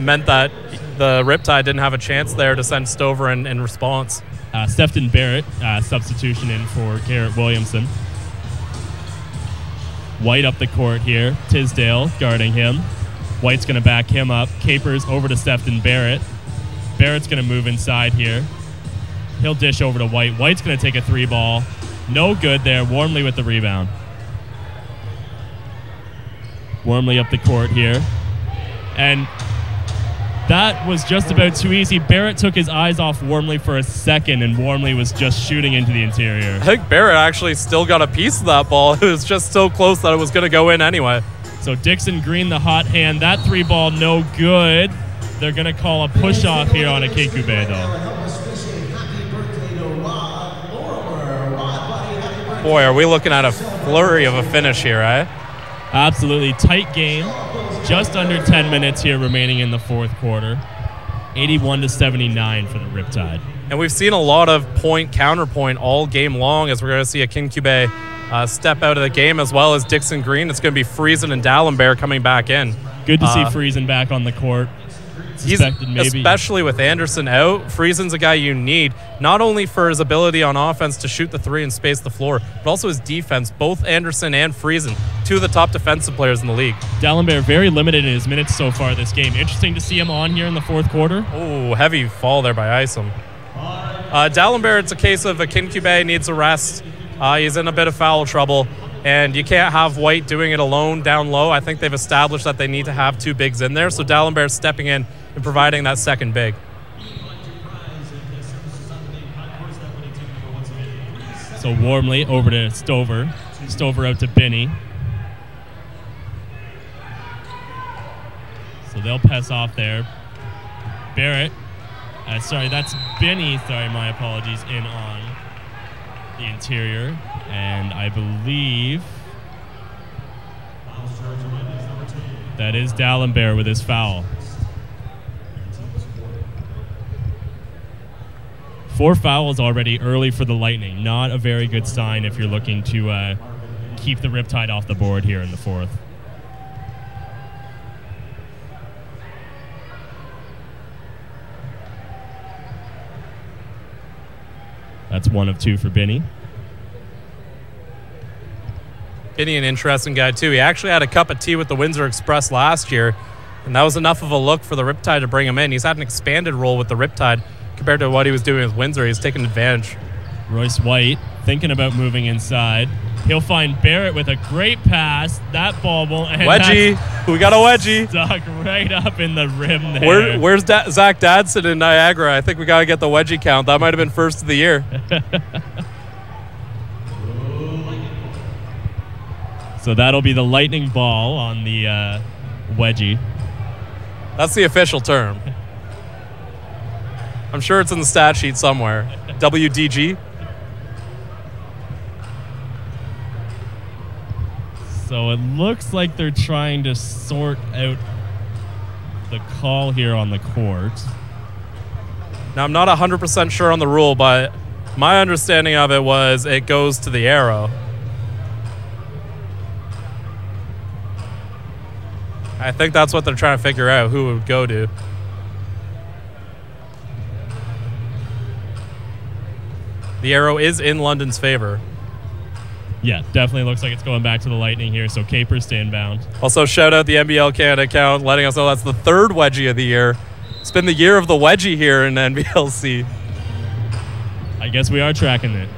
Meant that the Riptide didn't have a chance there to send Stover in response. Stefton Barrett, substitution in for Garrett Williamson. White up the court here. Tisdale guarding him. White's going to back him up. Capers over to Stefton Barrett. Barrett's going to move inside here. He'll dish over to White. White's going to take a 3 ball. No good there. Warmly with the rebound. Warmly up the court here. And That was just about too easy. Barrett took his eyes off Wormley for a second, and Wormley was just shooting into the interior. I think Barrett actually still got a piece of that ball. It was just so close that it was going to go in anyway. So Dixon Green, the hot hand. That 3-ball, no good. They're going to call a push-off here on a Kekube, though. Boy, are we looking at a flurry of a finish here, eh? Absolutely tight game. Just under 10 minutes here remaining in the fourth quarter. 81-79 for the Riptide. And we've seen a lot of point-counterpoint all game long as we're going to see a Kekube step out of the game, as well as Dixon Green. It's going to be Friesen and Dallenberg coming back in. Good to see Friesen back on the court. Especially with Anderson out, Friesen's a guy you need, not only for his ability on offense to shoot the three and space the floor, but also his defense. Both Anderson and Friesen, two of the top defensive players in the league. Dallenberg very limited in his minutes so far this game. Interesting to see him on here in the fourth quarter. Oh, heavy fall there by Isom. Dallenberg, it's a case of a Kekube needs a rest. He's in a bit of foul trouble, and you can't have White doing it alone down low. I think they've established that they need to have two bigs in there, so Dallenberg stepping in and providing that second big. So Wormley over to Stover. Stover out to Binney. So they'll pass off there. Barrett. Sorry, that's Binney. Sorry, my apologies. In on the interior. And I believe that is Dallenberg with his foul. 4 fouls already early for the Lightning. Not a very good sign if you're looking to keep the Riptide off the board here in the fourth. That's 1 of 2 for Binney. Binney, an interesting guy, too. He actually had a cup of tea with the Windsor Express last year, and that was enough of a look for the Riptide to bring him in. He's had an expanded role with the Riptide compared to what he was doing with Windsor. He's taken advantage. Royce White thinking about moving inside. He'll find Barrett with a great pass. That ball won't... Wedgie. We got a wedgie. Stuck right up in the rim there. Where's Zach Dadson in Niagara? I think we got to get the wedgie count. That might have been first of the year. So that'll be the Lightning ball on the wedgie. That's the official term. I'm sure it's in the stat sheet somewhere. WDG. So it looks like they're trying to sort out the call here on the court. Now, I'm not 100% sure on the rule, but my understanding of it was it goes to the arrow. I think that's what they're trying to figure out, who it would go to. The arrow is in London's favor. Yeah, definitely looks like it's going back to the Lightning here, so Capers stay inbound. Also, shout out the NBL Canada account, letting us know that's the 3rd wedgie of the year. It's been the year of the wedgie here in NBLC. I guess we are tracking it.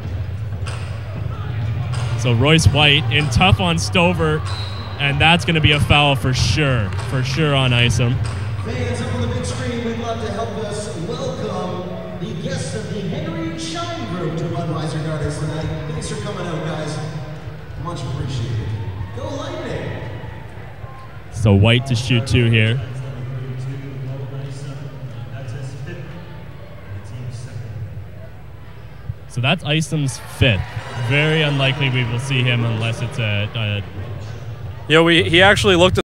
So Royce White in tough on Stover, and that's going to be a foul for sure on Isom. Fans up on the big screen, we'd love to help us welcome the guests of the Henry and Shine Group to Budweiser Gardens tonight. Thanks for coming out, guys. Much appreciated. Go Lightning! So White to shoot 2 here. So that's Isom's 5th. Very unlikely we will see him unless it's a he actually looked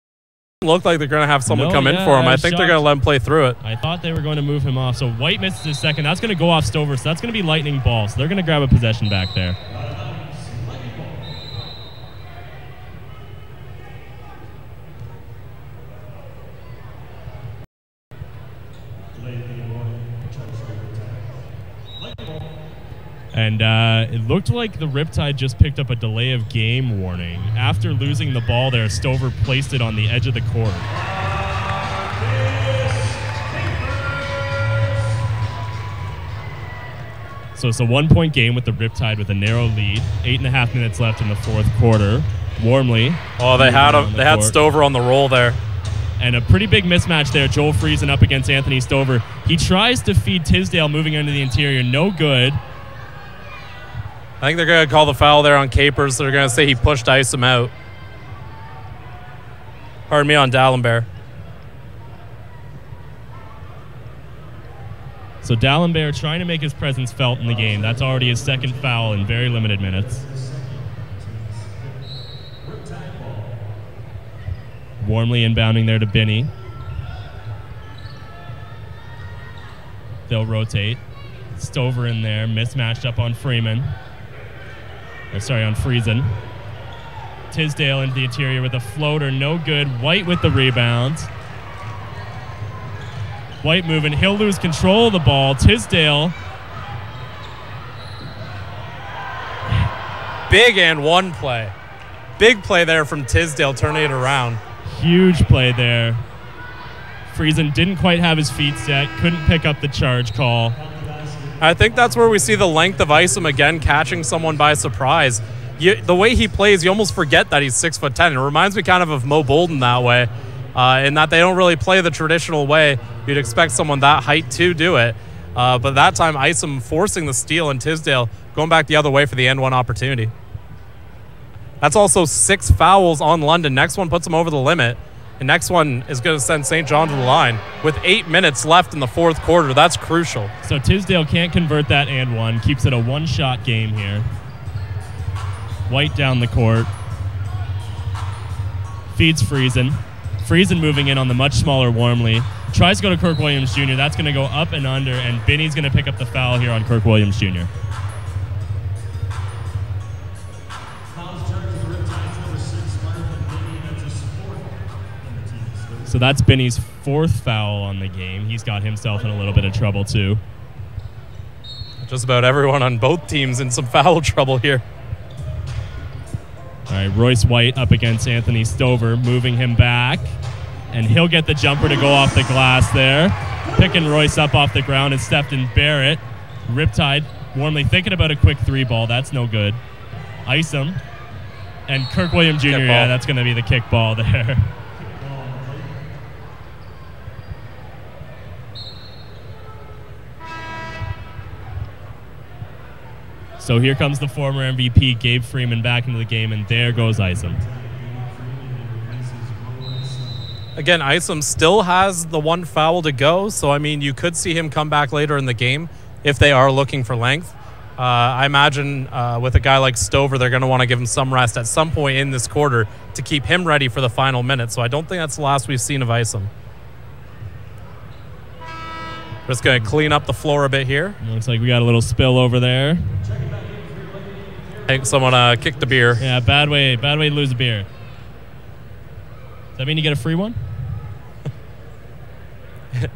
like they're going to have someone come in for him. I think they're going to let him play through it. I thought they were going to move him off. So White misses his second. That's going to go off Stover. So that's going to be Lightning ball. So they're going to grab a possession back there. And it looked like the Riptide just picked up a delay of game warning. After losing the ball there, Stover placed it on the edge of the court. So it's a 1-point game with the Riptide with a narrow lead. 8.5 minutes left in the fourth quarter. Wormley. Oh, they had Stover on the roll there. And a pretty big mismatch there. Joel Friesen up against Anthony Stover. He tries to feed Tisdale moving into the interior. No good. I think they're going to call the foul there on Capers. They're going to say he pushed Isom out. Pardon me, on Dallenberg. So Dallenberg trying to make his presence felt in the game. That's already his second foul in very limited minutes. Warmly inbounding there to Binney. They'll rotate. Stover in there, mismatched up on Freeman. On Friesen. Tisdale into the interior with a floater, no good. White with the rebound. White moving, he'll lose control of the ball. Tisdale. Big and one play. Big play there from Tisdale, turning it around. Huge play there. Friesen didn't quite have his feet set, couldn't pick up the charge call. I think that's where we see the length of Isom again, catching someone by surprise. The way he plays, you almost forget that he's 6'10". It reminds me kind of Mo Bolden that way, in that they don't really play the traditional way. You'd expect someone that height to do it. But that time, Isom forcing the steal and Tisdale going back the other way for the end one opportunity. That's also 6 fouls on London. Next one puts them over the limit. And next one is going to send St. John to the line. With 8 minutes left in the fourth quarter, that's crucial. So Tisdale can't convert that and one. Keeps it a one-shot game here. White down the court. Feeds Friesen. Friesen moving in on the much smaller Warmly. Tries to go to Kirk Williams Jr. That's going to go up and under, and Binney's going to pick up the foul here on Kirk Williams Jr. So that's Binney's 4th foul on the game. He's got himself in a little bit of trouble too. Just about everyone on both teams in some foul trouble here. All right, Royce White up against Anthony Stover, moving him back. And he'll get the jumper to go off the glass there. Picking Royce up off the ground is Stephen Barrett. Riptide Warmly thinking about a quick 3 ball. That's no good. Isom. And Kirk Williams Jr., yeah, that's going to be the kick ball there. So here comes the former MVP, Gabe Freeman, back into the game, and there goes Isom. Again, Isom still has the 1 foul to go, so, I mean, you could see him come back later in the game if they are looking for length. I imagine with a guy like Stover, they're going to want to give him some rest at some point in this quarter to keep him ready for the final minute, so I don't think that's the last we've seen of Isom. Just going to clean up the floor a bit here. Looks like we got a little spill over there. I think someone kicked the beer. Yeah, bad way to lose a beer. Does that mean you get a free one?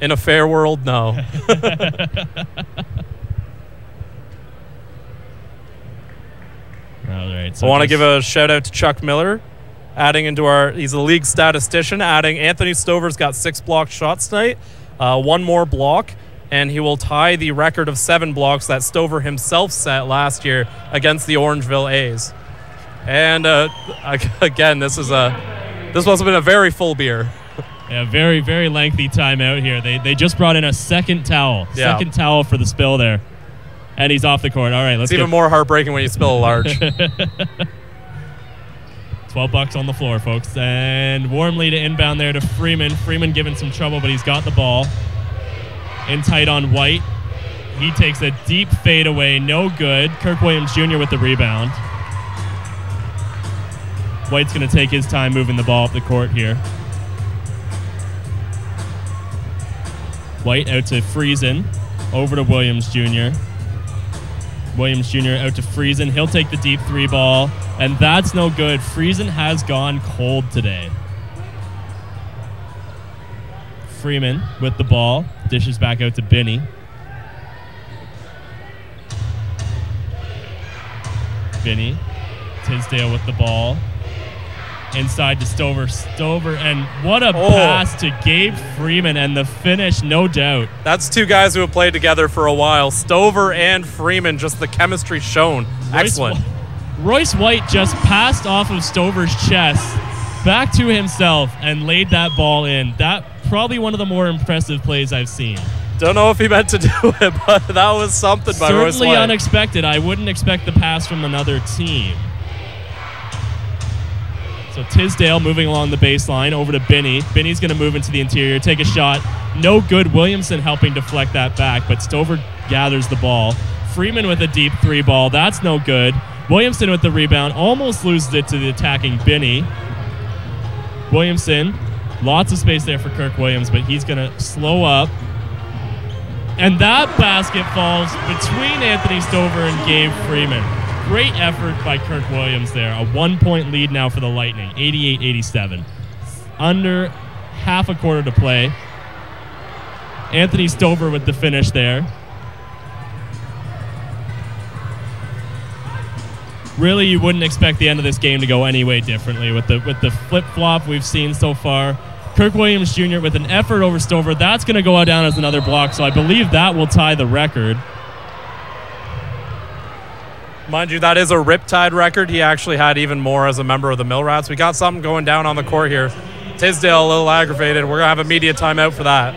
In a fair world, no. All right. So I want to give a shout out to Chuck Miller, adding into he's a league statistician, adding Anthony Stover's got 6 blocked shots tonight, 1 more block, and he will tie the record of 7 blocks that Stover himself set last year against the Orangeville A's. And again, this must have been a very full beer. Yeah, very, very lengthy timeout here. They just brought in a second towel. Yeah. Second towel for the spill there. And he's off the court. All right, let's It's even more heartbreaking when you spill a large. $12 on the floor, folks. And Warmly to inbound there to Freeman. Freeman giving some trouble, but he's got the ball. In tight on White. He takes a deep fadeaway. No good. Kirk Williams Jr. with the rebound. White's going to take his time moving the ball up the court here. White out to Friesen. Over to Williams Jr. Williams Jr. out to Friesen. He'll take the deep 3 ball. And that's no good. Friesen has gone cold today. Freeman with the ball. Dishes back out to Binney. Binney. Tisdale with the ball. Inside to Stover. Stover, and what a pass to Gabe Freeman, and the finish, no doubt. That's 2 guys who have played together for a while. Stover and Freeman, just the chemistry shown. Excellent. Royce White just passed off of Stover's chest back to himself and laid that ball in. That probably one of the more impressive plays I've seen. Don't know if he meant to do it, but that was something by Royce White. Certainly unexpected. I wouldn't expect the pass from another team. So Tisdale moving along the baseline over to Binney. Binney's going to move into the interior, take a shot. No good. Williamson helping deflect that back, but Stover gathers the ball. Freeman with a deep 3 ball. That's no good. Williamson with the rebound. Almost loses it to the attacking Binney. Williamson, lots of space there for Kirk Williams, but he's going to slow up. And that basket falls between Anthony Stover and Gabe Freeman. Great effort by Kirk Williams there. A 1-point lead now for the Lightning, 88-87. Under half a quarter to play. Anthony Stover with the finish there. Really, you wouldn't expect the end of this game to go any way differently with the flip-flop we've seen so far. Kirk Williams Jr. with an effort over Stover. That's going to go down as another block, so I believe that will tie the record. Mind you, that is a Riptide record. He actually had even more as a member of the Mill Rats. We got something going down on the court here. Tisdale a little aggravated. We're going to have a media timeout for that.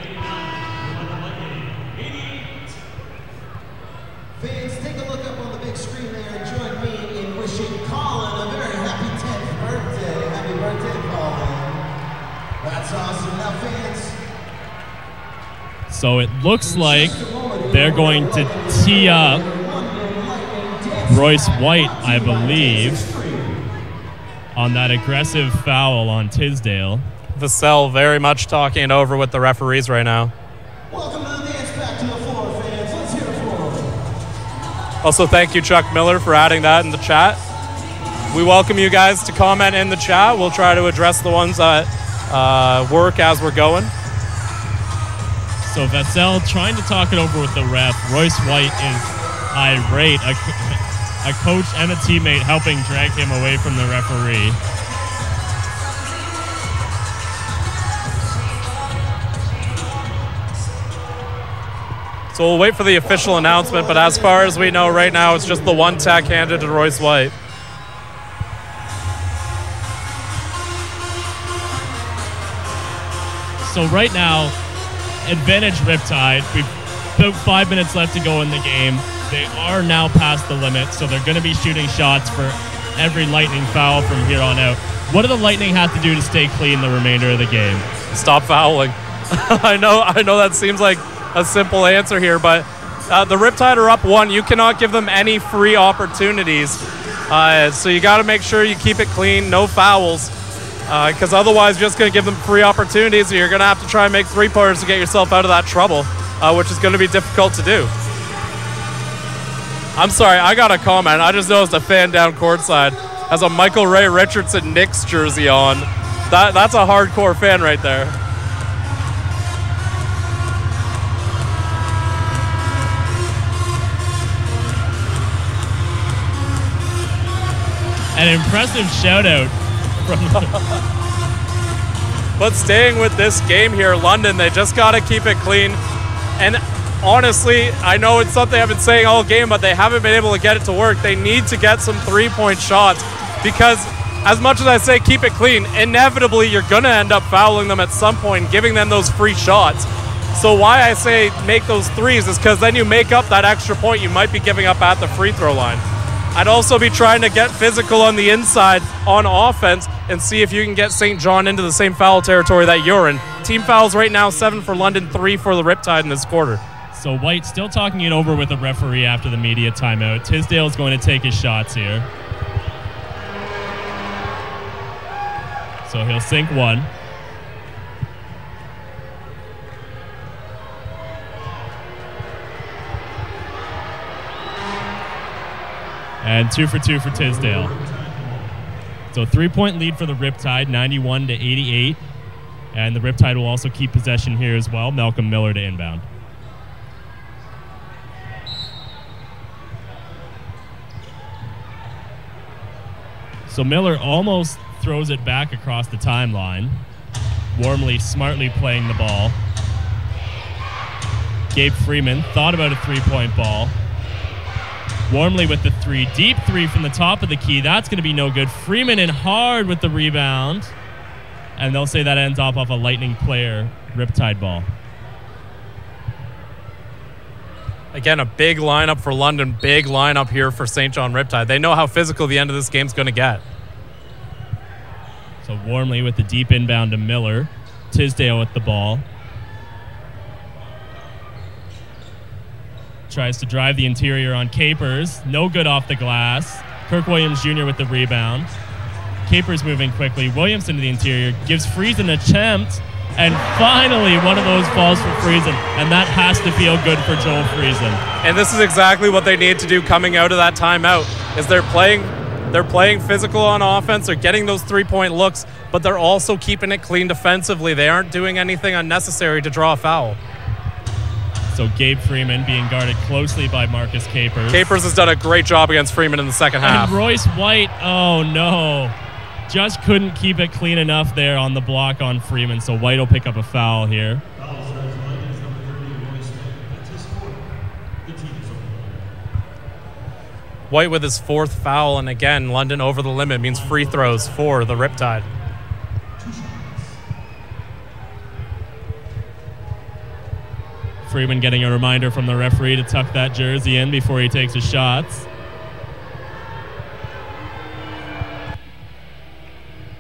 Fans, take a look up on the big screen there and join me in wishing Colin a very happy 10th birthday. Happy birthday, Colin. That's awesome. Now, fans. So it looks like they're going to tee up Royce White, I believe, on that aggressive foul on Tisdale. Vassell very much talking it over with the referees right now. Welcome to the dance back to the floor, fans. Let's hear it for him. Also, thank you, Chuck Miller, for adding that in the chat. We welcome you guys to comment in the chat. We'll try to address the ones that work as we're going. So Vassell trying to talk it over with the ref. Royce White is irate. A coach and a teammate helping drag him away from the referee. So we'll wait for the official announcement, but as far as we know right now, it's just the one tech handed to Royce White. So right now, advantage Riptide. We've about 5 minutes left to go in the game. They are now past the limit, so they're going to be shooting shots for every Lightning foul from here on out. What do the Lightning have to do to stay clean the remainder of the game? Stop fouling. I know that seems like a simple answer here, but the Riptide are up 1. You cannot give them any free opportunities. So you got to make sure you keep it clean, no fouls, because otherwise you're just going to give them free opportunities, and you're going to have to try and make 3-pointers to get yourself out of that trouble, which is going to be difficult to do. I'm sorry, I got a comment. I just noticed a fan down courtside has a Michael Ray Richardson Knicks jersey on. That's a hardcore fan right there. An impressive shout out from But staying with this game here, London, they just got to keep it clean. And honestly, I know it's something I've been saying all game, but they haven't been able to get it to work. They need to get some 3-point shots because as much as I say keep it clean, inevitably you're going to end up fouling them at some point, giving them those free shots. So why I say make those threes is because then you make up that extra point you might be giving up at the free throw line. I'd also be trying to get physical on the inside on offense and see if you can get St. John into the same foul territory that you're in. Team fouls right now, 7 for London, 3 for the Riptide in this quarter. So White still talking it over with the referee after the media timeout. Tisdale's going to take his shots here. So he'll sink 1. And 2 for 2 for Tisdale. So 3-point lead for the Riptide, 91-88. And the Riptide will also keep possession here as well. Malcolm Miller to inbound. So Miller almost throws it back across the timeline. Warmly, smartly playing the ball. Gabe Freeman thought about a 3-point ball. Warmly with the 3. Deep 3 from the top of the key. That's going to be no good. Freeman in hard with the rebound. And they'll say that ends off a Lightning player Riptide ball. Again, a big lineup for London, big lineup here for St. John Riptide. They know how physical the end of this game's going to get. So Warmly with the deep inbound to Miller. Tisdale with the ball. Tries to drive the interior on Capers. No good off the glass. Kirk Williams Jr. with the rebound. Capers moving quickly. Williamson to the interior. Gives Friesen a attempt. And finally, one of those falls for Friesen. And that has to feel good for Joel Friesen. And this is exactly what they need to do coming out of that timeout, is they're playing physical on offense. They're getting those three-point looks, but they're also keeping it clean defensively. They aren't doing anything unnecessary to draw a foul. So Gabe Freeman being guarded closely by Marcus Capers. Capers has done a great job against Freeman in the second half. And Royce White, oh no. Just couldn't keep it clean enough there on the block on Freeman, so White will pick up a foul here. White with his fourth foul, and again, London over the limit means free throws for the Riptide. Freeman getting a reminder from the referee to tuck that jersey in before he takes his shots.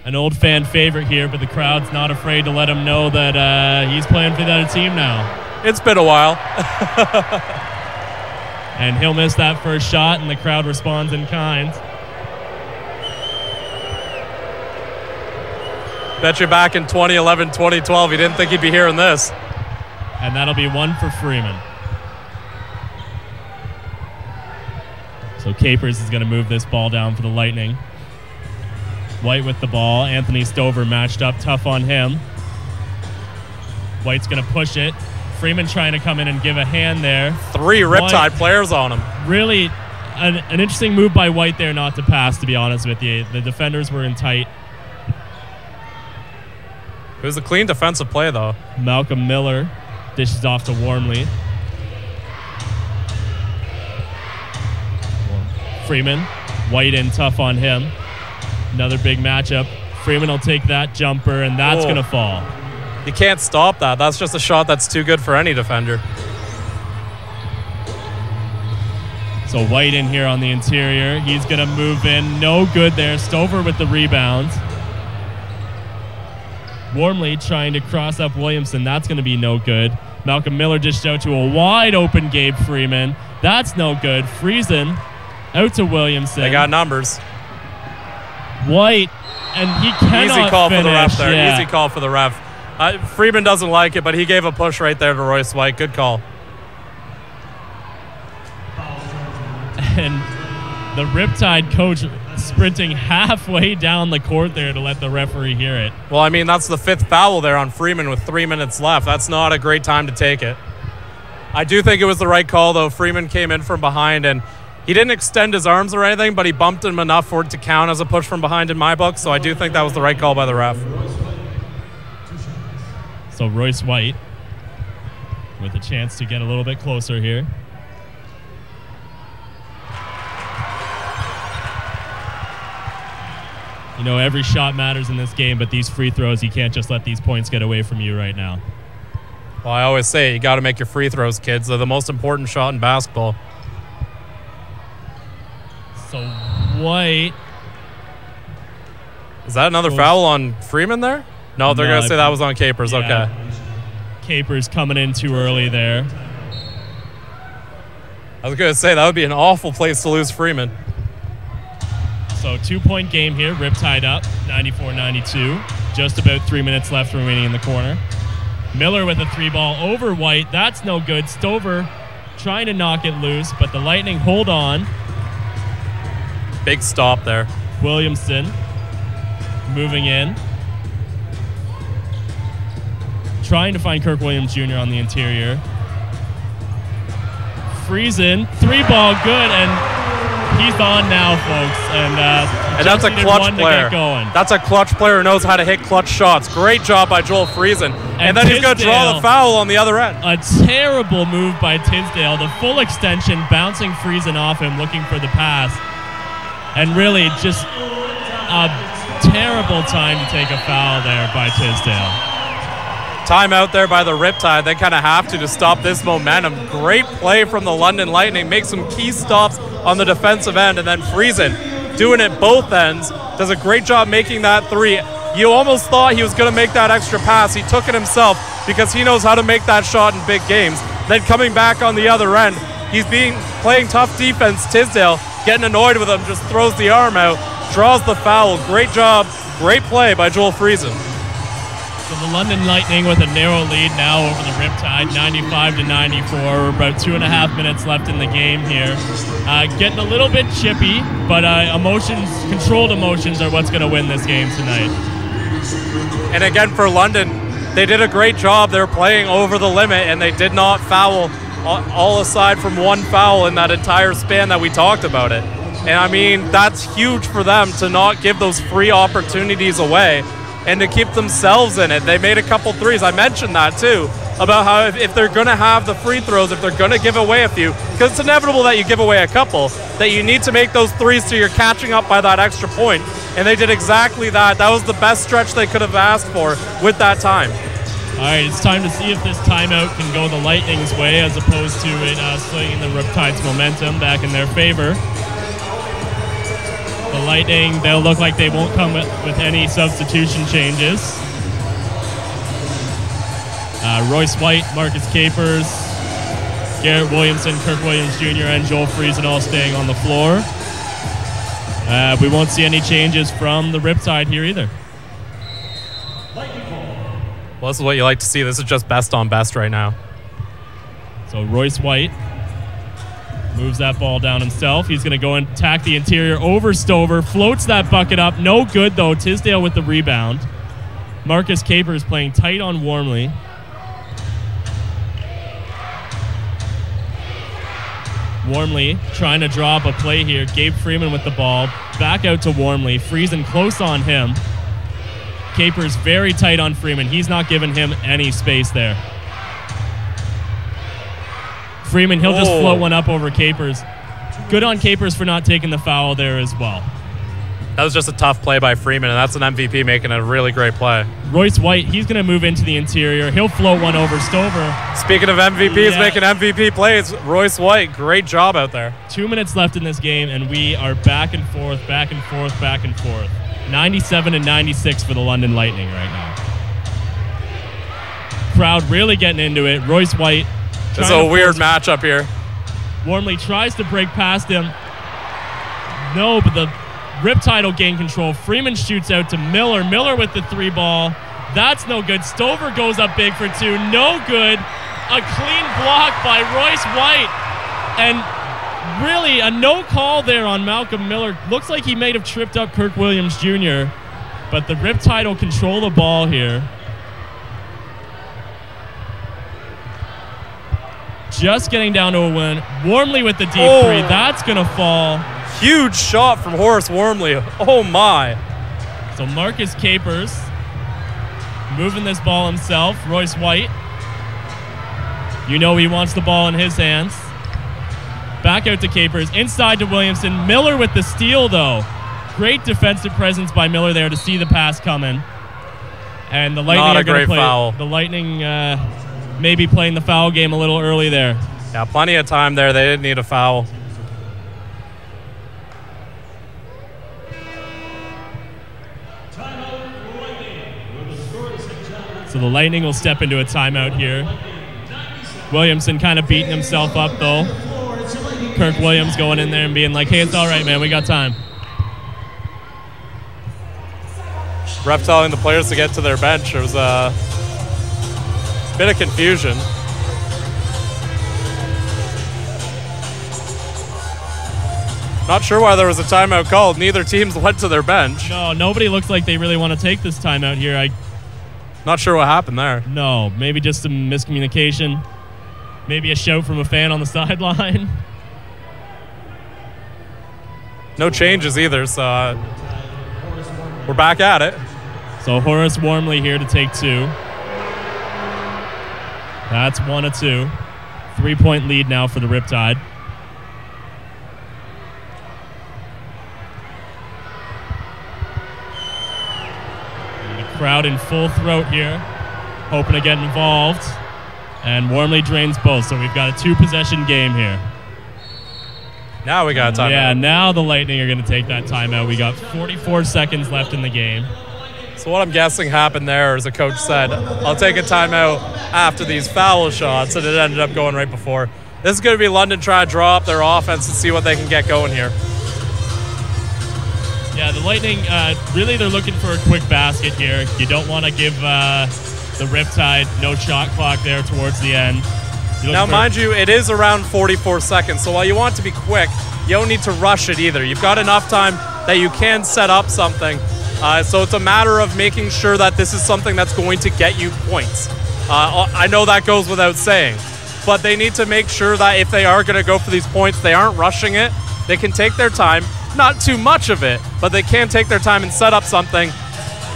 An old fan favorite here, but the crowd's not afraid to let him know that he's playing for the other team now. It's been a while. And he'll miss that first shot, and the crowd responds in kind. Bet you back in 2011, 2012, he didn't think he'd be hearing this. And that'll be one for Freeman. So Capers is going to move this ball down for the Lightning. White with the ball. Anthony Stover matched up tough on him. White's going to push it. Freeman trying to come in and give a hand there. Three Riptide players on him. Really an interesting move by White there not to pass, to be honest with you. The defenders were in tight. It was a clean defensive play, though. Malcolm Miller dishes off to Warmly. Freeman. White in tough on him. Another big matchup. Freeman will take that jumper, and that's going to fall. You can't stop that. That's just a shot that's too good for any defender. So White in here on the interior. He's going to move in. No good there. Stover with the rebound. Warmly trying to cross up Williamson. That's going to be no good. Malcolm Miller dished out to a wide open Gabe Freeman. That's no good. Friesen out to Williamson. They got numbers. White, and he cannot Easy call finish. for the ref there. Yeah. Easy call for the ref. Freeman doesn't like it, but he gave a push right there to Royce White. Good call. And the Riptide coach sprinting halfway down the court there to let the referee hear it. Well, I mean, that's the fifth foul there on Freeman with 3 minutes left. That's not a great time to take it. I do think it was the right call, though. Freeman came in from behind, and he didn't extend his arms or anything, but he bumped him enough for it to count as a push from behind in my book, so I do think that was the right call by the ref. So Royce White with a chance to get a little bit closer here. You know, every shot matters in this game, but these free throws, you can't just let these points get away from you right now. Well, I always say you got to make your free throws, kids. They're the most important shot in basketball. So White. Is that another foul on Freeman there? No, they're going to say that was on Capers. Yeah. Okay. Capers coming in too early there. I was going to say that would be an awful place to lose Freeman. So 2-point game here. Riptide up 94-92. Just about 3 minutes left remaining in the corner. Miller with a 3-ball over White. That's no good. Stover trying to knock it loose, but the Lightning hold on. Big stop there. Williamson moving in. Trying to find Kirk Williams Jr. on the interior. Friesen, 3-ball good, and he's on now, folks. And that's a clutch player. That's a clutch player who knows how to hit clutch shots. Great job by Joel Friesen. And then he's going to draw the foul on the other end. A terrible move by Tisdale. The full extension, bouncing Friesen off him, looking for the pass. And really just a Terrible time to take a foul there by Tisdale. Timeout there by the Riptide. They kind of have to stop this momentum. Great play from the London Lightning. Make some key stops on the defensive end, and then Friesen doing it both ends. Does a great job making that three. You almost thought he was going to make that extra pass. He took it himself because he knows how to make that shot in big games. Then coming back on the other end, he's playing tough defense. Tisdale getting annoyed with him, just throws the arm out, draws the foul. Great job, great play by Joel Friesen. So the London Lightning with a narrow lead now over the Riptide, 95-94. About 2.5 minutes left in the game here. Getting a little bit chippy, but controlled emotions are what's going to win this game tonight. And again for London, they did a great job. They were playing over the limit, and they did not foul, all aside from one foul in that entire span that we talked about it. And I mean, that's huge for them to not give those free opportunities away and to keep themselves in it. They made a couple threes. I mentioned that too, about how if they're going to have the free throws, if they're going to give away a few, because it's inevitable that you give away a couple, that you need to make those threes so you're catching up by that extra point. And they did exactly that. That was the best stretch they could have asked for with that time. All right, it's time to see if this timeout can go the Lightning's way as opposed to it swinging the Riptide's momentum back in their favor. The Lightning, they'll look like they won't come with any substitution changes. Royce White, Marcus Capers, Garrett Williamson, Kirk Williams Jr., and Joel Friesen all staying on the floor. We won't see any changes from the Riptide here either. Well, this is what you like to see. This is just best on best right now. So Royce White moves that ball down himself. He's going to go and attack the interior over Stover. Floats that bucket up. No good, though. Tisdale with the rebound. Marcus Capers playing tight on Wormley. Wormley trying to draw up a play here. Gabe Freeman with the ball. Back out to Wormley. Friesen close on him. Capers very tight on Freeman. He's not giving him any space there. Freeman, he'll just float one up over Capers. Good on Capers for not taking the foul there as well. That was just a tough play by Freeman, and that's an MVP making a really great play. Royce White, he's going to move into the interior. He'll float one over Stover. Speaking of MVPs making MVP plays, Royce White, great job out there. 2 minutes left in this game, and we are back and forth, back and forth, back and forth. 97-96 for the London Lightning right now. Crowd really getting into it. Royce White. This is a weird matchup here. Wormley tries to break past him. No, but the Riptide will gain control. Freeman shoots out to Miller. Miller with the three ball. That's no good. Stover goes up big for two. No good. A clean block by Royce White. And really a no call there on Malcolm Miller. Looks like he may have tripped up Kirk Williams Jr. But the Riptide will control the ball here. Just getting down to a win. Wormley with the deep three. That's going to fall. Huge shot from Horace Wormley. Oh, my. So Marcus Capers moving this ball himself. Royce White. You know he wants the ball in his hands. Back out to Capers. Inside to Williamson. Miller with the steal, though. Great defensive presence by Miller there to see the pass coming. And the Lightning are going to play. Foul. The Lightning maybe playing the foul game a little early there. Yeah, plenty of time there. They didn't need a foul. So the Lightning will step into a timeout here. Williamson kind of beating himself up, though. Kirk Williams going in there and being like, hey, it's all right, man. We got time. Ref telling the players to get to their bench. There was a bit of confusion. Not sure why there was a timeout called. Neither teams went to their bench. No, nobody looks like they really want to take this timeout here. Not sure what happened there. No, maybe just some miscommunication. Maybe a shout from a fan on the sideline. No changes either, so we're back at it. So Horace Wormley here to take two. That's 1 of 2. 3-point lead now for the Riptide. Crowd in full throat here, hoping to get involved, and warmly drains both. So we've got a 2-possession game here. Now we got a timeout. Yeah, now the Lightning are going to take that timeout. We got 44 seconds left in the game. So what I'm guessing happened there is the coach said, I'll take a timeout after these foul shots, and it ended up going right before. This is going to be London trying to draw up their offense and see what they can get going here. Yeah, the Lightning, really they're looking for a quick basket here. You don't want to give the Riptide no shot clock there towards the end. Now, mind you, it is around 44 seconds, so while you want to be quick, you don't need to rush it either. You've got enough time that you can set up something. So it's a matter of making sure that this is something that's going to get you points. I know that goes without saying, but they need to make sure that if they are going to go for these points, they aren't rushing it. They can take their time, not too much of it, but they can take their time and set up something.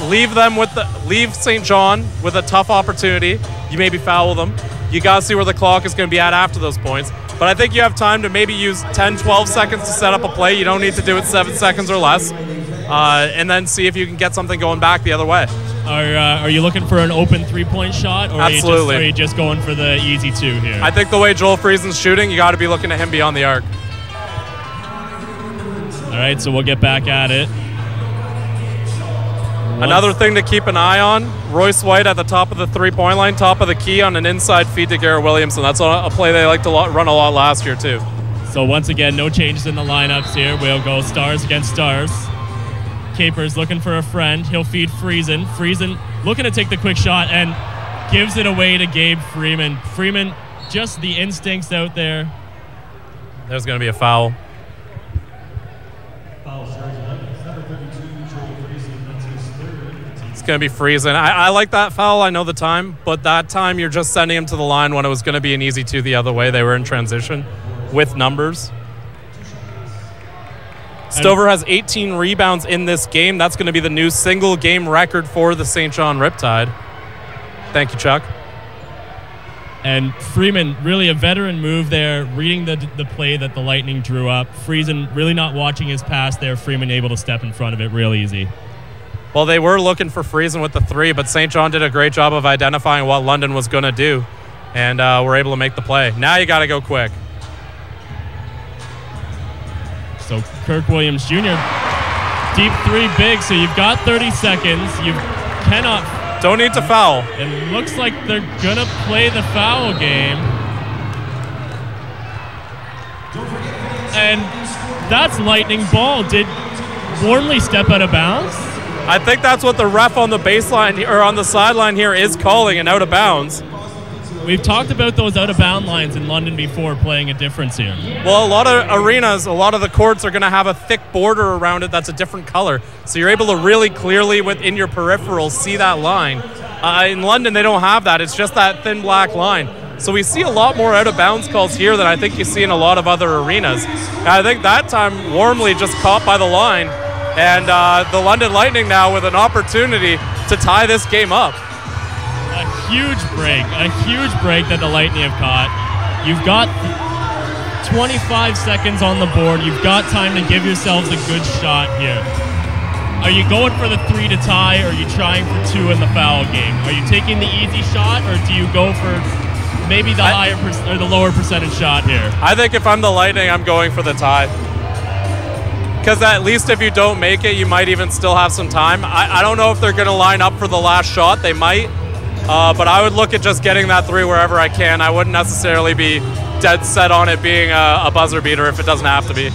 Leave St. John with a tough opportunity. You maybe foul them. You got to see where the clock is going to be at after those points. But I think you have time to maybe use 10, 12 seconds to set up a play. You don't need to do it 7 seconds or less. And then see if you can get something going back the other way. Are you looking for an open three-point shot, or Absolutely. Are you just going for the easy 2 here? I think the way Joel Friesen's shooting, you got to be looking at him beyond the arc. All right, so we'll get back at it. Another thing to keep an eye on, Royce White at the top of the three-point line, top of the key on an inside feed to Garrett Williamson. That's a play they like to run a lot last year too. So once again, no changes in the lineups here. We'll go stars against stars. Capers looking for a friend. He'll feed Friesen. Friesen looking to take the quick shot and gives it away to Gabe Freeman. Freeman, just the instincts out there. There's going to be a foul. It's going to be Friesen. I like that foul. I know the time, but that time you're just sending him to the line when it was going to be an easy 2 the other way. They were in transition with numbers. Stover has 18 rebounds in this game. That's going to be the new single game record for the St. John Riptide. Thank you, Chuck. And Freeman, really a veteran move there, reading the play that the Lightning drew up. Friesen really not watching his pass there. Freeman able to step in front of it real easy. Well, they were looking for Friesen with the 3, but St. John did a great job of identifying what London was going to do, and were able to make the play. Now you got to go quick. So Kirk Williams Jr., deep 3 big, so you've got 30 seconds. You cannot... Don't need to foul. It looks like they're going to play the foul game. And that's Lightning ball. Did Wormley step out of bounds? I think that's what the ref on the baseline or on the sideline here is calling, an out of bounds. We've talked about those out-of-bound lines in London before playing a difference here. Well, a lot of arenas, a lot of the courts are going to have a thick border around it that's a different color. So you're able to really clearly, within your peripherals, see that line. In London, they don't have that. It's just that thin black line. So we see a lot more out-of-bounds calls here than I think you see in a lot of other arenas. And I think that time, Wormley just caught by the line. And the London Lightning now with an opportunity to tie this game up. A huge break that the Lightning have caught. You've got 25 seconds on the board. You've got time to give yourselves a good shot here. Are you going for the 3 to tie, or are you trying for 2 in the foul game? Are you taking the easy shot, or do you go for maybe the higher or the lower percentage shot here? I think if I'm the Lightning, I'm going for the tie. Because at least if you don't make it, you might even still have some time. I don't know if they're going to line up for the last shot. They might. But I would look at just getting that 3 wherever I can. I wouldn't necessarily be dead set on it being a buzzer beater if it doesn't have to be.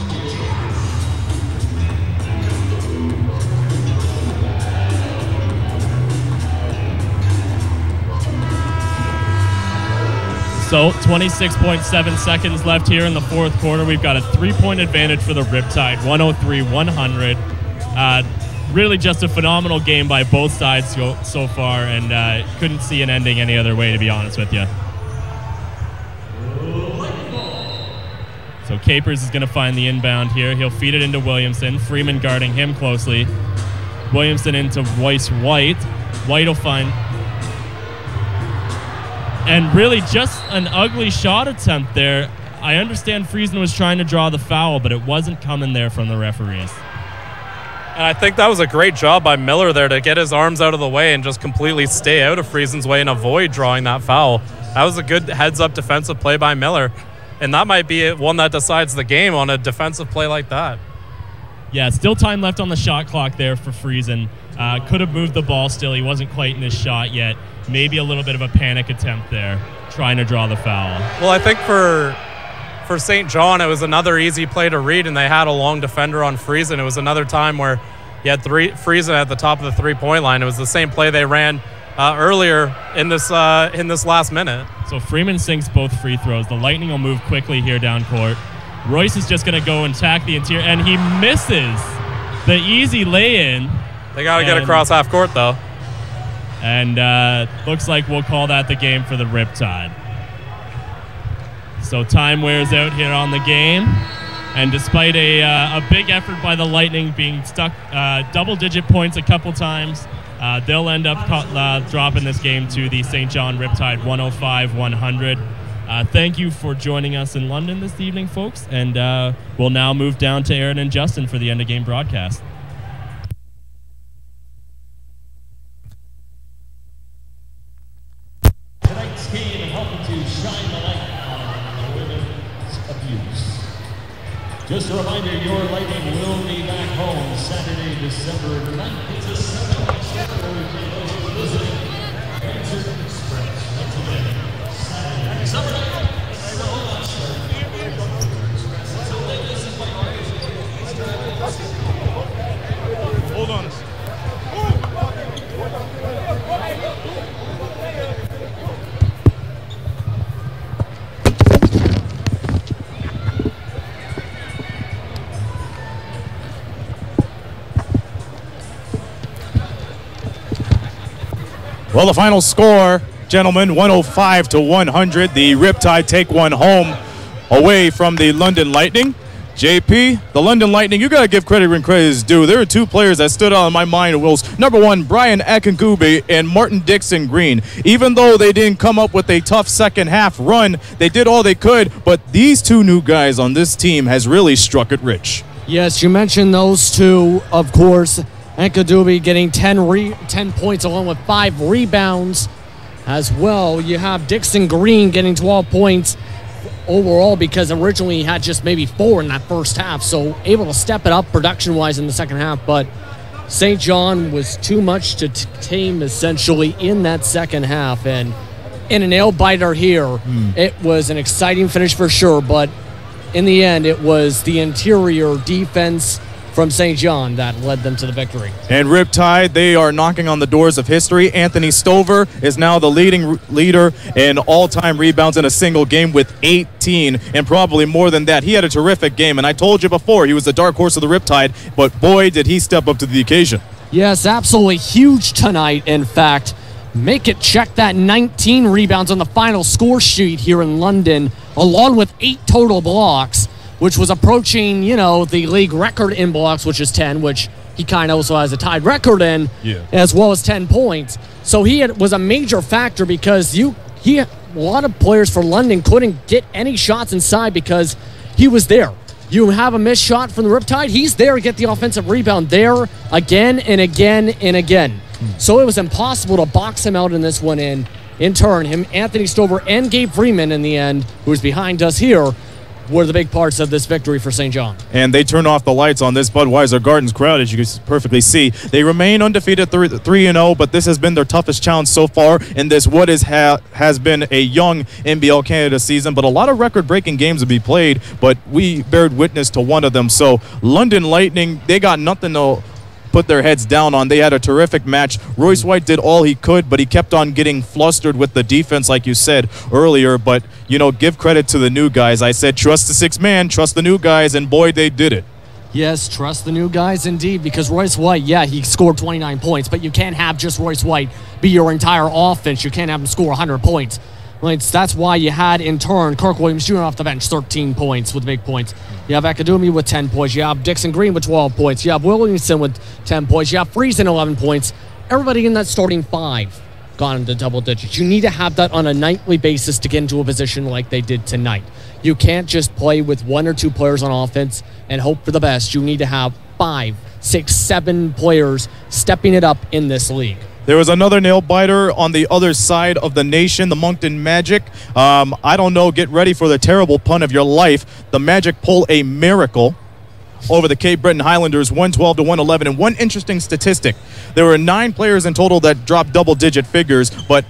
So 26.7 seconds left here in the fourth quarter. We've got a 3-point advantage for the Riptide, 103-100. Really just a phenomenal game by both sides so far, and couldn't see an ending any other way, to be honest with you. So Capers is going to find the inbound here. He'll feed it into Williamson. Freeman guarding him closely. Williamson into Royce White. White will find... And really just an ugly shot attempt there. I understand Friesen was trying to draw the foul, but it wasn't coming there from the referees. And I think that was a great job by Miller there to get his arms out of the way and just completely stay out of Friesen's way and avoid drawing that foul. That was a good heads-up defensive play by Miller. And that might be one that decides the game on a defensive play like that. Yeah, still time left on the shot clock there for Friesen. Could have moved the ball still. He wasn't quite in his shot yet. Maybe a little bit of a panic attempt there, trying to draw the foul. Well, I think for St. John, it was another easy play to read, and they had a long defender on Friesen. It was another time where you had Friesen at the top of the three-point line. It was the same play they ran earlier in this last minute. So Freeman sinks both free throws. The Lightning will move quickly here down court. Royce is just going to go and attack the interior, and he misses the easy lay-in. They got to get across half court, though. And looks like we'll call that the game for the Riptide. So time wears out here on the game. And despite a big effort by the Lightning being stuck double-digit points a couple times, they'll end up dropping this game to the St. John Riptide 105-100. Thank you for joining us in London this evening, folks. And we'll now move down to Aaron and Justin for the end-of-game broadcast. Tonight's game helping to shine the light on women's abuse. Just a reminder, your Lightning will be back home Saturday, December 9th. It's a 7 visiting Answer Express. Once again, Saturday, December 9th. Hold on. Well, the final score, gentlemen, 105-100. The Riptide take one home away from the London Lightning. JP, the London Lightning, you got to give credit when credit is due. There are two players that stood out in my mind. Was number one, Brian Akingubi and Martin Dixon Green. Even though they didn't come up with a tough second half run, they did all they could. But these two new guys on this team has really struck it rich. Yes, you mentioned those two, of course. Akingubi getting 10 points along with 5 rebounds as well. You have Dixon Green getting 12 points overall because originally he had just maybe 4 in that first half, so able to step it up production-wise in the second half, but St. John was too much to tame essentially in that second half, and in a nail-biter here, it was an exciting finish for sure, but in the end, it was the interior defense from St. John that led them to the victory. And Riptide, they are knocking on the doors of history. Anthony Stover is now the leading leader in all-time rebounds in a single game with 18, and probably more than that. He had a terrific game, and I told you before, he was the dark horse of the Riptide, but boy, did he step up to the occasion. Yes, absolutely huge tonight, in fact. Make it check that 19 rebounds on the final score sheet here in London, along with 8 total blocks, which was approaching, the league record in blocks, which is 10, which he kind of also has a tied record in, as well as 10 points. So he was a major factor because a lot of players for London couldn't get any shots inside because he was there. You have a missed shot from the Riptide, he's there to get the offensive rebound there again and again and again. So it was impossible to box him out in this one. In turn, Anthony Stover and Gabe Freeman in the end, who's behind us here, were the big parts of this victory for St. John. And they turned off the lights on this Budweiser Gardens crowd, as you can perfectly see. They remain undefeated 3-0, but this has been their toughest challenge so far in this what has been a young NBL Canada season. But a lot of record-breaking games to be played, but we bared witness to one of them. So London Lightning, they got nothing to put their heads down on. They had a terrific match. Royce White did all he could, but he kept on getting flustered with the defense, like you said earlier. But, give credit to the new guys. I said, trust the 6 man, trust the new guys, and boy, they did it. Yes, trust the new guys indeed, because Royce White, he scored 29 points, but you can't have just Royce White be your entire offense. You can't have him score 100 points. That's why you had, in turn, Kirk Williams Jr. off the bench, 13 points with big points. You have Akingubi with 10 points. You have Dixon Green with 12 points. You have Williamson with 10 points. You have Friesen 11 points. Everybody in that starting 5 gone into double digits. You need to have that on a nightly basis to get into a position like they did tonight. You can't just play with 1 or 2 players on offense and hope for the best. You need to have 5, 6, 7 players stepping it up in this league. There was another nail-biter on the other side of the nation, the Moncton Magic. I don't know, get ready for the terrible pun of your life. The Magic pull a miracle over the Cape Breton Highlanders, 112 to 111. And one interesting statistic, there were 9 players in total that dropped double-digit figures, but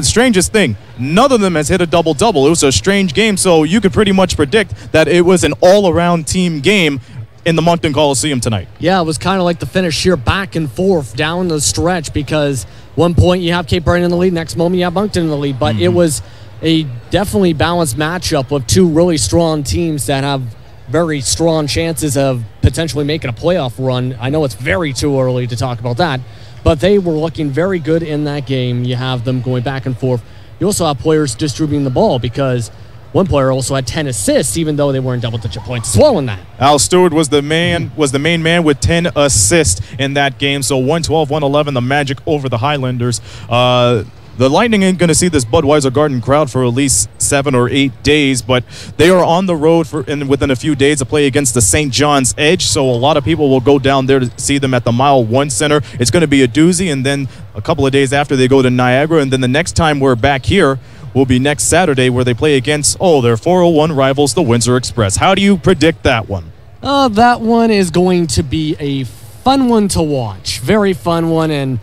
strangest thing, none of them has hit a double-double. It was a strange game, so you could pretty much predict that it was an all-around team game in the Moncton Coliseum tonight. Yeah, it was kind of like the finish here, back and forth down the stretch, because one point you have Cape Breton in the lead, next moment you have Moncton in the lead. But it was a definitely balanced matchup of two really strong teams that have very strong chances of potentially making a playoff run. I know it's very too early to talk about that, but they were looking very good in that game. You have them going back and forth. You also have players distributing the ball, because one player also had 10 assists, even though they weren't double-digit points as well in that. Al Stewart was the main man with 10 assists in that game. So 112-111, the Magic over the Highlanders. The Lightning ain't going to see this Budweiser Garden crowd for at least 7 or 8 days, but they are on the road within a few days to play against the St. John's Edge, so a lot of people will go down there to see them at the Mile 1 Center. It's going to be a doozy, and then a couple of days after they go to Niagara, and then the next time we're back here will be next Saturday, where they play against, their 401 rivals, the Windsor Express. How do you predict that one? That one is going to be a fun one to watch. Very fun one, and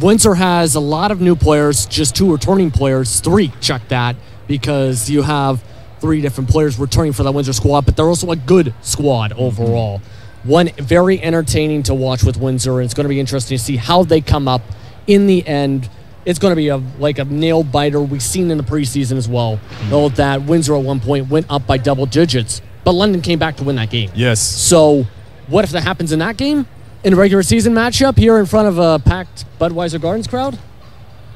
Windsor has a lot of new players, just 2 returning players, 3, check that, because you have 3 different players returning for that Windsor squad, but they're also a good squad overall. One very entertaining to watch with Windsor, and it's going to be interesting to see how they come up in the end. It's going to be like a nail-biter. We've seen in the preseason as well, though, that Windsor at one point went up by double digits, but London came back to win that game. Yes. So what if that happens in that game? In a regular season matchup here in front of a packed Budweiser Gardens crowd?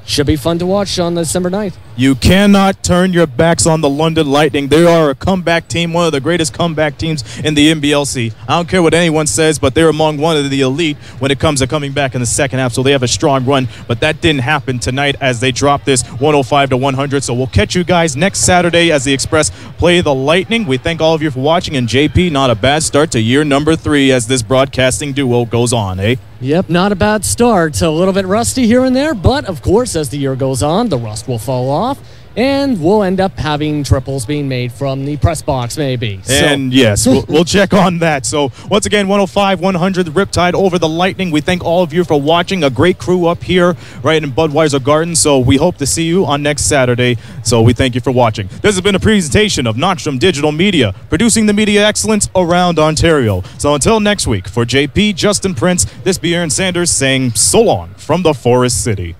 Should be fun to watch on December 9th. You cannot turn your backs on the London Lightning. They are a comeback team, one of the greatest comeback teams in the NBLC. I don't care what anyone says, but they're among one of the elite when it comes to coming back in the second half, so they have a strong run. But that didn't happen tonight as they dropped this 105 to 100. So we'll catch you guys next Saturday as the Express play the Lightning. We thank all of you for watching, and JP, not a bad start to year number 3 as this broadcasting duo goes on, eh? Yep, not a bad start. A little bit rusty here and there, but of course, as the year goes on, the rust will fall off, and we'll end up having triples being made from the press box, maybe. And yes, we'll check on that. So once again, 105-100 Riptide over the Lightning. We thank all of you for watching. A great crew up here right in Budweiser Gardens. So we hope to see you on next Saturday. So we thank you for watching. This has been a presentation of Notchstrom Digital Media, producing the media excellence around Ontario. So until next week, for JP, Justin Prince, this be Aaron Sanders saying so long from the Forest City.